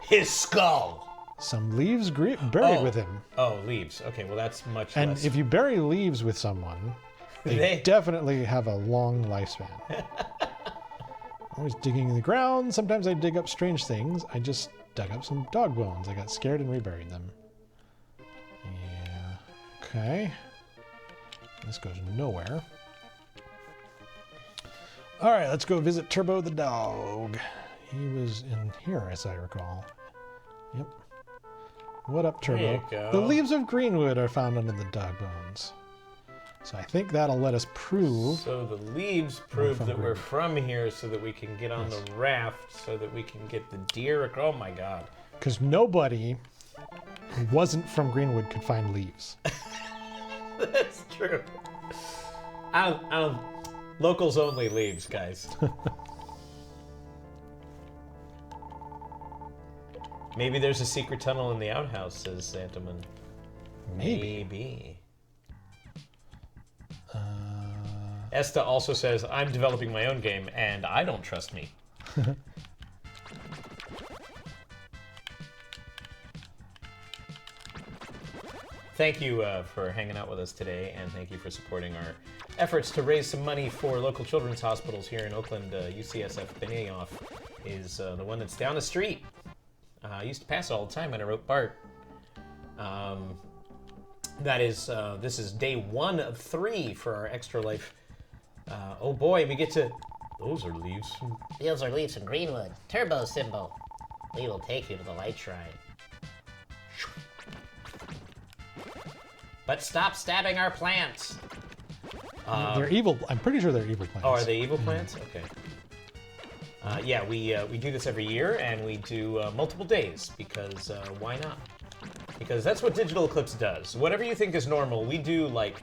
His skull! Some leaves buried with him. Oh, leaves. Okay, well that's much And less. if you bury leaves with someone, they definitely have a long lifespan. Always digging in the ground. Sometimes I dig up strange things. I just dug up some dog bones. I got scared and reburied them. Yeah. Okay. This goes nowhere. All right, let's go visit Turbo the dog. He was in here, as I recall. Yep. What up, Turbo? There you go. The leaves of Greenwood are found under the dog bones. So I think that'll let us prove. So the leaves prove that we're from here so that we can get on the raft so that we can get the deer. Oh my God. Because nobody who wasn't from Greenwood could find leaves. That's true. I don't, Locals only leaves, guys. Maybe there's a secret tunnel in the outhouse, says Santaman. Maybe. Esta also says, I'm developing my own game, and I don't trust me. Thank you for hanging out with us today, and thank you for supporting our efforts to raise some money for local children's hospitals here in Oakland. UCSF Benioff is the one that's down the street. I used to pass it all the time when I wrote Bart. This is day 1 of 3 for our Extra Life. Oh boy, we get to... Those are leaves. Those are leaves from Greenwood. Turbo symbol. We will take you to the light shrine. But stop stabbing our plants. They're evil. I'm pretty sure they're evil plants. Oh, are they evil plants? Okay. Yeah, we do this every year, and we do multiple days, because why not? Because that's what Digital Eclipse does. Whatever you think is normal, we do like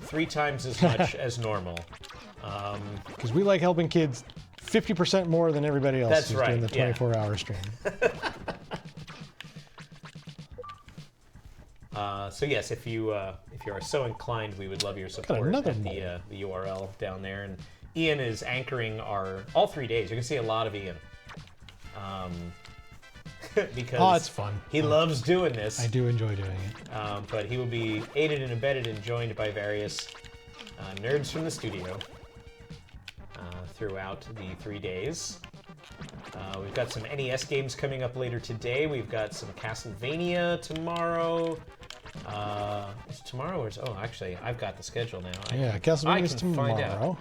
3 times as much as normal. Because we like helping kids 50% more than everybody else That's who's right, doing the 24-hour stream. So yes, if you are so inclined, we would love your support at the URL down there. And Ian is anchoring all 3 days. You can see a lot of Ian. Because it's fun. He loves doing this. I do enjoy doing it. But he will be aided and abetted and joined by various nerds from the studio throughout the 3 days. We've got some NES games coming up later today. We've got some Castlevania tomorrow. Is tomorrow or is... Oh, actually, I've got the schedule now. Castlevania is tomorrow. Find out.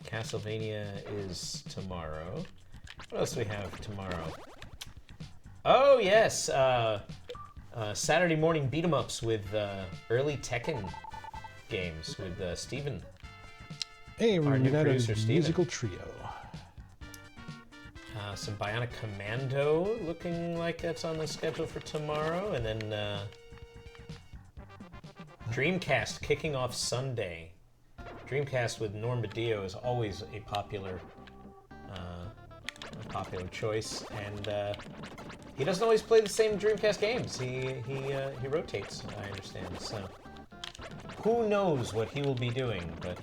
Castlevania is tomorrow. What else do we have tomorrow? Oh, yes. Saturday morning beat-em-ups with early Tekken games with Steven. Hey, we're Our new at producer, a Steven. musical trio. Some Bionic Commando looking like that's on the schedule for tomorrow. And then Dreamcast kicking off Sunday. Dreamcast with Norm Badillo is always a popular choice, and he doesn't always play the same Dreamcast games. He rotates, I understand. So who knows what he will be doing, but.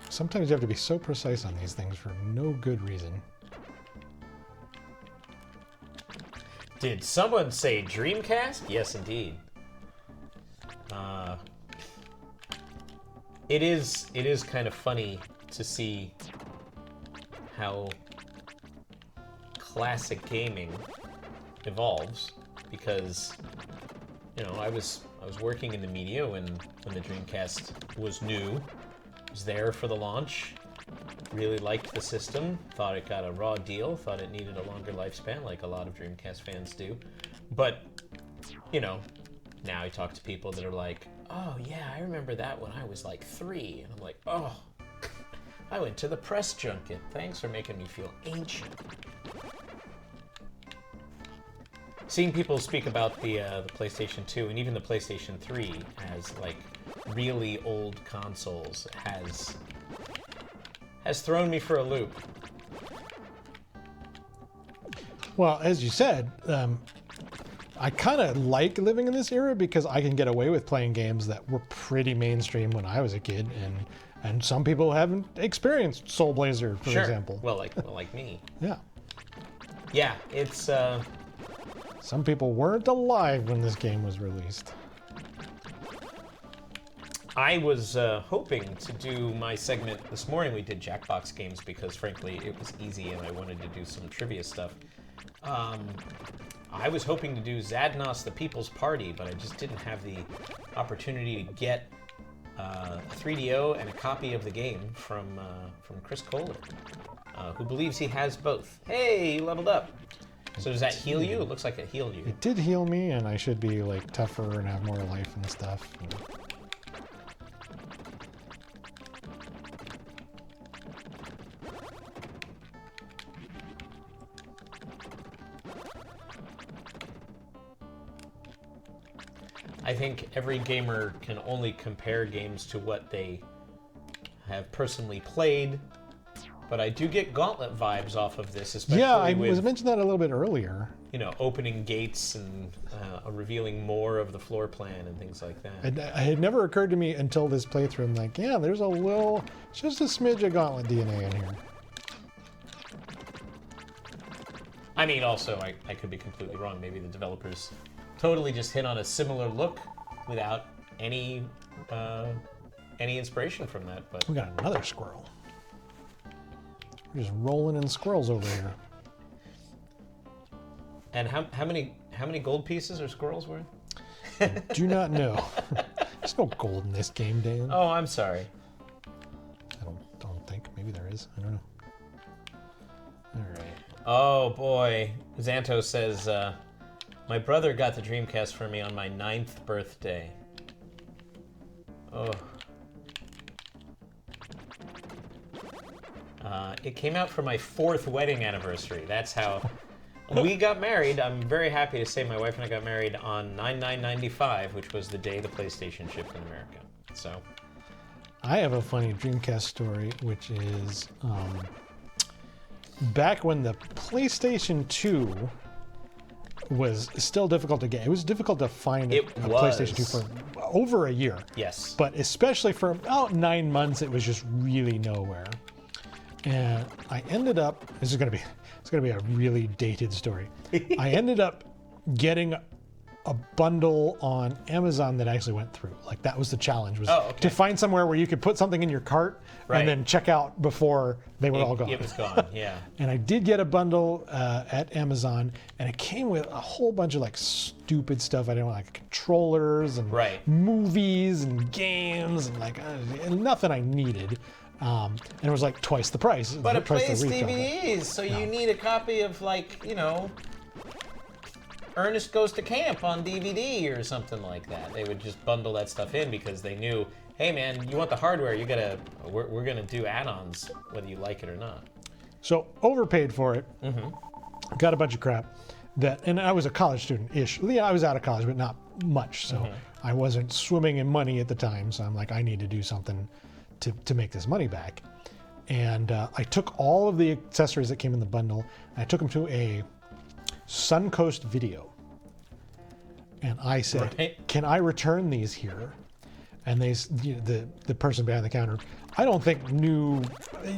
Sometimes you have to be so precise on these things for no good reason. Did someone say Dreamcast? Yes, indeed. It is kind of funny to see how classic gaming evolves, because I was working in the media when the Dreamcast was new. Was there for the launch, really liked the system, thought it got a raw deal, thought it needed a longer lifespan like a lot of Dreamcast fans do. But, now I talk to people that are like, oh yeah, I remember that when I was like 3. And I'm like, oh, I went to the press junket. Thanks for making me feel ancient. Seeing people speak about the PlayStation 2 and even the PlayStation 3 as like really old consoles has thrown me for a loop. Well, as you said, I kind of like living in this era because I can get away with playing games that were pretty mainstream when I was a kid, and some people haven't experienced Soul Blazer, for example. Well, like me. Yeah. Yeah, it's. Some people weren't alive when this game was released. I was hoping to do my segment this morning. We did Jackbox games because, frankly, it was easy and I wanted to do some trivia stuff. I was hoping to do Zadnos the People's Party, but I just didn't have the opportunity to get a 3DO and a copy of the game from Chris Kohler, who believes he has both. Hey, you leveled up. So does that heal you? It looks like it healed you. It did heal me, and I should be like tougher and have more life and stuff. I think every gamer can only compare games to what they have personally played, but I do get Gauntlet vibes off of this, especially Yeah, I with, was mentioning that a little bit earlier. you know, opening gates and revealing more of the floor plan and things like that. It had never occurred to me until this playthrough. I'm like, yeah, there's a little, just a smidge of Gauntlet DNA in here. I mean, also, I could be completely wrong. Maybe the developers totally just hit on a similar look without any inspiration from that. But We got another squirrel. We're just rolling in squirrels over here. and how many gold pieces are squirrels worth? Do not know. There's no gold in this game, Dan. Oh, I'm sorry. I don't think. Maybe there is. I don't know. All right. Oh boy, Xanto says, my brother got the Dreamcast for me on my 9th birthday. Oh. It came out for my 4th wedding anniversary. That's how we got married. I'm very happy to say my wife and I got married on 9/9/95, which was the day the PlayStation shipped in America. So, I have a funny Dreamcast story, which is back when the PlayStation 2 was still difficult to get. It was difficult to find a PlayStation 2 for over a year. yes. But especially for about 9 months, it was just really nowhere. And I ended up, it's gonna be a really dated story. I ended up getting a bundle on Amazon that actually went through. Like that was the challenge, was to find somewhere where you could put something in your cart and then check out before they were all gone. It was gone, yeah. And I did get a bundle at Amazon, and it came with a whole bunch of like stupid stuff. I didn't want, like controllers and movies and games and like nothing I needed. And it was like twice the price. But it twice plays the retail DVDs, so you need a copy of, like, you know, Ernest Goes to Camp on DVD or something like that. They would just bundle that stuff in because they knew, hey man, you want the hardware, you gotta, we're gonna do add-ons whether you like it or not. So overpaid for it. Got a bunch of crap. And I was a college student-ish. Yeah, I was out of college, but not much. So I wasn't swimming in money at the time. So I'm like, I need to do something to make this money back. And I took all of the accessories that came in the bundle, and I took them to a Suncoast Video. And I said, can I return these here? And they, the person behind the counter, I don't think knew,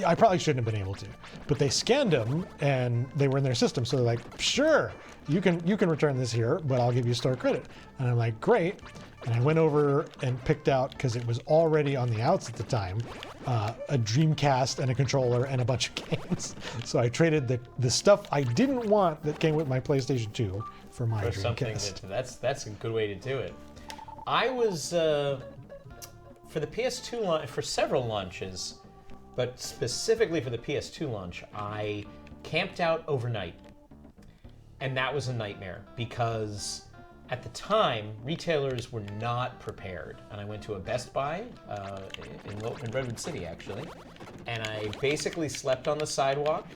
I probably shouldn't have been able to, but they scanned them and they were in their system. So they're like, sure, you can return this here, but I'll give you store credit. And I'm like, great. And I went over and picked out, because it was already on the outs at the time, a Dreamcast and a controller and a bunch of games. So I traded the stuff I didn't want that came with my PlayStation 2 for my Dreamcast. Something that's a good way to do it. I was for the PS2 launch, for several launches, but specifically for the PS2 launch, I camped out overnight, and that was a nightmare because at the time retailers were not prepared. And I went to a Best Buy in Redwood City actually, and I basically slept on the sidewalk.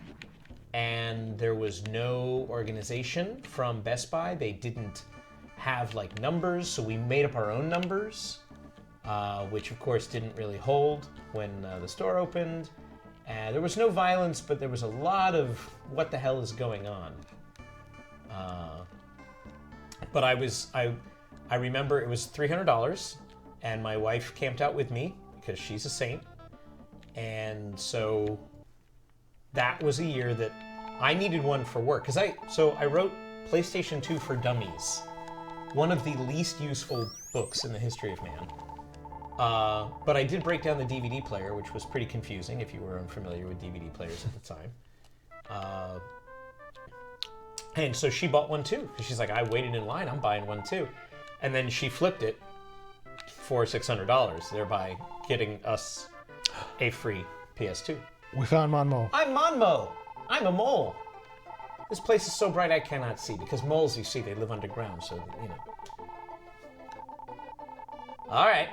And there was no organization from Best Buy. They didn't have like numbers, so we made up our own numbers, which of course didn't really hold when the store opened. There was no violence, but there was a lot of what the hell is going on. But I remember it was $300, and my wife camped out with me because she's a saint, and so that was a year that I needed one for work, because I wrote PlayStation 2 for Dummies, one of the least useful books in the history of man. But I did break down the DVD player, which was pretty confusing if you were unfamiliar with DVD players at the time. And so she bought one too, because she's like, I waited in line, I'm buying one too. And then she flipped it for $600, thereby getting us a free PS2. We found Monmo. I'm Monmo. I'm a mole. This place is so bright I cannot see, because moles, you see, they live underground, so, you know. All right.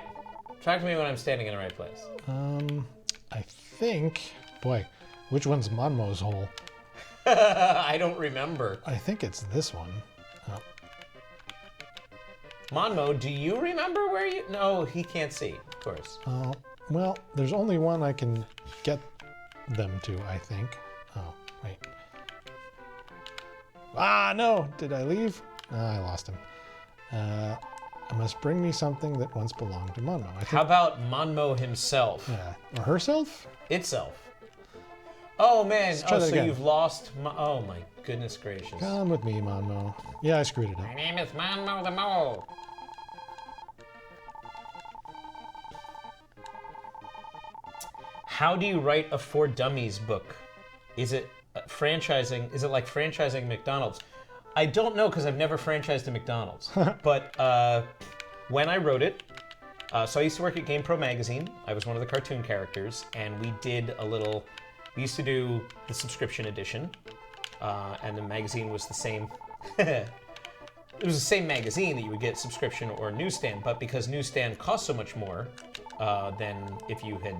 Talk to me when I'm standing in the right place. I think... Boy, which one's Monmo's hole? I don't remember. I think it's this one. Oh. Monmo, do you remember where you... No, he can't see, of course. Well, there's only one I can get them to, I think. Oh, wait. Ah, no! Did I leave? I lost him. I must bring me something that once belonged to Monmo. I think, How about Monmo himself? yeah. Or herself? Itself. Oh, man. try Oh, that so again. you've lost... Oh, my goodness gracious. Come with me, Monmo. Yeah, I screwed it up. My name is Monmo the Mole. How do you write a For Dummies book? Is it franchising? Is it like franchising McDonald's? I don't know because I've never franchised a McDonald's. But when I wrote it, so I used to work at GamePro magazine. I was one of the cartoon characters, and we did a little. We used to do the subscription edition, and the magazine was the same. It was the same magazine that you would get subscription or newsstand, but because newsstand cost so much more than if you had,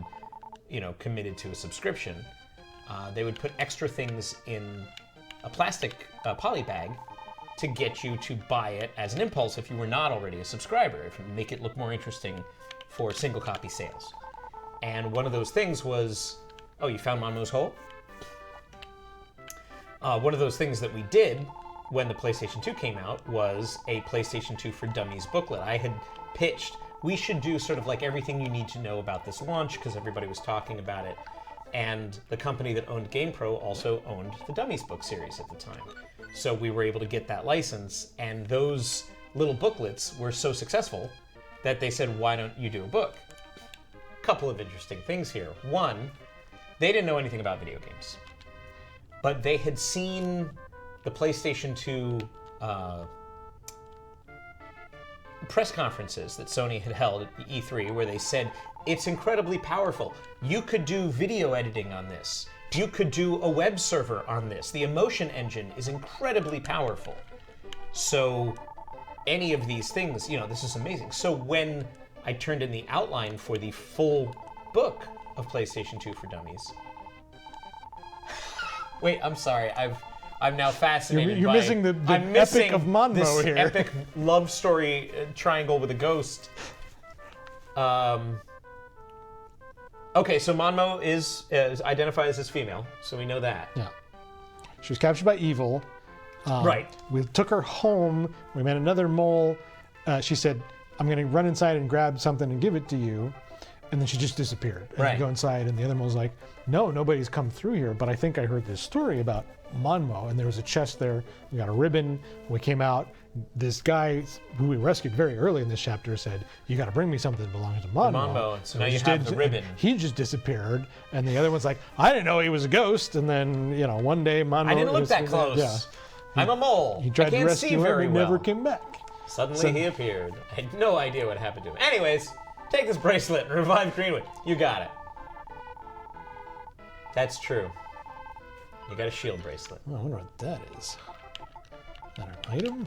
committed to a subscription, they would put extra things in a plastic poly bag to get you to buy it as an impulse if you were not already a subscriber, if you make it look more interesting for single copy sales. And one of those things was, oh, you found Monmo's hole? One of those things that we did when the PlayStation 2 came out was a PlayStation 2 for Dummies booklet. I had pitched, we should do sort of like everything you need to know about this launch because everybody was talking about it. And the company that owned GamePro also owned the Dummies book series at the time. So we were able to get that license, and those little booklets were so successful that they said, why don't you do a book? Couple of interesting things here. One, they didn't know anything about video games, but they had seen the PlayStation 2 press conferences that Sony had held at E3 where they said, it's incredibly powerful. You could do video editing on this. You could do a web server on this. The emotion engine is incredibly powerful. So any of these things, this is amazing. So when I turned in the outline for the full book of PlayStation 2 for Dummies. Wait, I'm sorry. I'm now fascinated. You're missing the epic of Monmo this here. Epic love story triangle with a ghost. Okay, so Monmo is identifies as female, so we know that. Yeah. She was captured by evil. Right. We took her home. We met another mole. She said, I'm going to run inside and grab something and give it to you. And then she just disappeared. And Right. you go inside, and the other mole's like, no, nobody's come through here, but I think I heard this story about Monmo. And there was a chest there. We got a ribbon. We came out. This guy who we rescued very early in this chapter said, you got to bring me something that belongs to Monmo. Monmo, so now we you just have did, the ribbon. He just disappeared. And the other one's like, I didn't know he was a ghost. And then, one day Monmo... I didn't look that was- close. Yeah. I'm a mole. He tried I to can't rescue see him very and well. never came back. Suddenly he appeared. I had no idea what happened to him. Anyways, take this bracelet and revive Greenwood. You got it. That's true. You got a shield bracelet. Oh, I wonder what that is. Is that an item?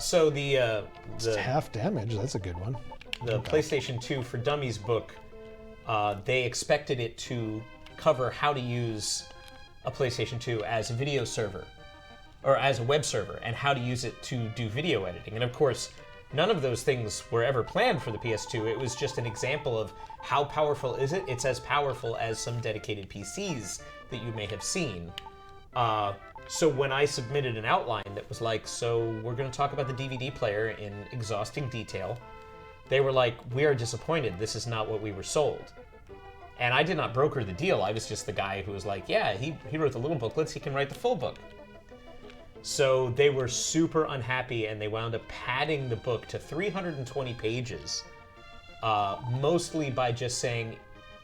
So the It's half damage. That's a good one. the PlayStation 2 for Dummies book, they expected it to cover how to use a PlayStation 2 as a video server, or as a web server, and how to use it to do video editing. And of course, none of those things were ever planned for the PS2. It was just an example of how powerful is it. It's as powerful as some dedicated PCs that you may have seen. So when I submitted an outline that was like, so we're going to talk about the DVD player in exhausting detail, they were like, we are disappointed. This is not what we were sold. And I did not broker the deal. I was just the guy who was like, yeah, he wrote the little booklets. He can write the full book. So they were super unhappy, and they wound up padding the book to 320 pages, mostly by just saying,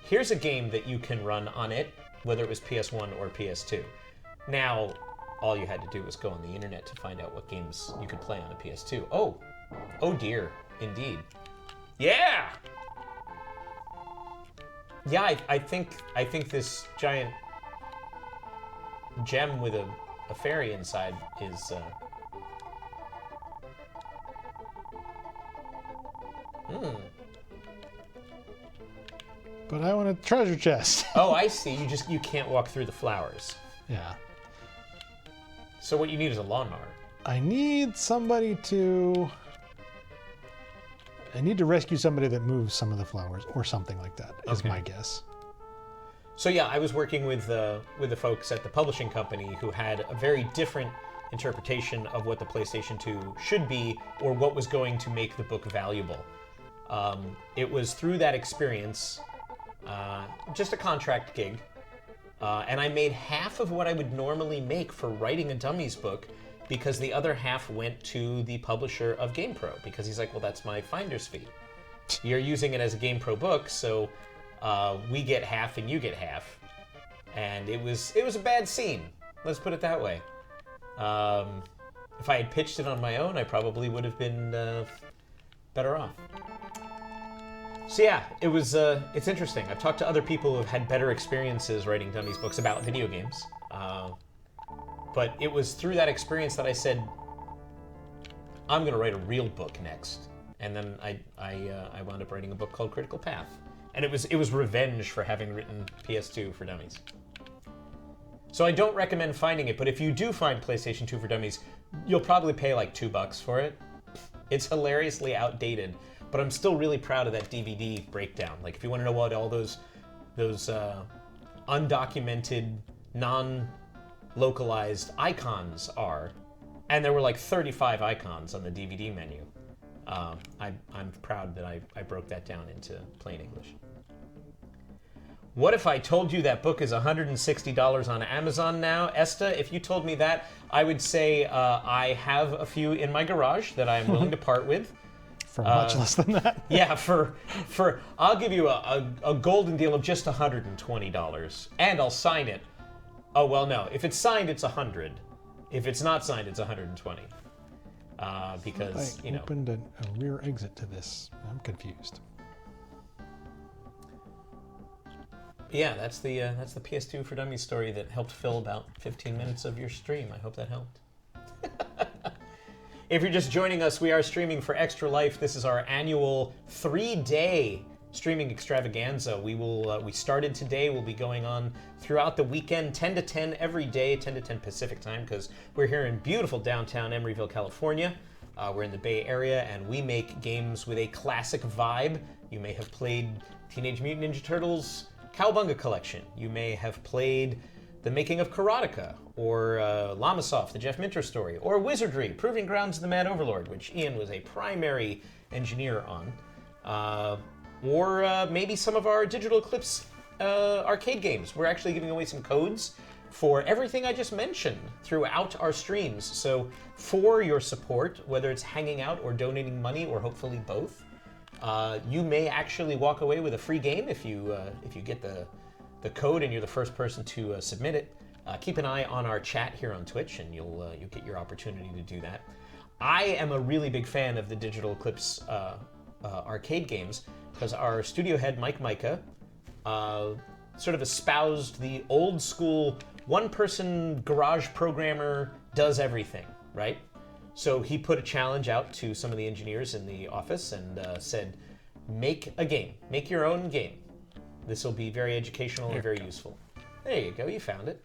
here's a game that you can run on it, whether it was PS1 or PS2. Now, all you had to do was go on the internet to find out what games you could play on a PS2. Oh dear, indeed. Yeah! Yeah, I think this giant gem with a fairy inside is... But I want a treasure chest. Oh, I see. You can't walk through the flowers. Yeah. So what you need is a lawnmower. I need somebody to... I need to rescue somebody that moves some of the flowers or something like that, is my guess. So yeah, I was working with the folks at the publishing company who had a very different interpretation of what the PlayStation 2 should be or what was going to make the book valuable. It was through that experience, just a contract gig, and I made half of what I would normally make for writing a Dummies book because the other half went to the publisher of GamePro because he's like, well, that's my finder's fee. You're using it as a GamePro book, so we get half and you get half. And it was a bad scene. Let's put it that way. If I had pitched it on my own, I probably would have been better off. So yeah, it's interesting. I've talked to other people who have had better experiences writing Dummies books about video games. But it was through that experience that I said, I'm going to write a real book next. And then I wound up writing a book called Critical Path. And it was revenge for having written PS2 for Dummies. So I don't recommend finding it, but if you do find PlayStation 2 for Dummies, you'll probably pay like $2 for it. It's hilariously outdated, but I'm still really proud of that DVD breakdown. Like, if you want to know what all those undocumented, non-localized icons are, and there were like 35 icons on the DVD menu. I'm proud that I broke that down into plain English. What if I told you that book is $160 on Amazon now? Esta, if you told me that, I would say I have a few in my garage that I'm willing to part with. For much less than that. Yeah, for I'll give you a golden deal of just $120, and I'll sign it. Oh, well, no. If it's signed, it's $100. If it's not signed, it's $120. Because, I opened a rear exit to this. I'm confused. Yeah, that's the PS2 for Dummies story that helped fill about 15 minutes of your stream. I hope that helped. If you're just joining us, we are streaming for Extra Life. This is our annual 3-day streaming extravaganza. We started today. We'll be going on throughout the weekend, 10 to 10 every day, 10 to 10 Pacific time, because we're here in beautiful downtown Emeryville, California. We're in the Bay Area, and we make games with a classic vibe. You may have played Teenage Mutant Ninja Turtles Cowabunga Collection. You may have played The Making of Karateka, or Lamasoft, the Jeff Minter story, or Wizardry, Proving Grounds of the Mad Overlord, which Ian was a primary engineer on. Or maybe some of our Digital Eclipse arcade games. We're actually giving away some codes for everything I just mentioned throughout our streams. So for your support, whether it's hanging out or donating money, or hopefully both, you may actually walk away with a free game if you get the code and you're the first person to submit it. Keep an eye on our chat here on Twitch, and you'll get your opportunity to do that. I am a really big fan of the Digital Eclipse arcade games because our studio head Mike Micah sort of espoused the old school one-person garage programmer does everything, right? So he put a challenge out to some of the engineers in the office and said, make a game. Make your own game. This will be very educational and very useful. There you go, you found it.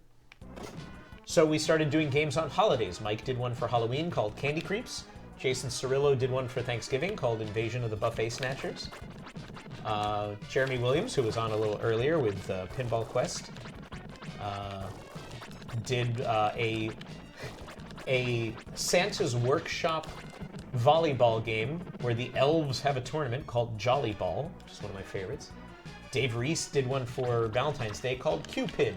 So we started doing games on holidays. Mike did one for Halloween called Candy Creeps. Jason Cirillo did one for Thanksgiving called Invasion of the Buffet Snatchers. Jeremy Williams, who was on a little earlier with Pinball Quest, did a Santa's Workshop volleyball game where the elves have a tournament called Jolly Ball, which is one of my favorites. Dave Reese did one for Valentine's Day called Cupid,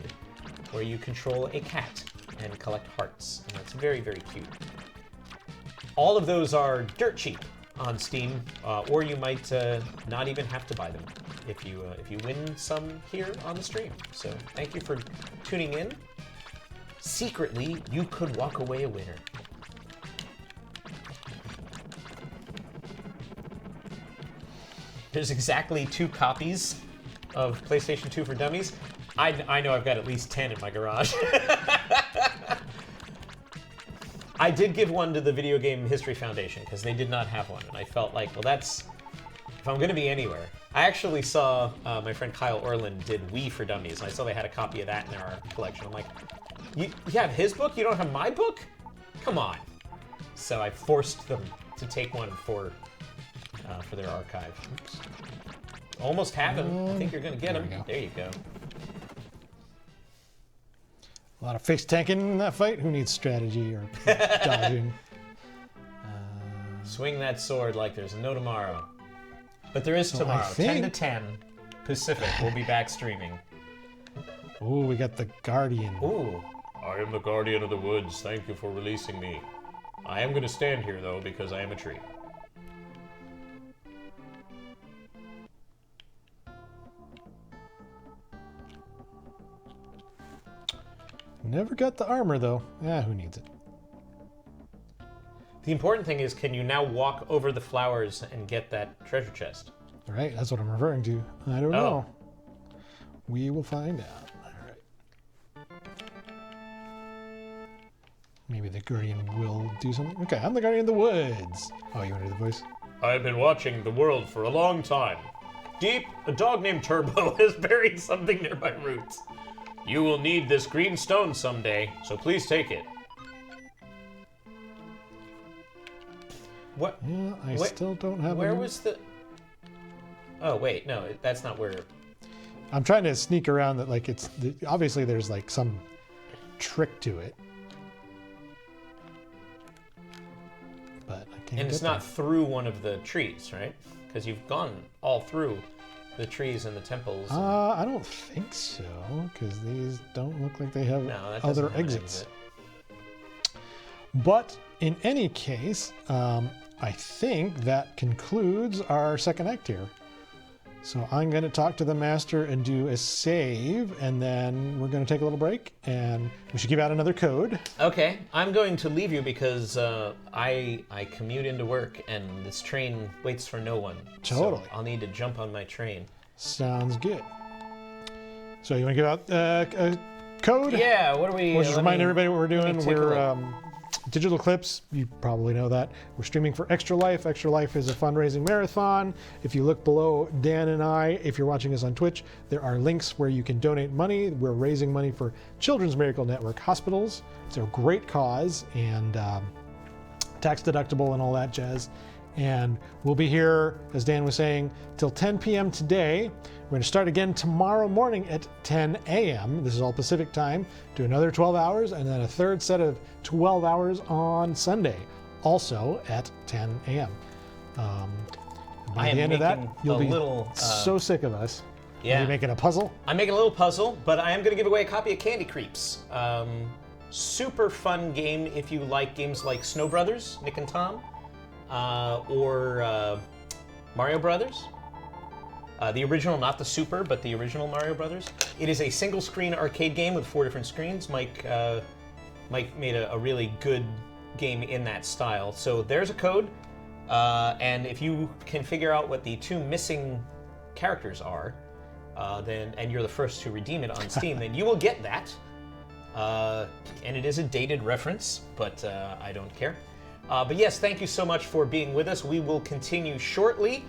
where you control a cat and collect hearts, and that's very, very cute. All of those are dirt cheap on Steam, or you might not even have to buy them if you win some here on the stream. So thank you for tuning in. Secretly, you could walk away a winner. There's exactly 2 copies of PlayStation 2 for Dummies. I know I've got at least 10 in my garage. I did give one to the Video Game History Foundation because they did not have one, and I felt like, well, that's if I'm going to be anywhere. I actually saw my friend Kyle Orland did Wii for Dummies, and I saw they had a copy of that in their collection. I'm like, you have his book? You don't have my book? Come on. So I forced them to take one for their archive. Oops. Almost have him. I think you're going to get him. There you go. A lot of face tanking in that fight. Who needs strategy or dodging? Swing that sword like there's no tomorrow. But there is So tomorrow. I think- 10 to 10 Pacific. We'll be back streaming. Ooh, we got the Guardian. Ooh. I am the guardian of the woods. Thank you for releasing me. I am going to stand here, though, because I am a tree. Never got the armor, though. Yeah, who needs it? The important thing is, can you now walk over the flowers and get that treasure chest? Right, that's what I'm referring to. I don't know. We will find out. All right. Maybe the Guardian will do something. Okay, I'm the Guardian of the Woods. Oh, you want to do the voice? I've been watching the world for a long time. Deep, a dog named Turbo has buried something near my roots. You will need this green stone someday, so please take it. What? Yeah, I Wait, still don't have Where any- was the... Oh, wait, no, that's not where... I'm trying to sneak around that, like, it's... Obviously, there's, like, some trick to it. But I can't And it's get not there. through one of the trees, right? Because you've gone all through the trees and the temples. and- I don't think so, because these don't look like they have no, that doesn't other have an exits. exit. But in any case, I think that concludes our second act here. So I'm going to talk to the master and do a save, and then we're going to take a little break, and we should give out another code. Okay, I'm going to leave you because I commute into work and this train waits for no one. Totally. So I'll need to jump on my train. Sounds good. So you want to give out a code? Yeah, what are we... We'll just let remind me- everybody what we're let me doing. take a We're look. Digital Eclipse, you probably know that. We're streaming for Extra Life. Extra Life is a fundraising marathon. If you look below Dan and I, if you're watching us on Twitch, there are links where you can donate money. We're raising money for Children's Miracle Network hospitals. It's a great cause and tax deductible and all that jazz. And we'll be here, as Dan was saying, till 10 p.m. today. We're going to start again tomorrow morning at 10 a.m. This is all Pacific time. Do another 12 hours and then a third set of 12 hours on Sunday, also at 10 a.m. By I am the end of that, making you'll a be little, so sick of us. Yeah. Are you making a puzzle? I'm making a little puzzle, but I am going to give away a copy of Candy Creeps. Super fun game if you like games like Snow Brothers, Nick and Tom, or Mario Brothers. The original, not the Super, but the original Mario Brothers. It is a single-screen arcade game with 4 different screens. Mike made a really good game in that style. So there's a code, and if you can figure out what the 2 missing characters are, and you're the first to redeem it on Steam, then you will get that. And it is a dated reference, but I don't care. But yes, thank you so much for being with us. We will continue shortly.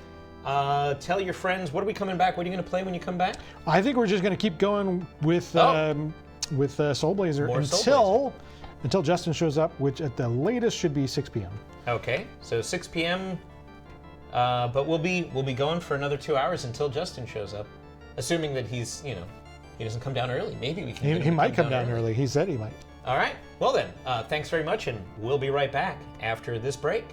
Tell your friends, what are we coming back? What are you going to play when you come back? I think we're just going to keep going with Soul Blazer More Soul until Justin shows up, which at the latest should be 6 p.m. Okay, so 6 p.m. But we'll be going for another 2 hours until Justin shows up, assuming that he doesn't come down early. Maybe we can. get him He to might come down early. He said he might. All right. Well then, thanks very much, and we'll be right back after this break.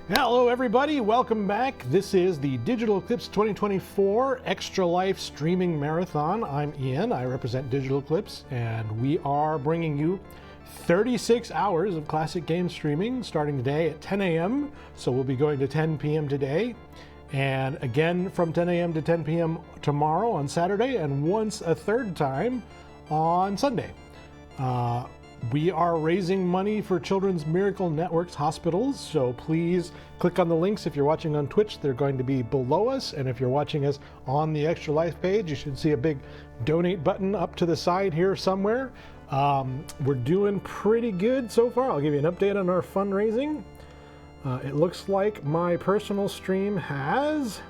Hello, everybody. Welcome back. This is the Digital Eclipse 2024 Extra Life Streaming Marathon. I'm Ian. I represent Digital Eclipse, and we are bringing you 36 hours of classic game streaming starting today at 10 a.m. So we'll be going to 10 p.m. today, and again from 10 a.m. to 10 p.m. tomorrow on Saturday, and once a third time on Sunday. We are raising money for Children's Miracle Network's hospitals, so please click on the links. If you're watching on Twitch, they're going to be below us, and if you're watching us on the Extra Life page, you should see a big donate button up to the side here somewhere. We're doing pretty good so far. I'll give you an update on our fundraising. It looks like my personal stream has...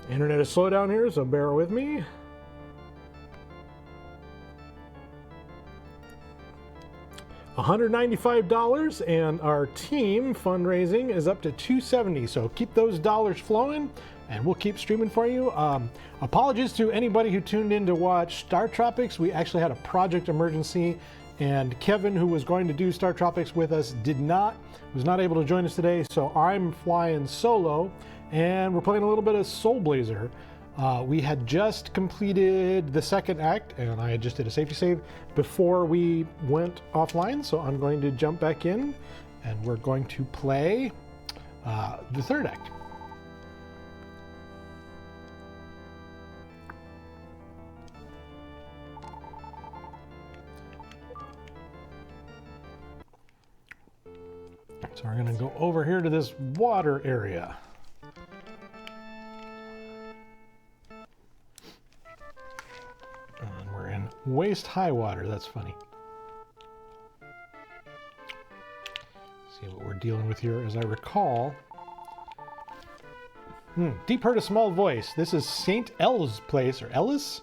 Internet is slow down here, so bear with me. $195, and our team fundraising is up to $270. So keep those dollars flowing, and we'll keep streaming for you. Apologies to anybody who tuned in to watch Star Tropics. We actually had a project emergency, and Kevin, who was going to do Star Tropics with us, was not able to join us today. So I'm flying solo, and we're playing a little bit of Soul Blazer. We had just completed the second act, and I just did a safety save before we went offline, so I'm going to jump back in, and we're going to play the third act. So we're going to go over here to this water area. And we're in waist-high water. That's funny. See what we're dealing with here. As I recall... Deep heard a small voice. This is St. El's place, or Ellis?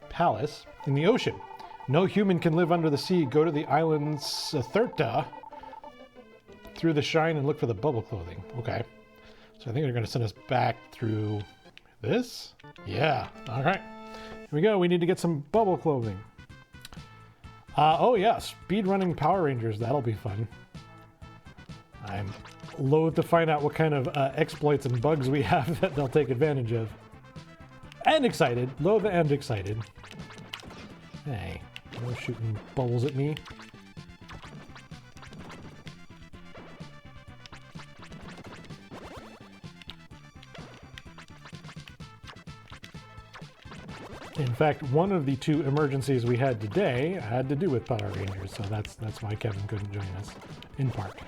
Palace, in the ocean. No human can live under the sea. Go to the island Satherta through the shrine and look for the bubble clothing. Okay. So I think they're going to send us back through this? Yeah. All right. Here we go. We need to get some bubble clothing. Oh yeah, speedrunning Power Rangers. That'll be fun. I'm loath to find out what kind of exploits and bugs we have that they'll take advantage of. And excited. Loath and excited. Hey, no shooting bubbles at me. In fact, one of the two emergencies we had today had to do with Power Rangers, so that's why Kevin couldn't join us, in part.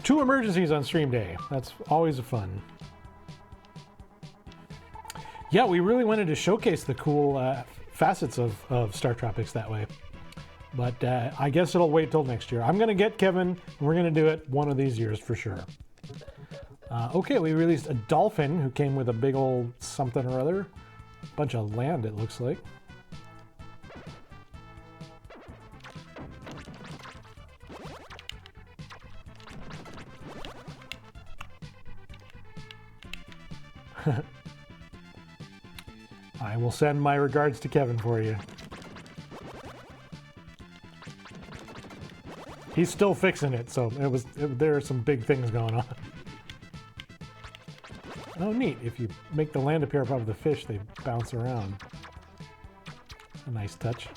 2 emergencies on stream day. That's always fun. Yeah, we really wanted to showcase the cool facets of Star Tropics that way. But I guess it'll wait till next year. I'm going to get Kevin, and we're going to do it one of these years for sure. Okay, we released a dolphin who came with a big old something or other. Bunch of land, it looks like. I will send my regards to Kevin for you. He's still fixing it, so there are some big things going on. Oh, neat. If you make the land appear above the fish, they bounce around. A nice touch.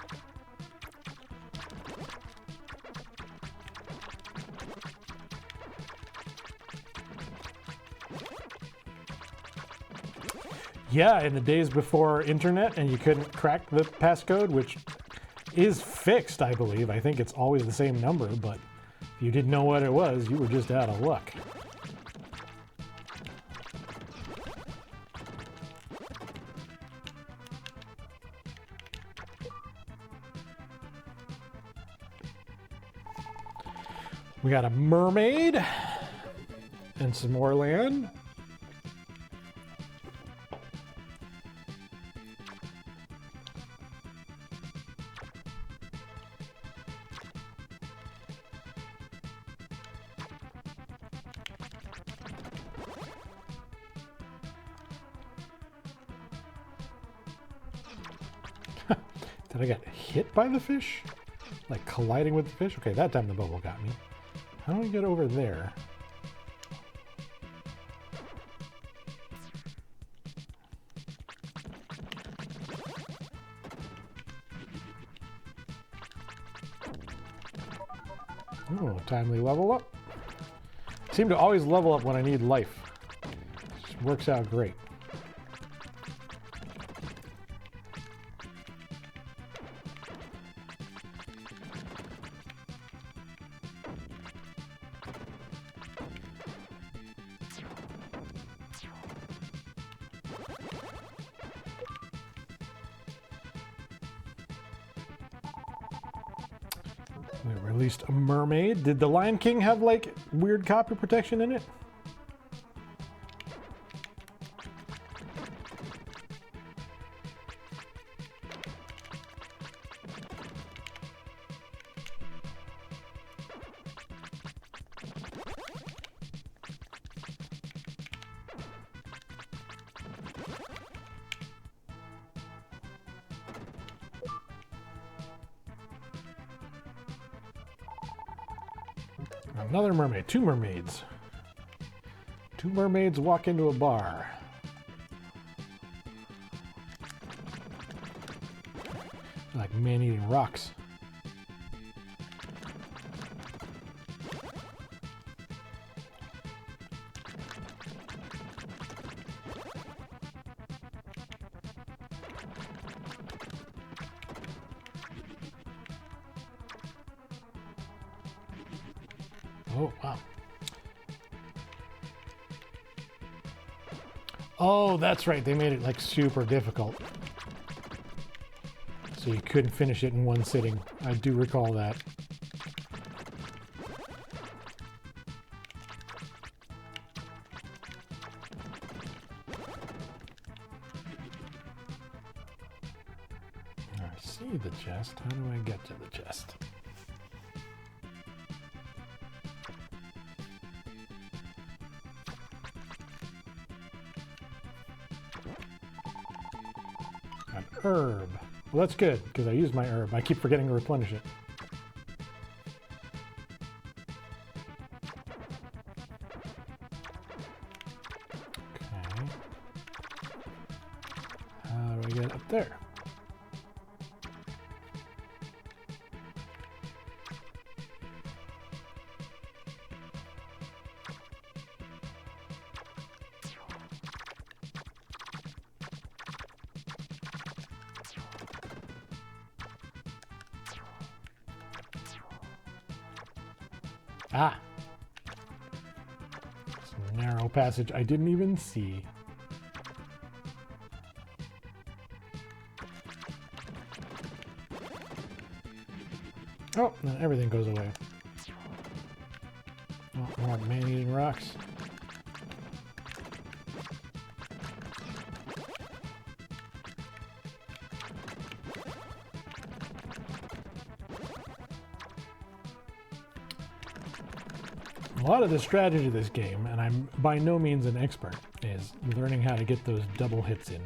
Yeah, in the days before internet and you couldn't crack the passcode, which is fixed, I believe. I think it's always the same number, but if you didn't know what it was, you were just out of luck. We got a mermaid and some more land. Did I get hit by the fish? Like colliding with the fish? Okay, that time the bubble got me. How do we get over there? Oh, timely level up. Seem to always level up when I need life. Just works out great. least a mermaid. Did the Lion King have like weird copy protection in it? Another mermaid. Two mermaids. Two mermaids walk into a bar. Like man-eating rocks. Oh, wow. Oh, that's right. They made it like super difficult. So you couldn't finish it in one sitting. I do recall that. I see the chest. How do I get to the chest? An herb. Well, that's good, because I used my herb. I keep forgetting to replenish it. Okay. How do I get up there? Ah! This narrow passage I didn't even see. Oh, then everything goes away. Oh, more man-eating rocks. A lot of the strategy of this game, and I'm by no means an expert, is learning how to get those double hits in.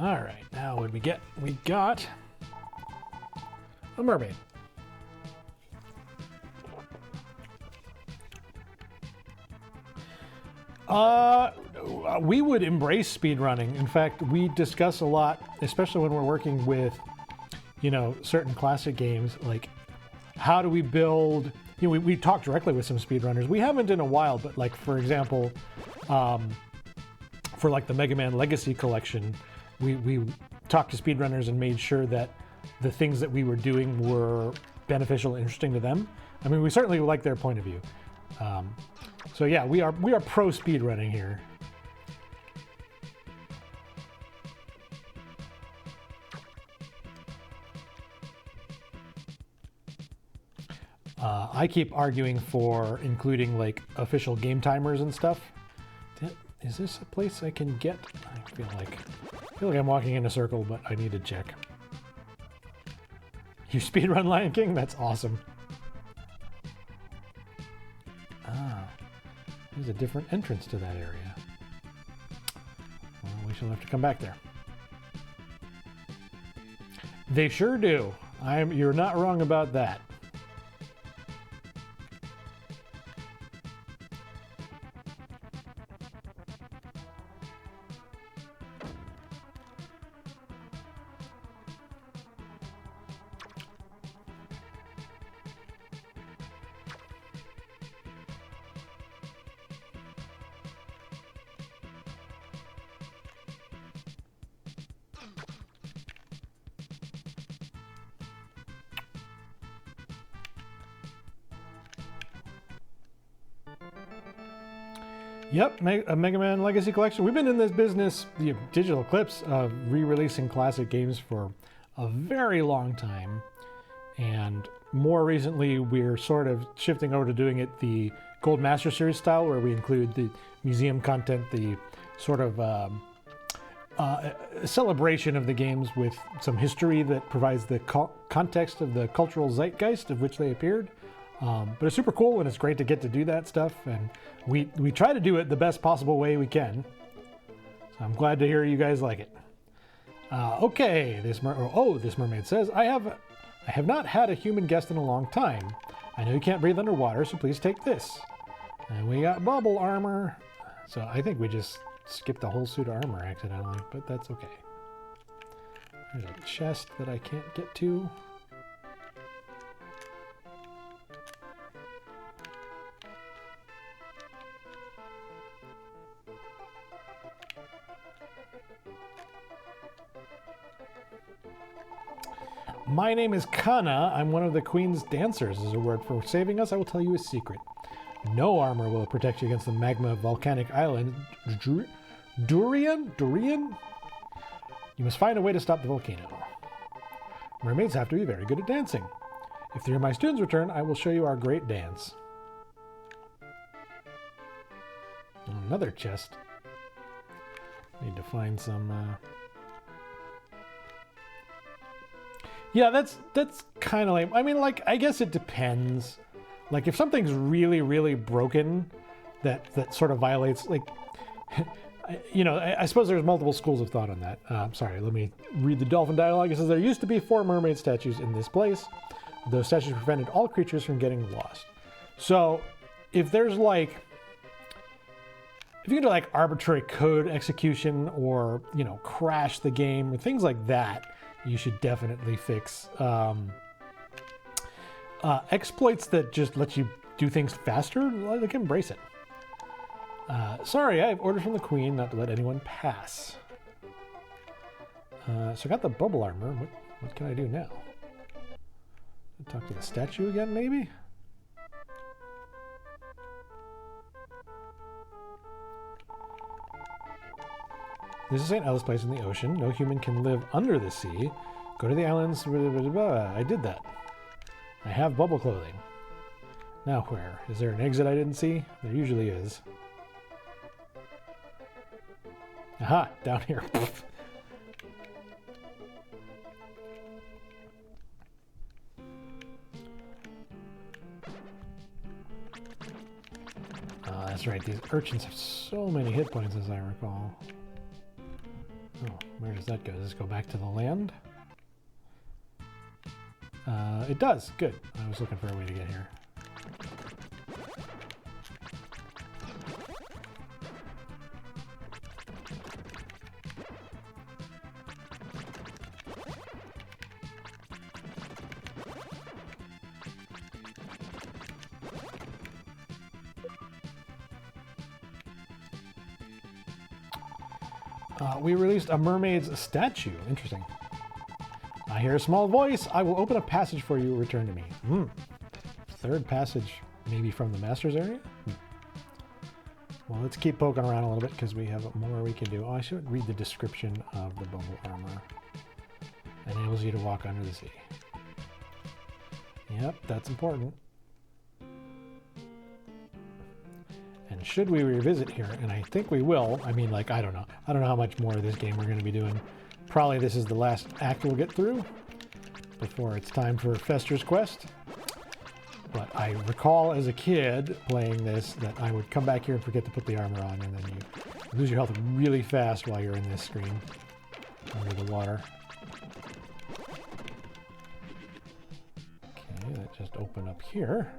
All right, now what did we get? We got a mermaid. We would embrace speedrunning. In fact, we discuss a lot, especially when we're working with, you know, certain classic games, like how do we build, you know, we talk directly with some speedrunners. We haven't in a while, but like, for example, for like the Mega Man Legacy Collection, we talked to speedrunners and made sure that the things that we were doing were beneficial and interesting to them. I mean, we certainly like their point of view. So yeah, we are pro speedrunning here. I keep arguing for including like official game timers and stuff. Is this a place I can get? I feel like I'm walking in a circle, but I need to check. You speedrun Lion King? That's awesome. Ah, there's a different entrance to that area. Well, we shall have to come back there. They sure do. You're not wrong about that. Yep, a Mega Man Legacy Collection. We've been in this business, the Digital Eclipse, of re-releasing classic games for a very long time. And more recently, we're sort of shifting over to doing it the Gold Master Series style, where we include the museum content, the sort of celebration of the games with some history that provides the context of the cultural zeitgeist of which they appeared. But it's super cool, and it's great to get to do that stuff, and we try to do it the best possible way we can. So I'm glad to hear you guys like it. Okay, this mermaid says, I have not had a human guest in a long time. I know you can't breathe underwater, so please take this. And we got bubble armor. So I think we just skipped a whole suit of armor accidentally, but that's okay. There's a chest that I can't get to. My name is Kana. I'm one of the Queen's dancers. As a word for saving us, I will tell you a secret. No armor will protect you against the magma of volcanic island Durian? You must find a way to stop the volcano. Mermaids have to be very good at dancing. If 3 of my students return, I will show you our great dance. Another chest. Need to find some... Yeah, that's kind of lame. I mean, like, I guess it depends. Like, if something's really, really broken, that sort of violates, like, you know, I suppose there's multiple schools of thought on that. Sorry, let me read the dolphin dialogue. It says, there used to be 4 mermaid statues in this place. Those statues prevented all creatures from getting lost. So, if there's, like, if you can do, like, arbitrary code execution or, you know, crash the game or things like that, you should definitely fix. Exploits that just let you do things faster, like, embrace it. Sorry, I have orders from the Queen not to let anyone pass. So I got the bubble armor. What can I do now? Talk to the statue again, maybe? This is St. Ellis Place in the ocean. No human can live under the sea. Go to the islands. I did that. I have bubble clothing. Now where? Is there an exit I didn't see? There usually is. Aha! Down here. Oh, that's right. These urchins have so many hit points, as I recall. Oh, where does that go? Does this go back to the land? It does. Good. I was looking for a way to get here. We released a mermaid's statue. Interesting. I hear a small voice. I will open a passage for you. Return to me. Third passage, maybe from the master's area? Well, let's keep poking around a little bit because we have more we can do. Oh, I should read the description of the bubble armor. Enables you to walk under the sea. Yep, that's important. And should we revisit here, and I think we will, I mean, like, I don't know how much more of this game we're going to be doing. Probably this is the last act we'll get through before it's time for Fester's Quest. But I recall as a kid playing this that I would come back here and forget to put the armor on, and then you lose your health really fast while you're in this screen under the water. Okay, that just opened up here.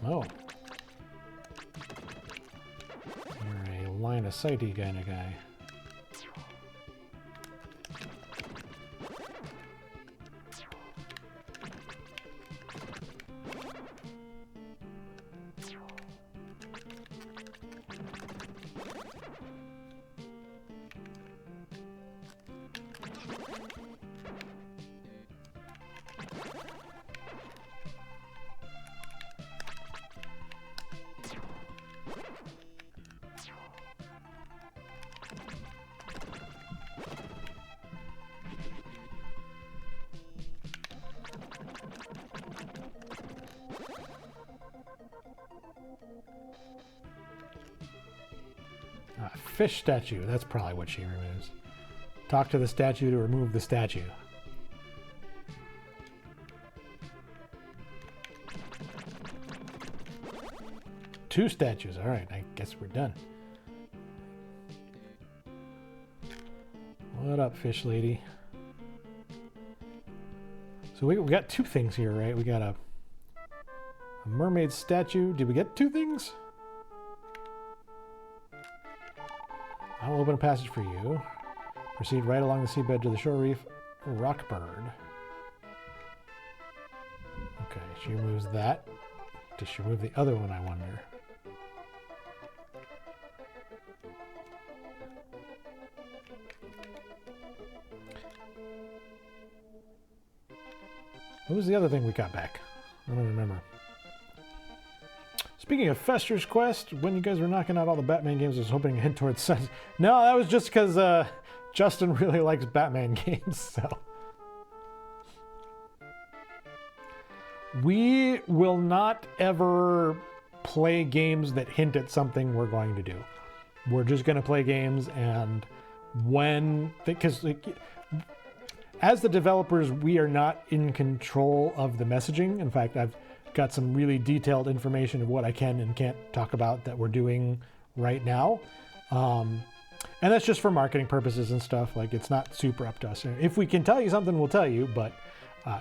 Oh. You're a line of sighty kind of guy. Fish statue. That's probably what she removes. Talk to the statue to remove the statue. Two statues. All right, I guess we're done. What up, fish lady? So we got two things here, right? We got a mermaid statue. Did we get two things? I will open a passage for you. Proceed right along the seabed to the shore reef. Rockbird. Okay, she removes that. Does she remove the other one, I wonder? What was the other thing we got back? I don't remember. Speaking of Fester's Quest, when you guys were knocking out all the Batman games, I was hoping to head towards Sun. No, that was just because Justin really likes Batman games, so. We will not ever play games that hint at something we're going to do. We're just going to play games, and when, because as the developers, we are not in control of the messaging. In fact, I've got some really detailed information of what I can and can't talk about that we're doing right now. And that's just for marketing purposes and stuff. Like, it's not super up to us. If we can tell you something, we'll tell you, but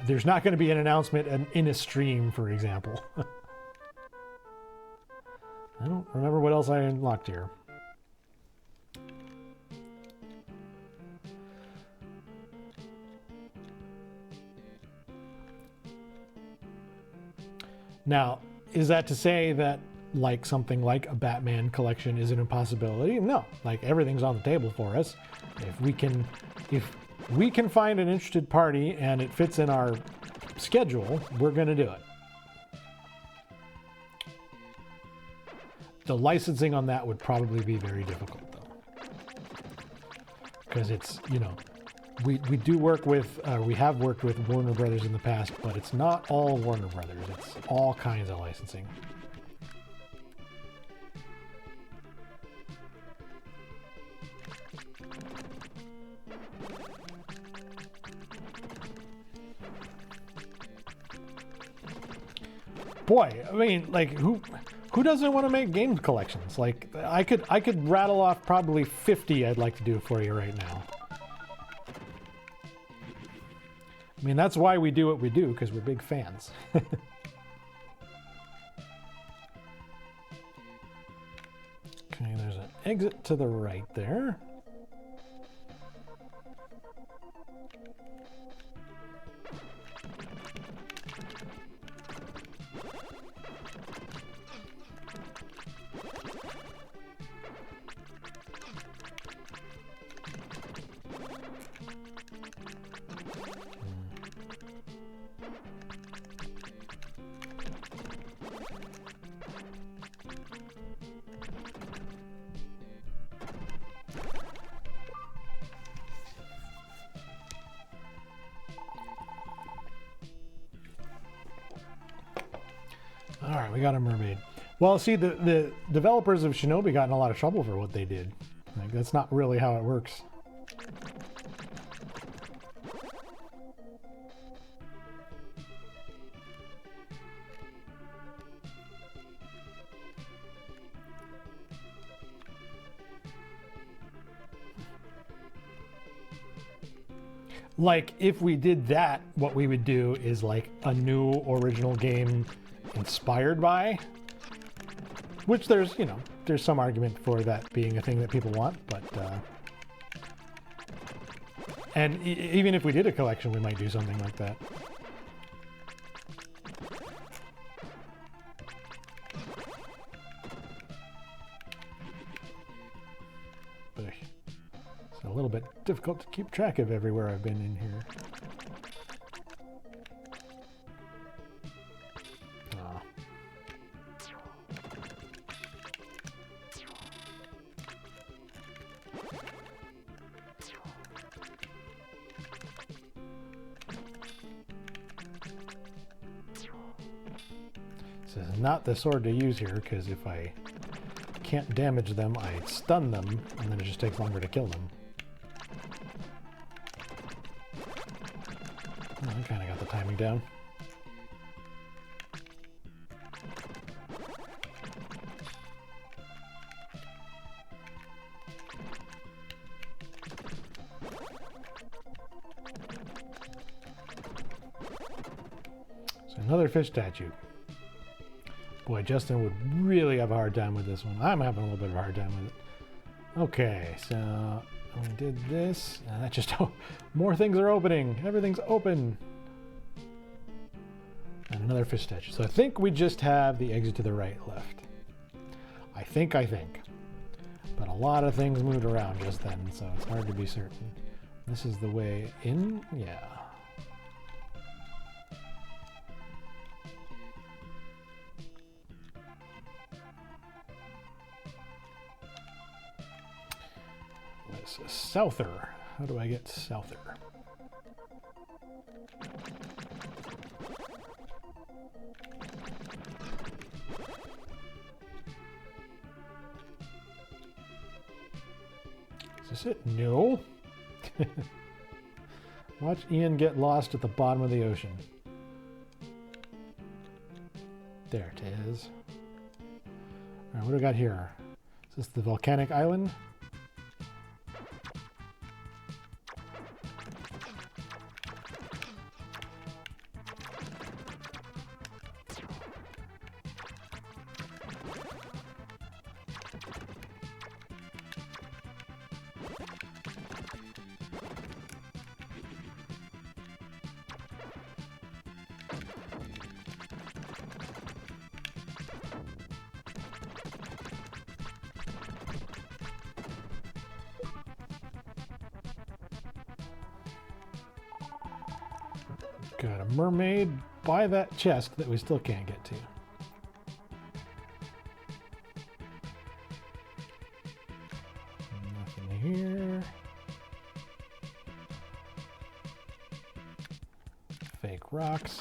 there's not going to be an announcement in a stream, for example. I don't remember what else I unlocked here. Now, is that to say that like something like a Batman collection is an impossibility? No, like everything's on the table for us. If we can find an interested party and it fits in our schedule, we're going to do it. The licensing on that would probably be very difficult, though, because it's, you know, we do work with, we have worked with Warner Brothers in the past, but it's not all Warner Brothers. It's all kinds of licensing. Boy, I mean, like, who doesn't want to make game collections? Like, I could rattle off probably 50 I'd like to do for you right now. I mean, that's why we do what we do, because we're big fans. Okay, there's an exit to the right there. All right, we got a mermaid. Well, see, the developers of Shinobi got in a lot of trouble for what they did. Like, that's not really how it works. Like, if we did that, what we would do is like a new original game inspired by, which there's, you know, there's some argument for that being a thing that people want, but and even if we did a collection, we might do something like that. But it's a little bit difficult to keep track of everywhere I've been in here. This is not the sword to use here, because if I can't damage them, I stun them, and then it just takes longer to kill them. Oh, I kind of got the timing down. So another fish statue. Boy, Justin would really have a hard time with this one. I'm having a little bit of a hard time with it. Okay, so we did this, and that just, oh, more things are opening. Everything's open. And another fish statue. So I think we just have the exit to the right left. I think. But a lot of things moved around just then, so it's hard to be certain. This is the way in? Yeah. Souther. How do I get Souther? Is this it? No. Watch Ian get lost at the bottom of the ocean. There it is. All right, what do we got here? Is this the volcanic island? Got a mermaid by that chest that we still can't get to. Nothing here. Fake rocks.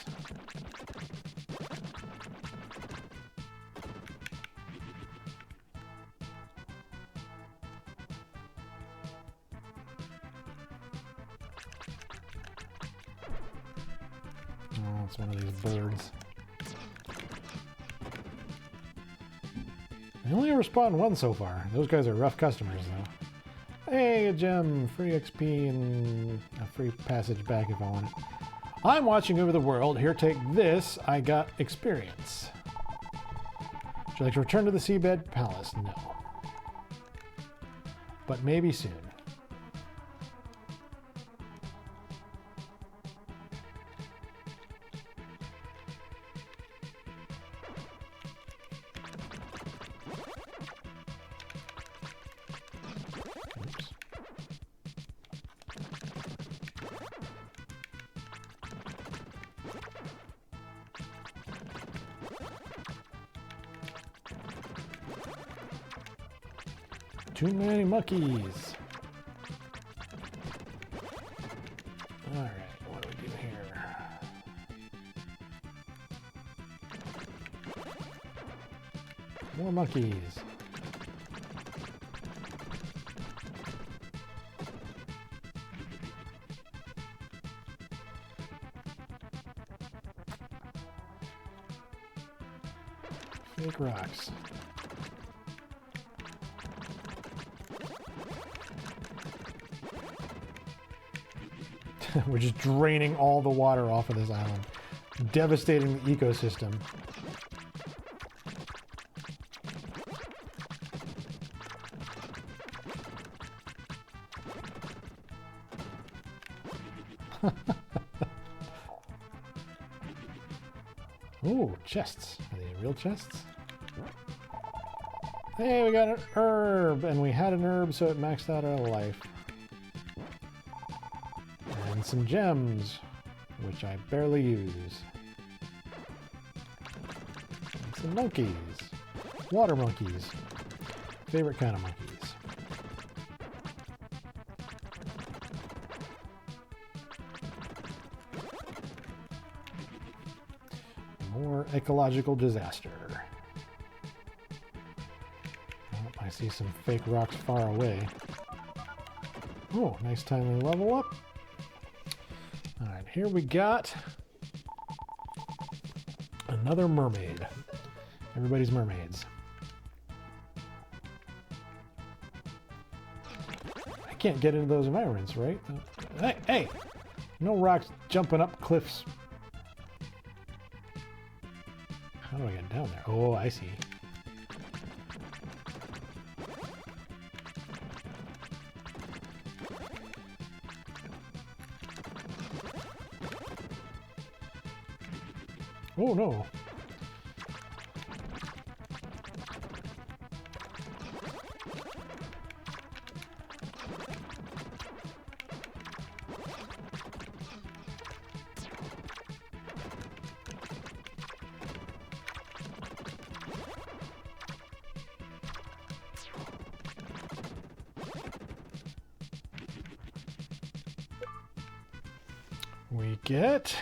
Oh, it's one of these birds. I only ever spawned one so far. Those guys are rough customers, though. Hey, a gem, free XP, and a free passage back if I want it. I'm watching over the world. Here, take this. I got experience. Would you like to return to the seabed palace? No. But maybe soon. Oops. Too many monkeys. All right, what do we do here? More monkeys. Fake rocks. We're just draining all the water off of this island, devastating the ecosystem. Ooh, chests. Are they real chests? Hey, we got an herb, and we had an herb, so it maxed out our life. And some gems, which I barely use. And some monkeys. Water monkeys. Favorite kind of monkeys. More ecological disaster. see some fake rocks far away. Oh, nice timely level up. Alright, here we got another mermaid. Everybody's mermaids. I can't get into those environments, right? Hey, hey! No rocks jumping up cliffs. How do I get down there? Oh, I see. Oh no. We get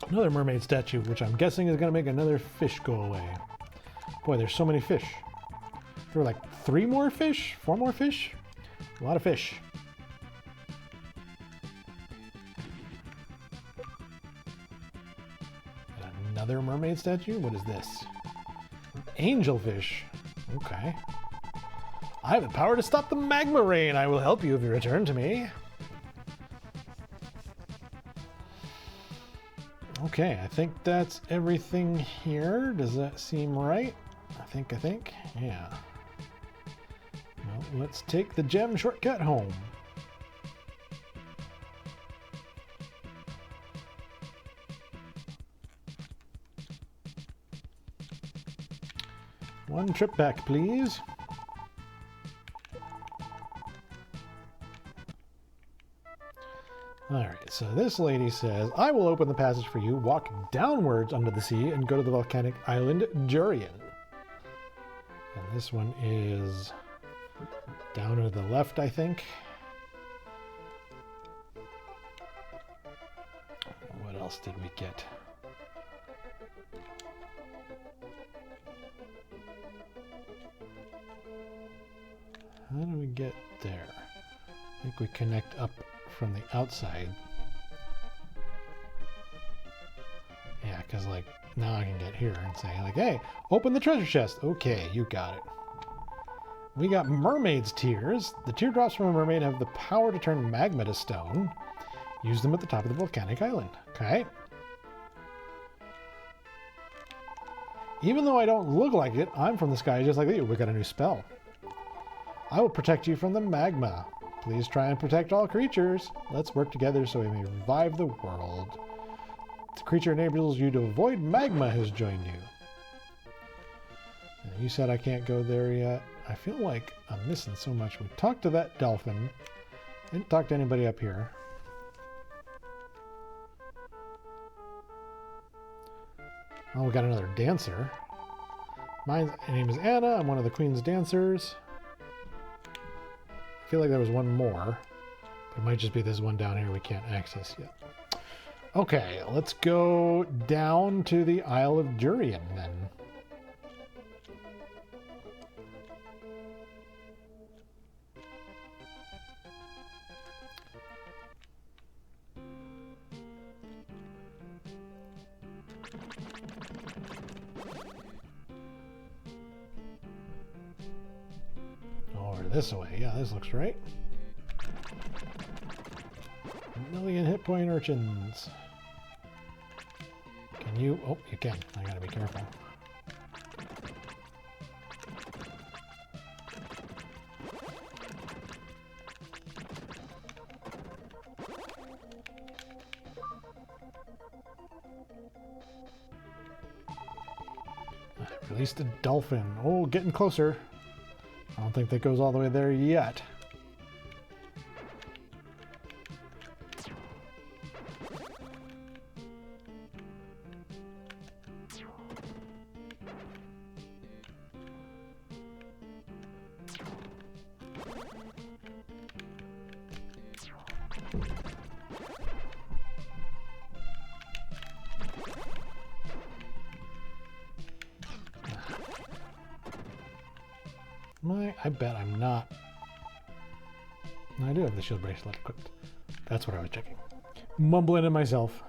another mermaid statue, which I'm guessing is going to make another fish go away. Boy, there's so many fish. There were like 3 more fish? 4 more fish? A lot of fish. Another mermaid statue? What is this? Angelfish. Okay. I have the power to stop the magma rain. I will help you if you return to me. Okay, I think that's everything here. Does that seem right? I think. Yeah. Well, let's take the gem shortcut home. One trip back, please. Alright, so this lady says, I will open the passage for you, walk downwards under the sea, and go to the volcanic island Jurian. And this one is down to the left, I think. What else did we get? How do we get there? I think we connect up from the outside. Yeah, because like now I can get here and say like, hey, open the treasure chest. Okay, you got it. We got mermaid's tears. The teardrops from a mermaid have the power to turn magma to stone. Use them at the top of the volcanic island. Okay. Even though I don't look like it, I'm from the sky just like you. We got a new spell. I will protect you from the magma. Please try and protect all creatures. Let's work together so we may revive the world. The creature enables you to avoid magma has joined you. And you said I can't go there yet. I feel like I'm missing so much. We talked to that dolphin. Didn't talk to anybody up here. Oh, we got another dancer. My name is Anna. I'm one of the Queen's dancers. I feel like there was one more. But it might just be this one down here we can't access yet. Okay, let's go down to the Isle of Jurian then. This way. Yeah, this looks right. 1,000,000 hit point urchins. Can you? Oh, you can. I gotta be careful. I released a dolphin. Oh, getting closer. I don't think that goes all the way there yet. I bet I'm not. No, I do have the shield bracelet equipped. That's what I was checking. Mumbling to myself.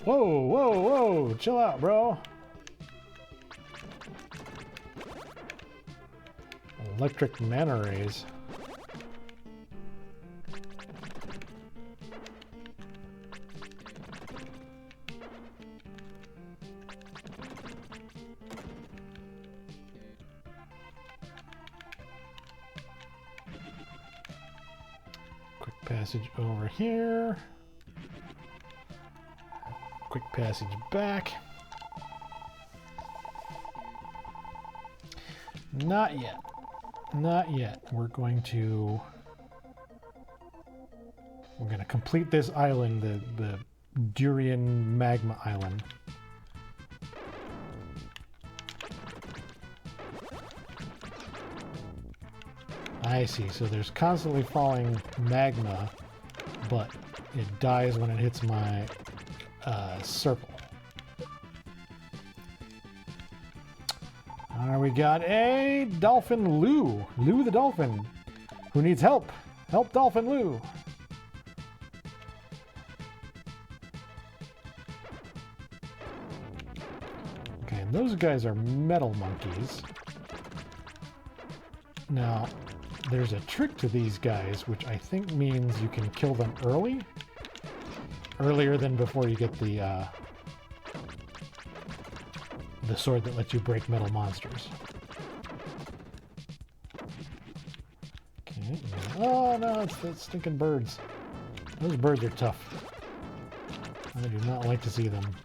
Whoa, whoa, whoa! Chill out, bro. Electric mana rays. Quick passage over here. Quick passage back. Not yet. Not yet. We're going to complete this island, the Durian Magma Island. I see. So there's constantly falling magma, but it dies when it hits my circle. We got a Dolphin Lou. Lou the Dolphin. Who needs help? Help Dolphin Lou. Okay, and those guys are metal monkeys. Now, there's a trick to these guys, which I think means you can kill them early. Earlier than before you get the sword that lets you break metal monsters. Okay. Oh no, it's the stinking birds. Those birds are tough. I do not like to see them.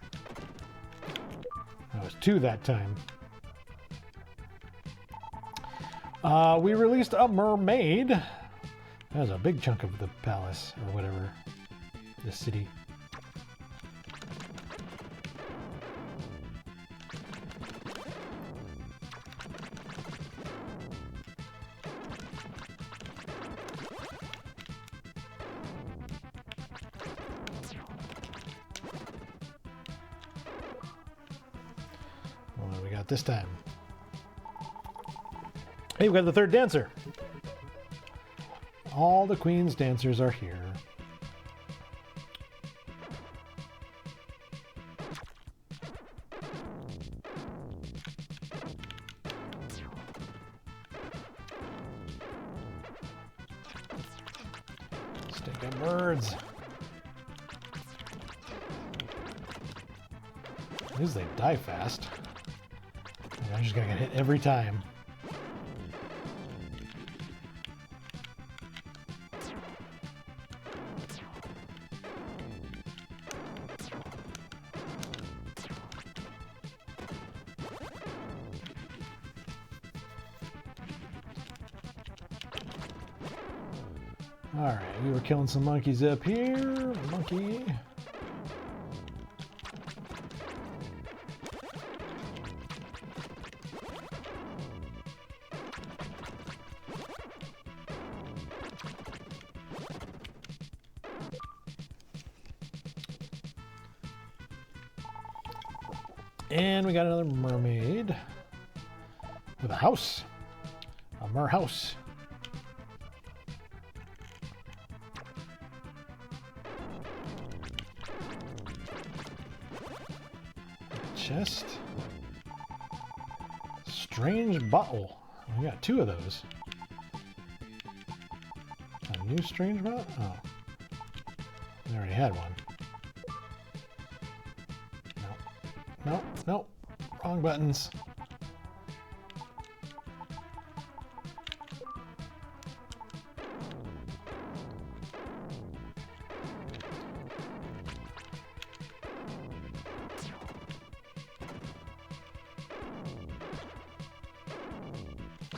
That was 2 that time. We released a mermaid. That was a big chunk of the palace, or whatever. The city. What do we got this time? Hey, we got the 3rd dancer. All the queen's dancers are here. Stinking birds. At least they die fast. I'm just gonna get hit every time. Alright, we were killing some monkeys up here. Monkey. And we got another mermaid with a house. A mer house. Chest. Strange bottle. We got 2 of those. A new strange bottle? Oh. I already had one. Nope. Nope. Wrong buttons.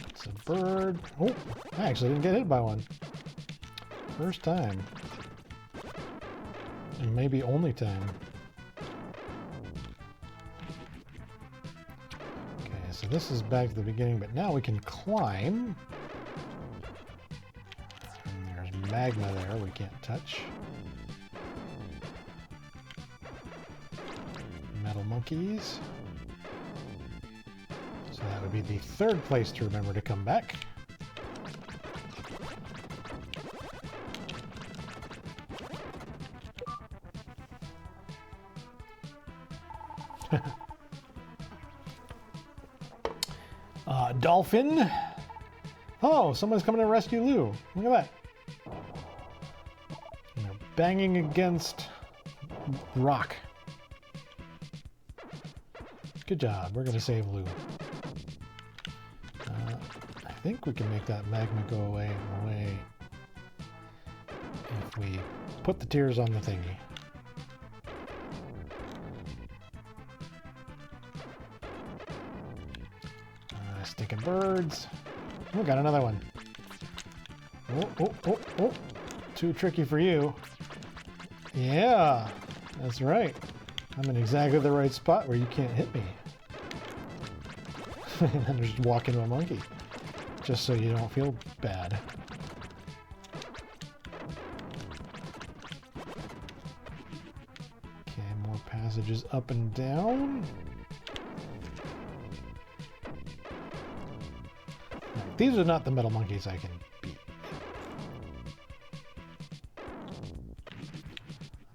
It's a bird. Oh, I actually didn't get hit by one. First time. And maybe only time. So this is back to the beginning, but now we can climb. And there's magma there we can't touch. metal monkeys. So that would be the third place to remember to come back. Dolphin. Oh, someone's coming to rescue Lou. Look at that. They're banging against rock. Good job. We're going to save Lou. I think we can make that magma go away if we put the tears on the thingy. Stinking birds. Oh, got another one. Oh. Too tricky for you. Yeah, that's right. I'm in exactly the right spot where you can't hit me. And then just walk into a monkey. Just so you don't feel bad. Okay, more passages up and down. These are not the metal monkeys I can beat.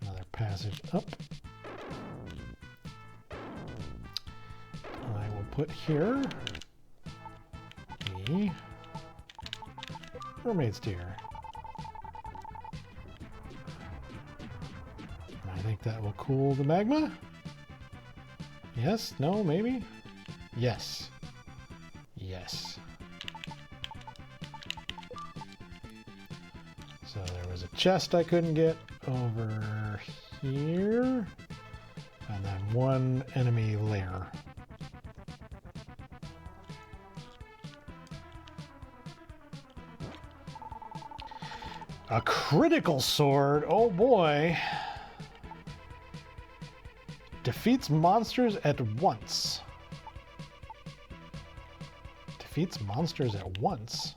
Another passage up. I will put here the mermaid's tear. I think that will cool the magma. Yes? No? Maybe? Yes. Yes. So there was a chest I couldn't get over here, and then one enemy lair. A critical sword, oh boy. Defeats monsters at once. Defeats monsters at once?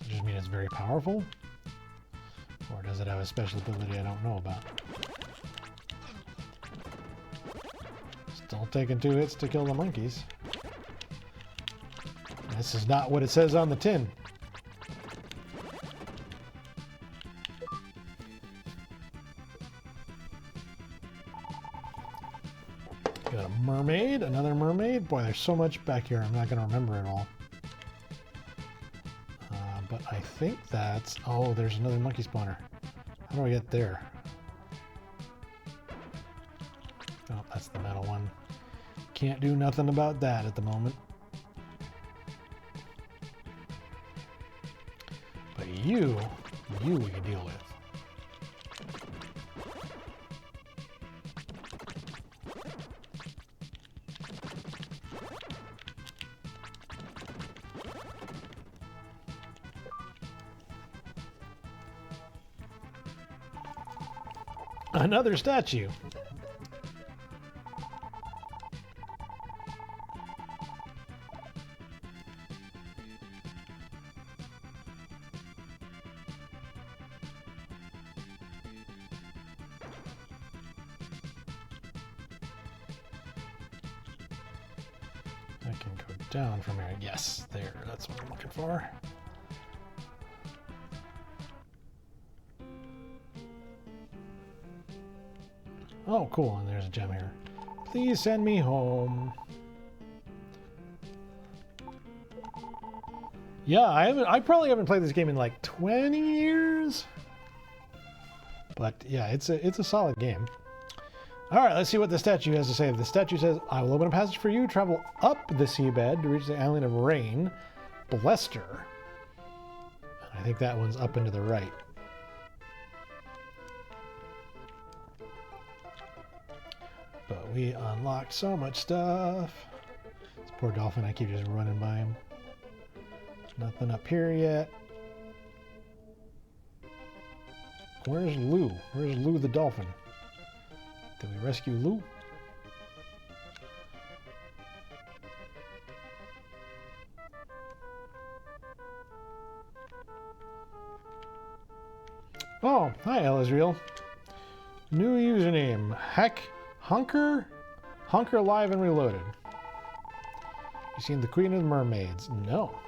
Does it mean it's very powerful? Or does it have a special ability I don't know about? Still taking 2 hits to kill the monkeys. This is not what it says on the tin. Got a mermaid, another mermaid. Boy, there's so much back here, I'm not going to remember it all. But I think that's... Oh, there's another monkey spawner. How do I get there? Oh, that's the metal one. Can't do nothing about that at the moment. But you we can deal with. Another statue. I can go down from here. Yes, there. That's what I'm looking for. Oh, cool, and there's a gem here. Please send me home. Yeah, I probably haven't played this game in like 20 years. But yeah, it's a solid game. All right, let's see what the statue has to say. The statue says, I will open a passage for you, travel up the seabed to reach the island of Rain, Blester. I think that one's up and to the right. But we unlocked so much stuff. This poor dolphin, I keep just running by him. Nothing up here yet. Where's Lou? Where's Lou the dolphin? Did we rescue Lou? Oh, hi El Israel. New username. Hunker Live and Reloaded. You seen the Queen of the Mermaids? No.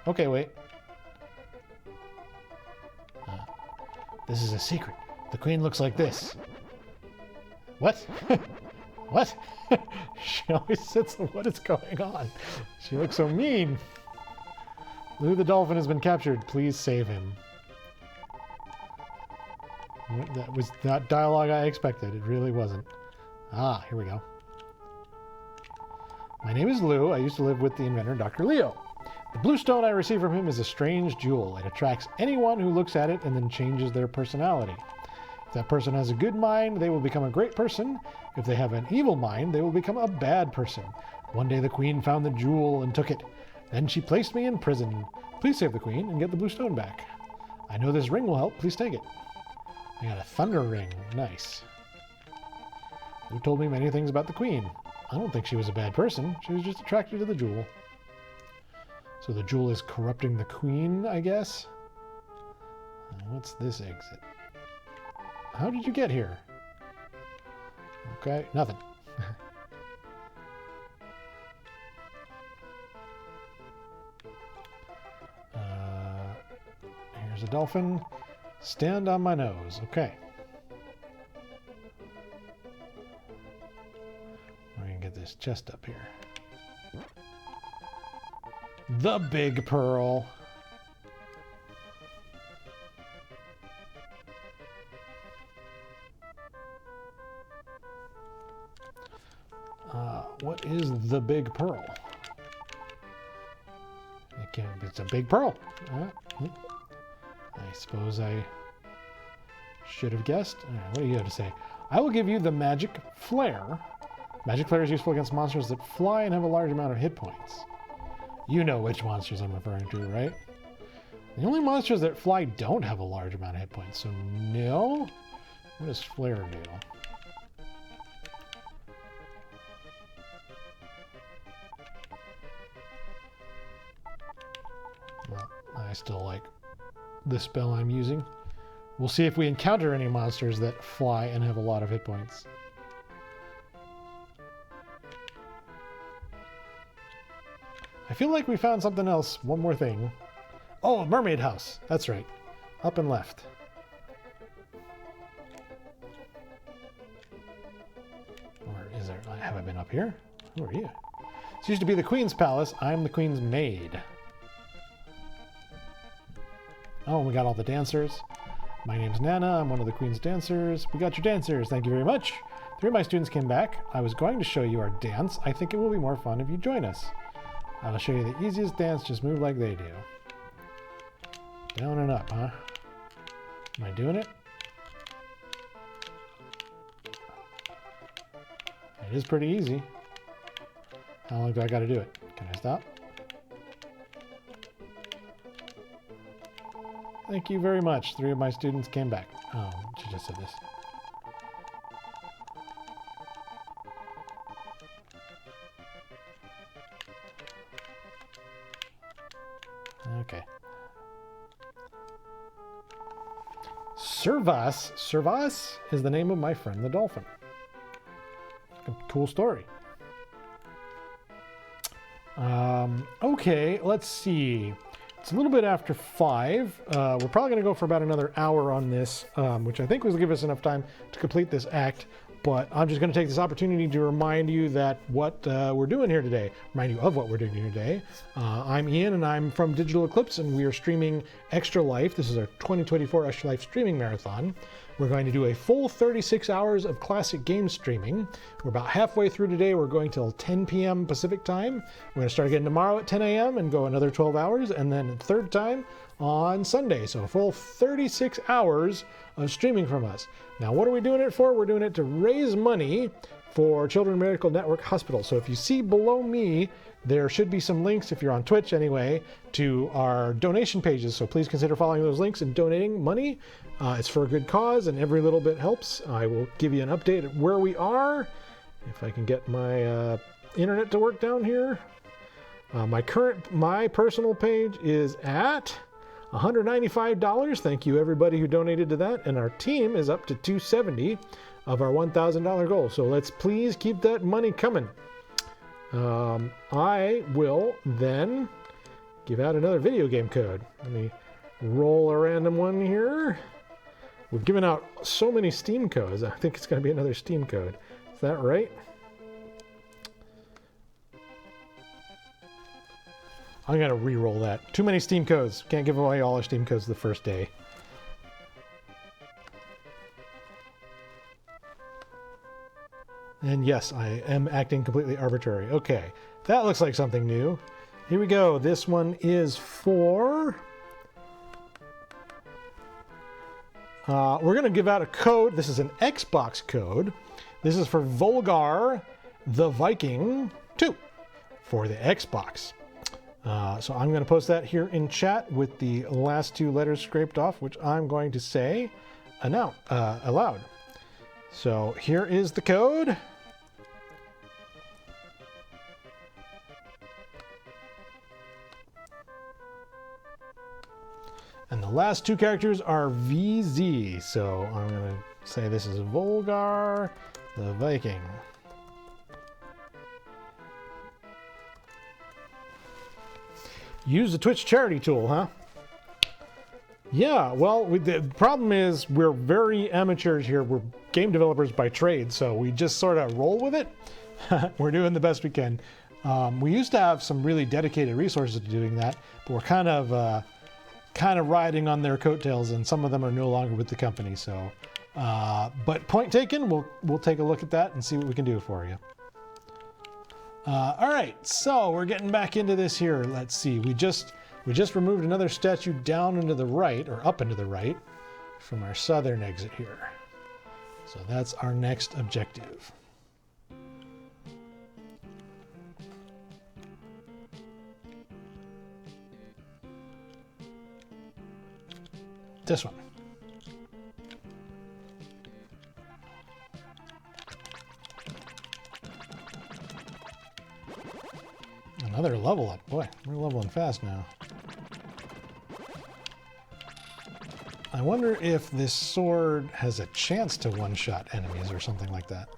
Okay, wait. This is a secret. The Queen looks like this. What? What? She always sits. What is going on? She looks so mean. Lou the dolphin has been captured. Please save him. That was not dialogue I expected. It really wasn't. Ah, here we go. My name is Lou. I used to live with the inventor, Dr. Leo. The blue stone I received from him is a strange jewel. It attracts anyone who looks at it and then changes their personality. If that person has a good mind, they will become a great person. If they have an evil mind, they will become a bad person. One day the Queen found the jewel and took it. Then she placed me in prison. Please save the Queen and get the blue stone back. I know this ring will help. Please take it. I got a thunder ring. Nice. You told me many things about the Queen. I don't think she was a bad person. She was just attracted to the jewel. So the jewel is corrupting the Queen, I guess? What's this exit? How did you get here? Okay, nothing. Here's a dolphin. Stand on my nose. Okay. We're going to get this chest up here. The big pearl. What is the big pearl? It's a big pearl. I suppose I should have guessed. What do you have to say? I will give you the magic flare. Magic flare is useful against monsters that fly and have a large amount of hit points. You know which monsters I'm referring to, right? The only monsters that fly don't have a large amount of hit points, so no? What does flare do? Well, I still like the spell I'm using. We'll see if we encounter any monsters that fly and have a lot of hit points. I feel like we found something else. One more thing. Oh, mermaid house. That's right. Up and left. Or is there... Have I been up here? Who are you? This used to be the Queen's palace. I'm the Queen's maid. Oh, and we got all the dancers. My name's Nana. I'm one of the Queen's dancers. We got your dancers. Thank you very much. 3 of my students came back. I was going to show you our dance. I think it will be more fun if you join us. I'll show you the easiest dance. Just move like they do. Down and up, huh? Am I doing it? It is pretty easy. How long do I got to do it? Can I stop? Thank you very much. 3 of my students came back. Oh, she just said this. Okay. Servas. Servas is the name of my friend the dolphin. Cool story. Okay, let's see. It's a little bit after 5. We're probably going to go for about another hour on this, which I think will give us enough time to complete this act. But I'm just going to take this opportunity to remind you that what we're doing here today, remind you of what we're doing here today. I'm Ian, and I'm from Digital Eclipse, and we are streaming Extra Life. This is our 2024 Extra Life streaming marathon. We're going to do a full 36 hours of classic game streaming. We're about halfway through today. We're going till 10 p.m. Pacific time. We're going to start again tomorrow at 10 a.m. and go another 12 hours, and then third time on Sunday. So a full 36 hours of streaming from us. Now, what are we doing it for? We're doing it to raise money for Children's Medical Network Hospital. So if you see below me, there should be some links, if you're on Twitch anyway, to our donation pages. So please consider following those links and donating money. It's for a good cause, and every little bit helps. I will give you an update at where we are. If I can get my internet to work down here. My personal page is at $195. Thank you everybody who donated to that. And our team is up to $270 of our $1,000 goal. So let's please keep that money coming. I will then give out another video game code. Let me roll a random one here. We've given out so many Steam codes. I think it's going to be another Steam code. Is that right? I'm going to re-roll that. Too many Steam codes. Can't give away all our Steam codes the first day. And yes, I am acting completely arbitrary. Okay, that looks like something new. Here we go. This one is for... we're going to give out a code. This is an Xbox code. This is for Volgar the Viking 2 for the Xbox. So I'm going to post that here in chat with the last two letters scraped off, which I'm going to say aloud. So here is the code. And the last two characters are VZ. So I'm going to say this is Volgar the Viking. Use the Twitch charity tool, huh? Yeah, well, the problem is we're very amateurs here. We're game developers by trade, so we just sort of roll with it. We're doing the best we can. We used to have some really dedicated resources to doing that, but we're kind of riding on their coattails, and some of them are no longer with the company. So, but point taken. We'll take a look at that and see what we can do for you. All right, so we're getting back into this here. Let's see. We just removed another statue down into the right, or up into the right, from our southern exit here. So that's our next objective. This one. Another level up. Boy, we're leveling fast now. I wonder if this sword has a chance to one-shot enemies or something like that.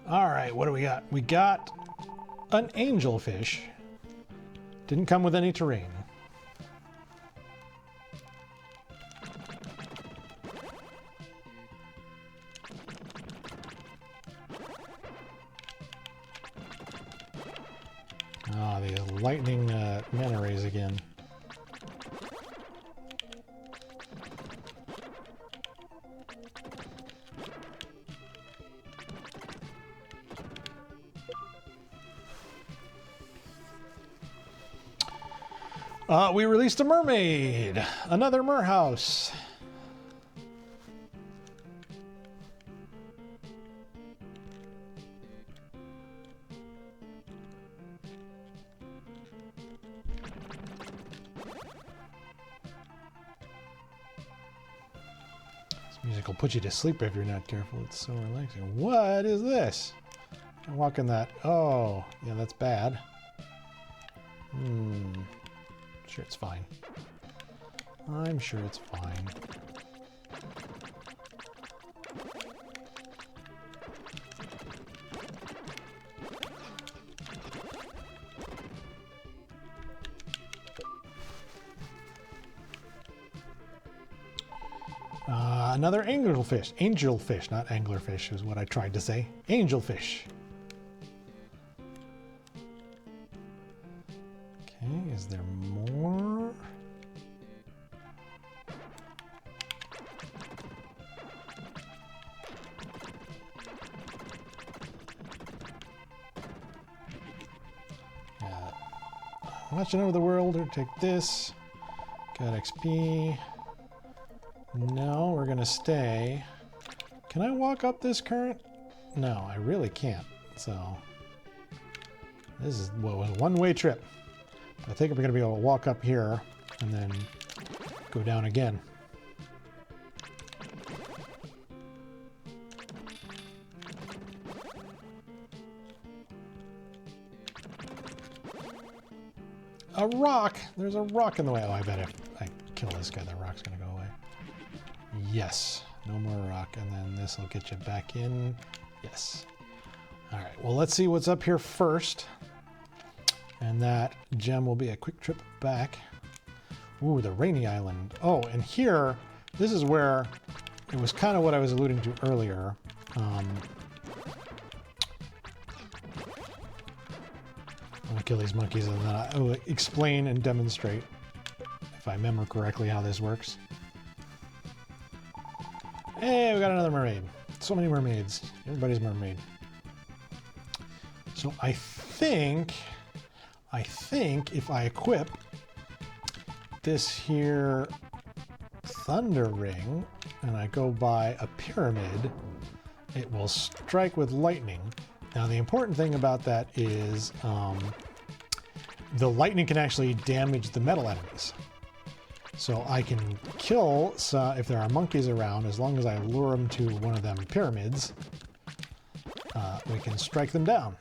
All right, what do we got? We got an angelfish. Didn't come with any terrain. Ah, the lightning mana rays again. We released a mermaid, another merhouse. This music will put you to sleep if you're not careful. It's so relaxing. What is this? I'm walking that. Oh, yeah, that's bad. Sure it's fine. I'm sure it's fine. Another angelfish. Angelfish, not anglerfish is what I tried to say. Angelfish. Okay, is there more? Watching over the world, or take this. Got XP. No, we're gonna stay. Can I walk up this current? No, I really can't. So this is what was a one-way trip. I think I'm going to be able to walk up here and then go down again. A rock! There's a rock in the way. Oh, I bet if I kill this guy, the rock's going to go away. Yes. No more rock. And then this will get you back in. Yes. All right. Well, let's see what's up here first. And that gem will be a quick trip back. Ooh, the rainy island. Oh, and here, this is where it was kind of what I was alluding to earlier. I'm gonna kill these monkeys and then I'll explain and demonstrate, if I remember correctly, how this works. Hey, we got another mermaid. So many mermaids. Everybody's mermaid. So I think if I equip this here thunder ring and I go by a pyramid, it will strike with lightning. Now the important thing about that is the lightning can actually damage the metal enemies. So I can kill, if there are monkeys around, as long as I lure them to one of them pyramids, we can strike them down.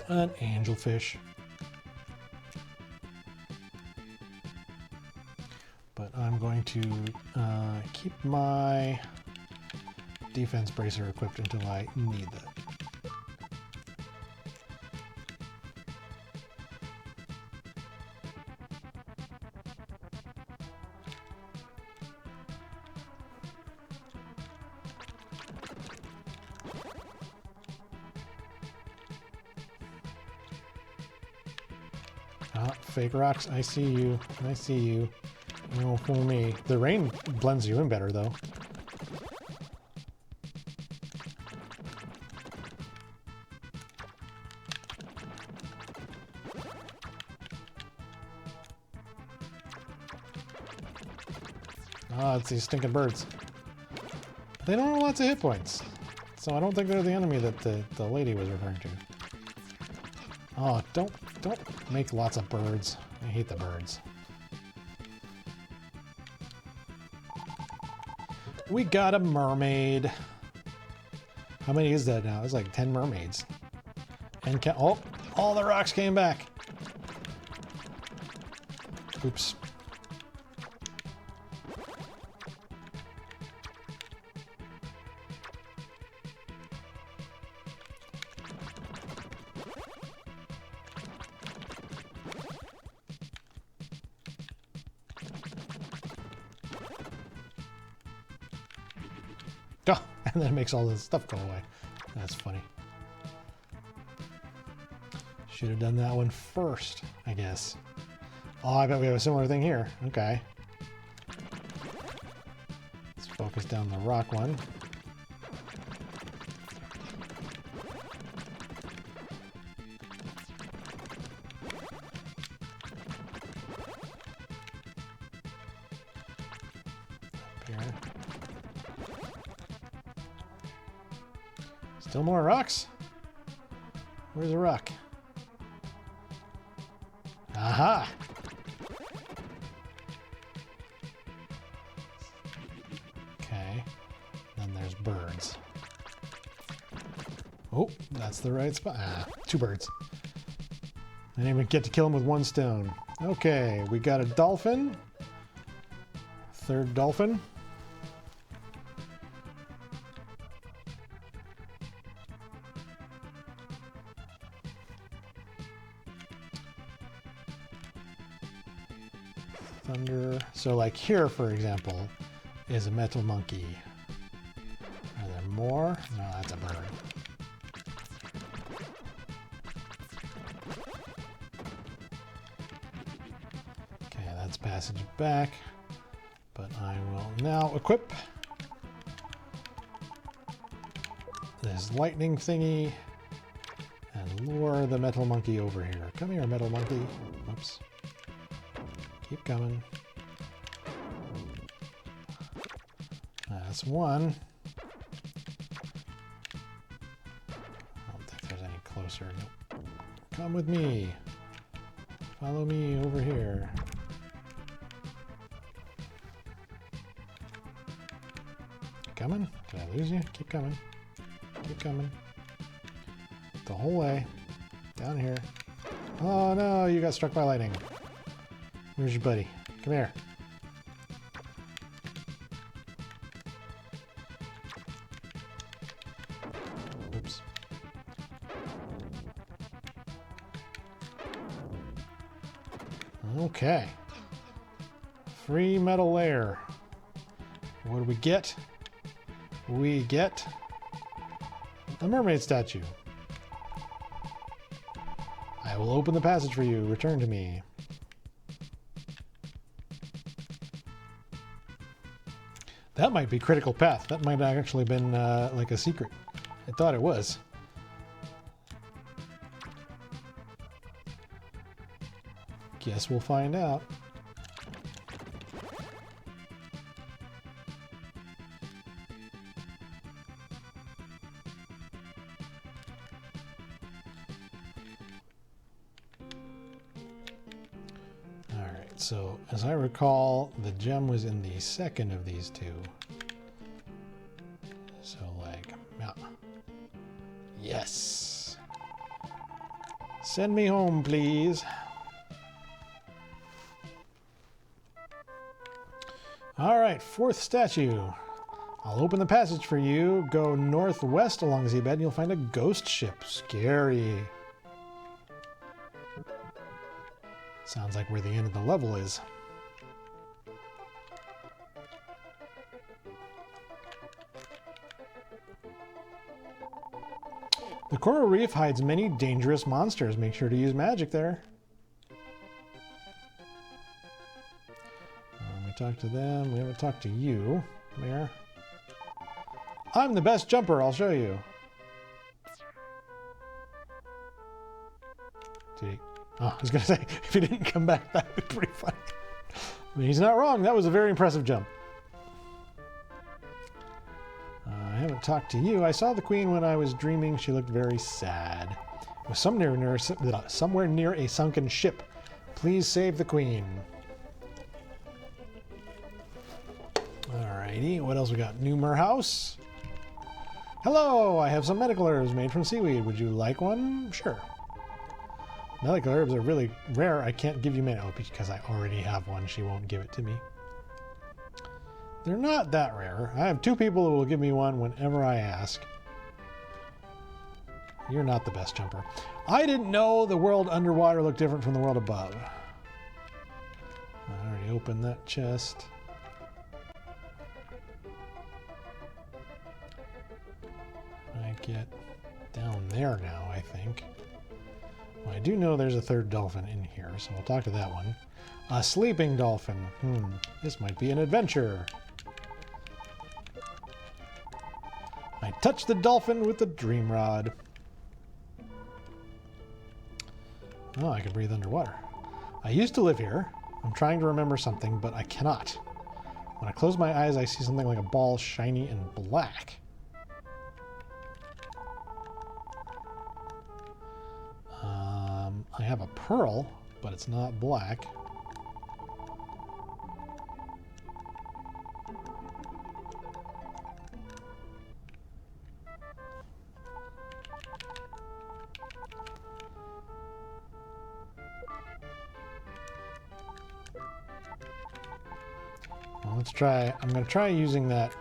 An angelfish. But I'm going to keep my defense bracer equipped until I need that. Fake rocks, I see you. I see you. You won't fool me. The rain blends you in better, though. Ah, it's these stinking birds. They don't have lots of hit points. So I don't think they're the enemy that the lady was referring to. Oh, don't make lots of birds. I hate the birds. We got a mermaid. How many is that now? It's like 10 mermaids. And oh, all the rocks came back. Oops. Oh, and then it makes all this stuff go away. That's funny. Should have done that one first, I guess. Oh, I bet we have a similar thing here. Okay. Let's focus down the rock one. Up here. Still more rocks? Where's the rock? Aha! Okay. Then there's birds. Oh, that's the right spot. Ah, 2 birds. I didn't even get to kill them with 1 stone. Okay, we got a dolphin. 3rd dolphin. Thunder. So like here, for example, is a metal monkey. Are there more? No, that's a bird. Okay, that's passage back. But I will now equip this lightning thingy and lure the metal monkey over here. Come here, metal monkey. Oops. Keep coming. That's one. I don't think there's any closer. Nope. Come with me. Follow me over here. Coming? Did I lose you? Keep coming. Keep coming. The whole way. Down here. Oh no, you got struck by lightning. Where's your buddy? Come here. Oops. Okay. Free metal layer. What do we get? We get a mermaid statue. I will open the passage for you. Return to me. That might be critical path. That might have actually been like a secret. I thought it was. Guess we'll find out. Alright, so as I recall, the gem was in the second of these two. So like, yeah. Yes! Send me home, please. Alright, fourth statue. I'll open the passage for you. Go northwest along the seabed and you'll find a ghost ship. Scary. Sounds like where the end of the level is. The coral reef hides many dangerous monsters. Make sure to use magic there. We talked to them. We haven't talked to you, Mayor. I'm the best jumper. I'll show you. Did he? Oh, I was going to say, if he didn't come back, that would be pretty funny. I mean, he's not wrong. That was a very impressive jump. I haven't talked to you. I saw the queen when I was dreaming. She looked very sad. It was somewhere near a sunken ship. Please save the queen. Alrighty, what else we got? Numer House. Hello, I have some medical herbs made from seaweed. Would you like one? Sure. Medical herbs are really rare. I can't give you many. Oh, because I already have one. She won't give it to me. They're not that rare. I have two people who will give me one whenever I ask. You're not the best jumper. I didn't know the world underwater looked different from the world above. I already opened that chest. I get down there now, I think. Well, I do know there's a third dolphin in here, so we'll talk to that one. A sleeping dolphin. This might be an adventure. I touch the dolphin with the dream rod. Oh, I can breathe underwater. I used to live here. I'm trying to remember something, but I cannot. When I close my eyes, I see something like a ball, shiny and black. I have a pearl, but it's not black. Well, let's try. I'm going to try using that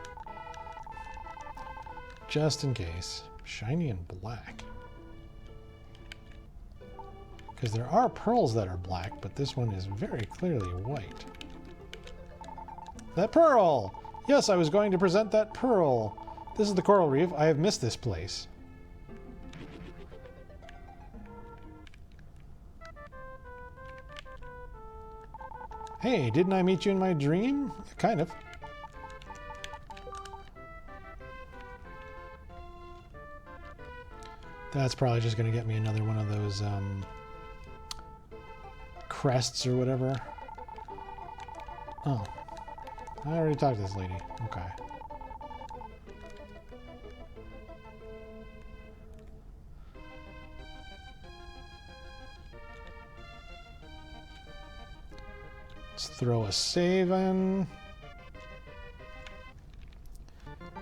just in case. Shiny and black. Because there are pearls that are black, but this one is very clearly white. That pearl! Yes, I was going to present that pearl. This is the coral reef. I have missed this place. Hey, didn't I meet you in my dream? Kind of. That's probably just going to get me another one of those crests or whatever. Oh. I already talked to this lady. Okay. Let's throw a save in.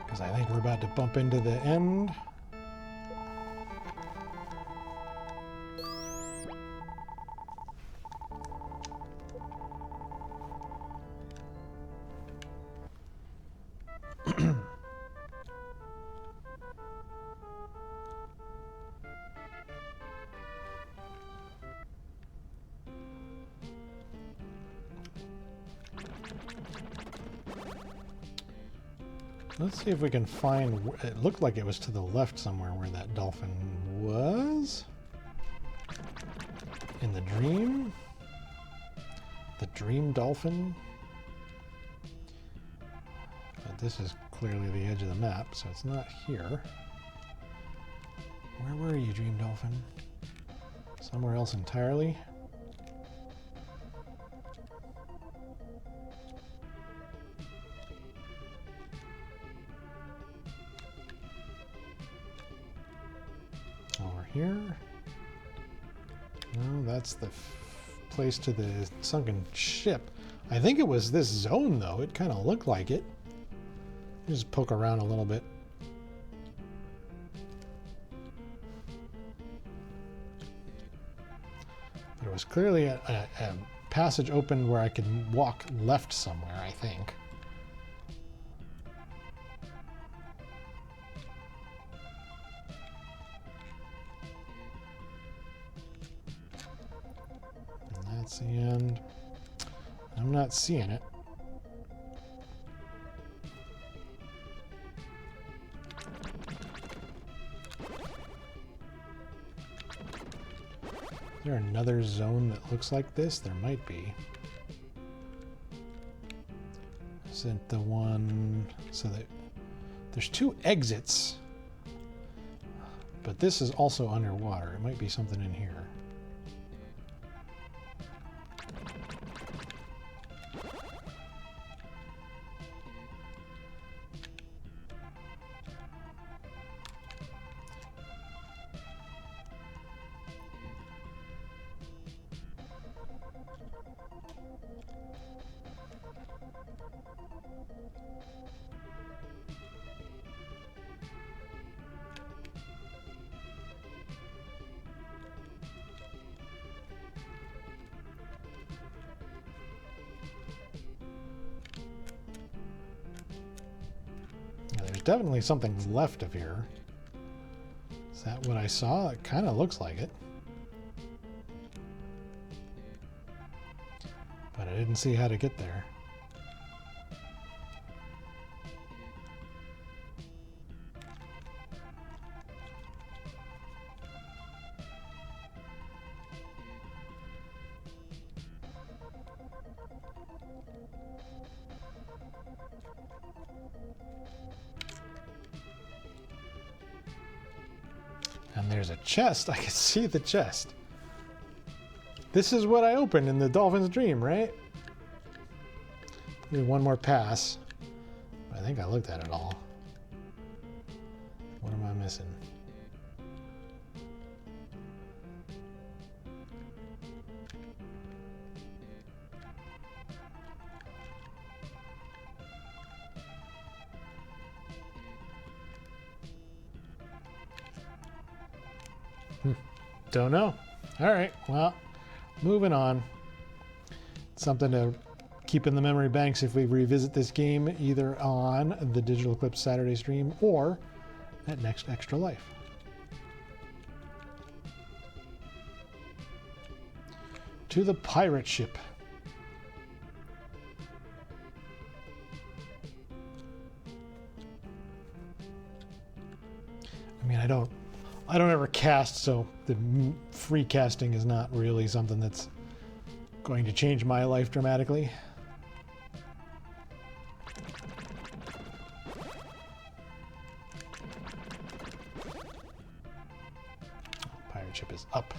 Because I think we're about to bump into the end. Let's see if we can find... It looked like it was to the left somewhere where that dolphin was. In the dream? The dream dolphin? But this is clearly the edge of the map, so it's not here. Where were you, dream dolphin? Somewhere else entirely? Over here? No, that's the place to the sunken ship. I think it was this zone, though. It kind of looked like it. Just poke around a little bit. But it was clearly a passage open where I could walk left somewhere, I think. And that's the end. I'm not seeing it. Is there another zone that looks like this? There might be. Isn't the one... So that there's two exits. But this is also underwater. It might be something in here. Definitely something left of here. Is that what I saw? It kind of looks like it. But I didn't see how to get there. And there's a chest. I can see the chest. This is what I opened in the dolphin's dream, right? Maybe one more pass. I think I looked at it all. What am I missing? Don't know. All right, well, moving on. Something to keep in the memory banks if we revisit this game either on the Digital Eclipse Saturday stream or at Next Extra Life. To the pirate ship. I mean, I don't ever cast, so the free casting is not really something that's going to change my life dramatically. pirate ship is up.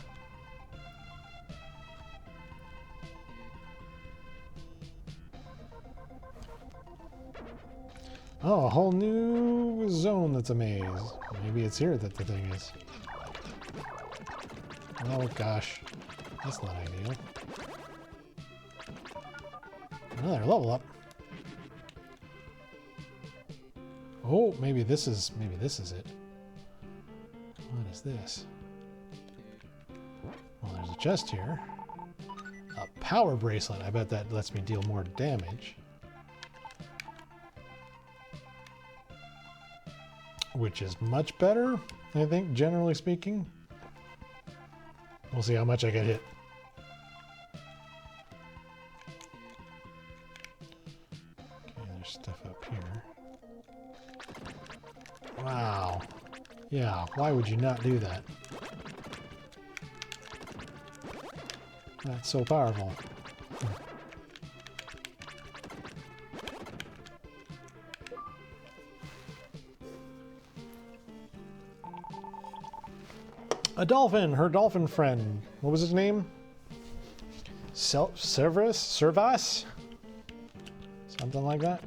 Oh, a whole new zone that's a maze. Maybe it's here that the thing is. Oh gosh, that's not ideal. Another level up. Oh, maybe this is it. What is this? Well, there's a chest here. A power bracelet. I bet that lets me deal more damage. Which is much better, I think, generally speaking. We'll see how much I get hit. Okay, there's stuff up here. Wow. Yeah, why would you not do that? That's so powerful. A dolphin, her dolphin friend. What was his name? Servas? Something like that.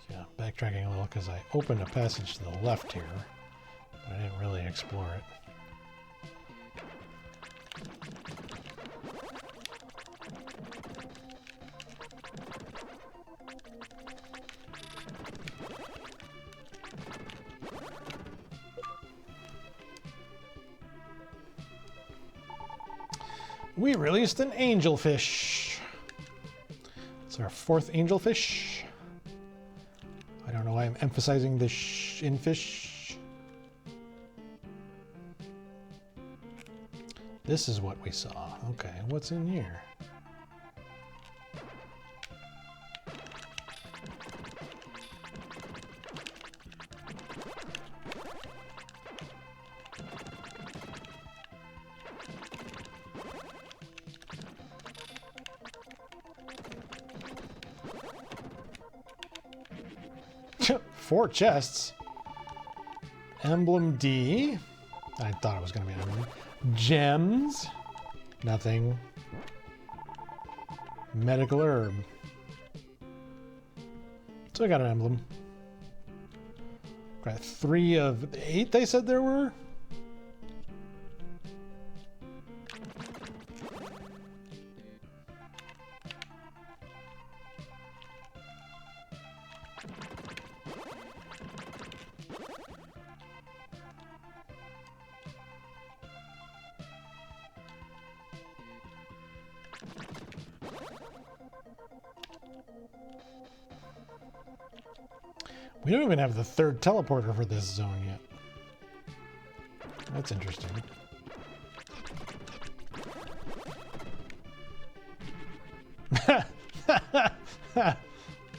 Yeah, backtracking a little because I opened a passage to the left here, but I didn't really explore it. We released an angelfish. It's our 4th angelfish. I don't know why I'm emphasizing the sh in fish. This is what we saw. Okay, what's in here? Four chests. Emblem D. I thought it was going to be an emblem. Gems. Nothing. Medical herb. So I got an emblem. Got 3 of 8 they said there were. We don't even have the 3rd teleporter for this zone yet. That's interesting.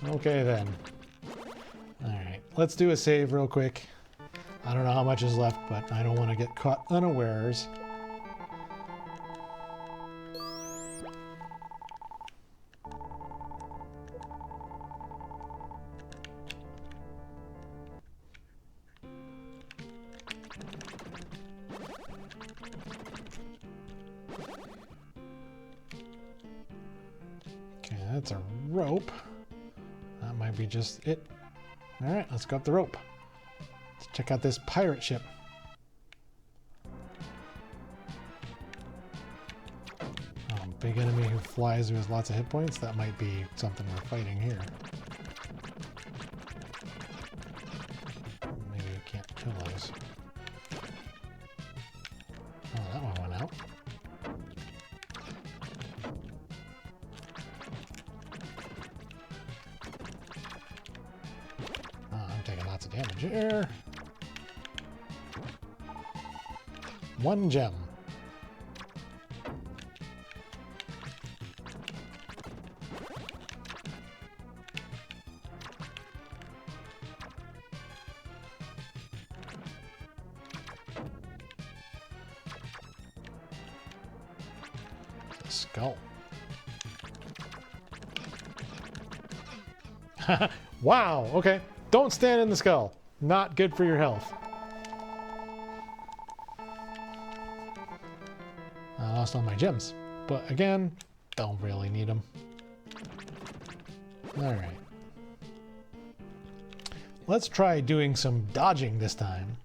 Okay then. Alright, let's do a save real quick. I don't know how much is left, but I don't want to get caught unawares. That's a rope. That might be just it. All right, let's go up the rope. Let's check out this pirate ship. Oh, big enemy who flies who has lots of hit points. That might be something we're fighting here. Maybe we can't kill those. Oh, that one went out. Lots of damage here. 1 gem. A skull. Wow, okay. Don't stand in the skull. Not good for your health. I lost all my gems. But again, don't really need them. Alright. Let's try doing some dodging this time.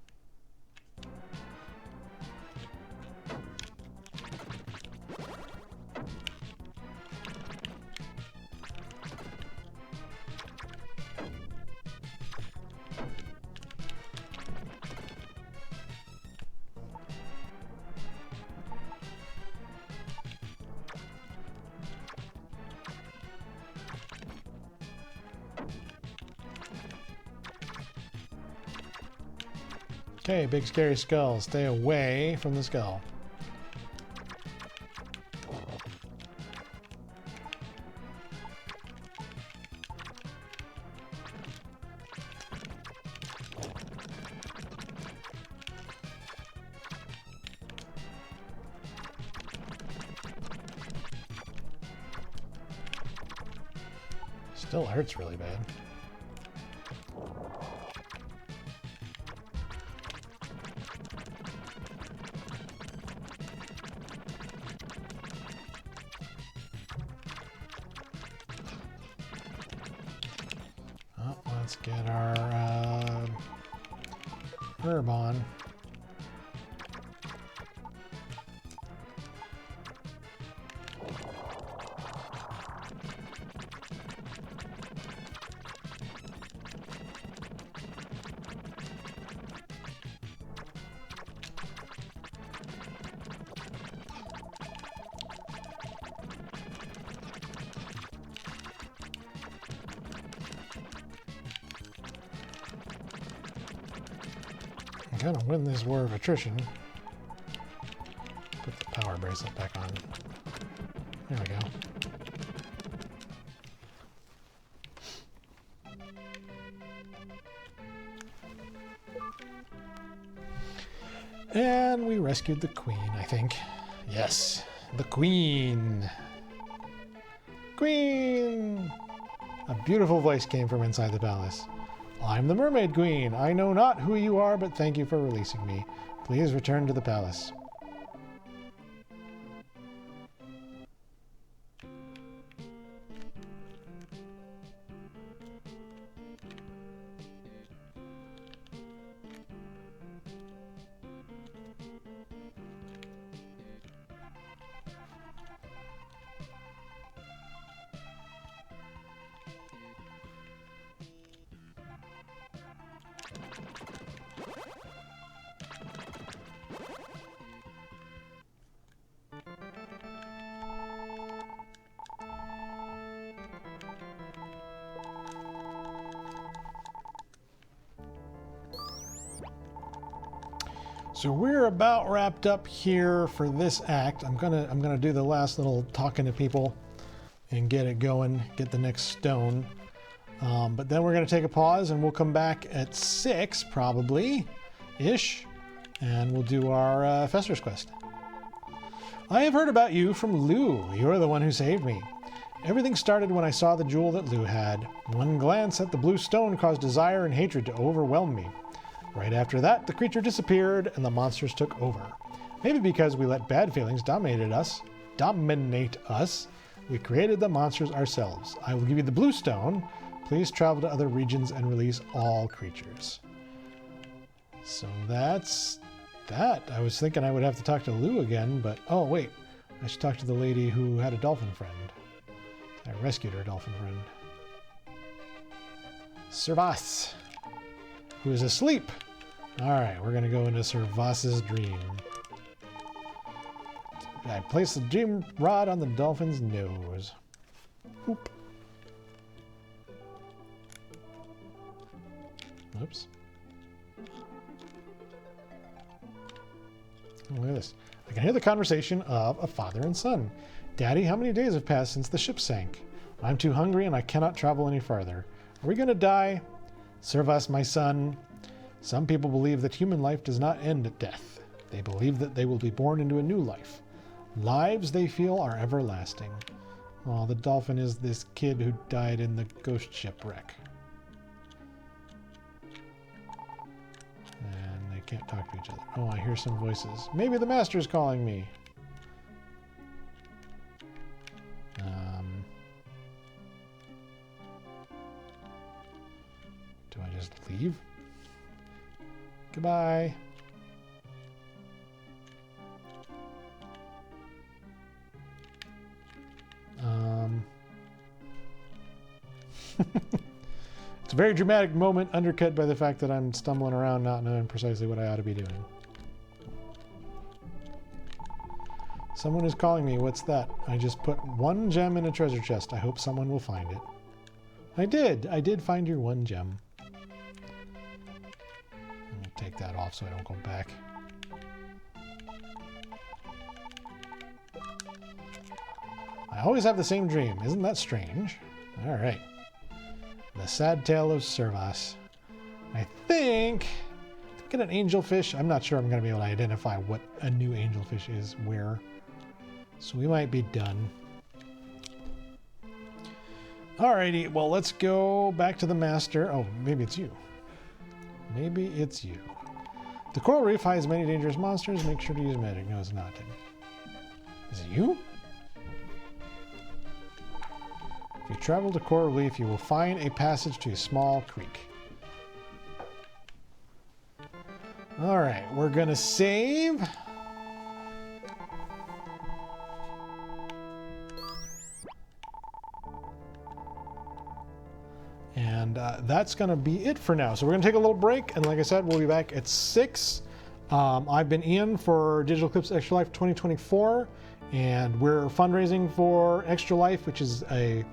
Okay, big scary skull. Stay away from the skull. Still hurts really bad. Let's get our herb on. I'm gonna win this war of attrition. Put the power bracelet back on. There we go. And we rescued the queen, I think. Yes, the queen. Queen! A beautiful voice came from inside the palace. I'm the Mermaid Queen. I know not who you are, but thank you for releasing me. Please return to the palace. So we're about wrapped up here for this act. I'm gonna do the last little talking to people and get it going, get the next stone. But then we're gonna take a pause and we'll come back at 6 probably ish, and we'll do our Fester's quest. I have heard about you from Lou. You're the one who saved me. Everything started when I saw the jewel that Lou had. One glance at the blue stone caused desire and hatred to overwhelm me. Right after that, the creature disappeared and the monsters took over. Maybe because we let bad feelings dominate us, we created the monsters ourselves. I will give you the blue stone. Please travel to other regions and release all creatures. So that's that. I was thinking I would have to talk to Lou again, but oh wait, I should talk to the lady who had a dolphin friend. I rescued her dolphin friend. Servas, who is asleep. All right, we're gonna go into Servas's dream. I place the dream rod on the dolphin's nose. Oop. Oops. Oh, look at this. I can hear the conversation of a father and son. Daddy, how many days have passed since the ship sank? I'm too hungry and I cannot travel any farther. Are we gonna die? Servas, my son. Some people believe that human life does not end at death. They believe that they will be born into a new life. Lives they feel are everlasting. Well, the dolphin is this kid who died in the ghost shipwreck. can't talk to each other. Oh, I hear some voices. Maybe the master's calling me. Do I just leave? Goodbye. It's a very dramatic moment, undercut by the fact that I'm stumbling around not knowing precisely what I ought to be doing. Someone is calling me. What's that? I just put 1 gem in a treasure chest. I hope someone will find it. I did. I did find your 1 gem. Let me take that off so I don't go back. I always have the same dream. Isn't that strange? All right. The sad tale of Servas. I think get an angelfish. I'm not sure I'm going to be able to identify what a new angelfish is where. So we might be done. Alrighty, well, let's go back to the master. Oh, maybe it's you. Maybe it's you. The coral reef hides many dangerous monsters. Make sure to use magic. No, it's not. Is it you? If you travel to Coral Reef, you will find a passage to a small creek. Alright, we're gonna save. And that's going to be it for now. So we're going to take a little break. And like I said, we'll be back at 6. I've been Ian for Digital Eclipse Extra Life 2024. And we're fundraising for Extra Life, which is a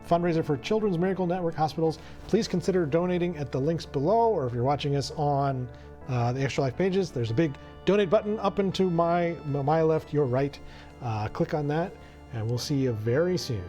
fundraiser for Children's Miracle Network hospitals. Please consider donating at the links below. Or if you're watching us on the Extra Life pages, there's a big donate button up into my left, your right. Click on that. And we'll see you very soon.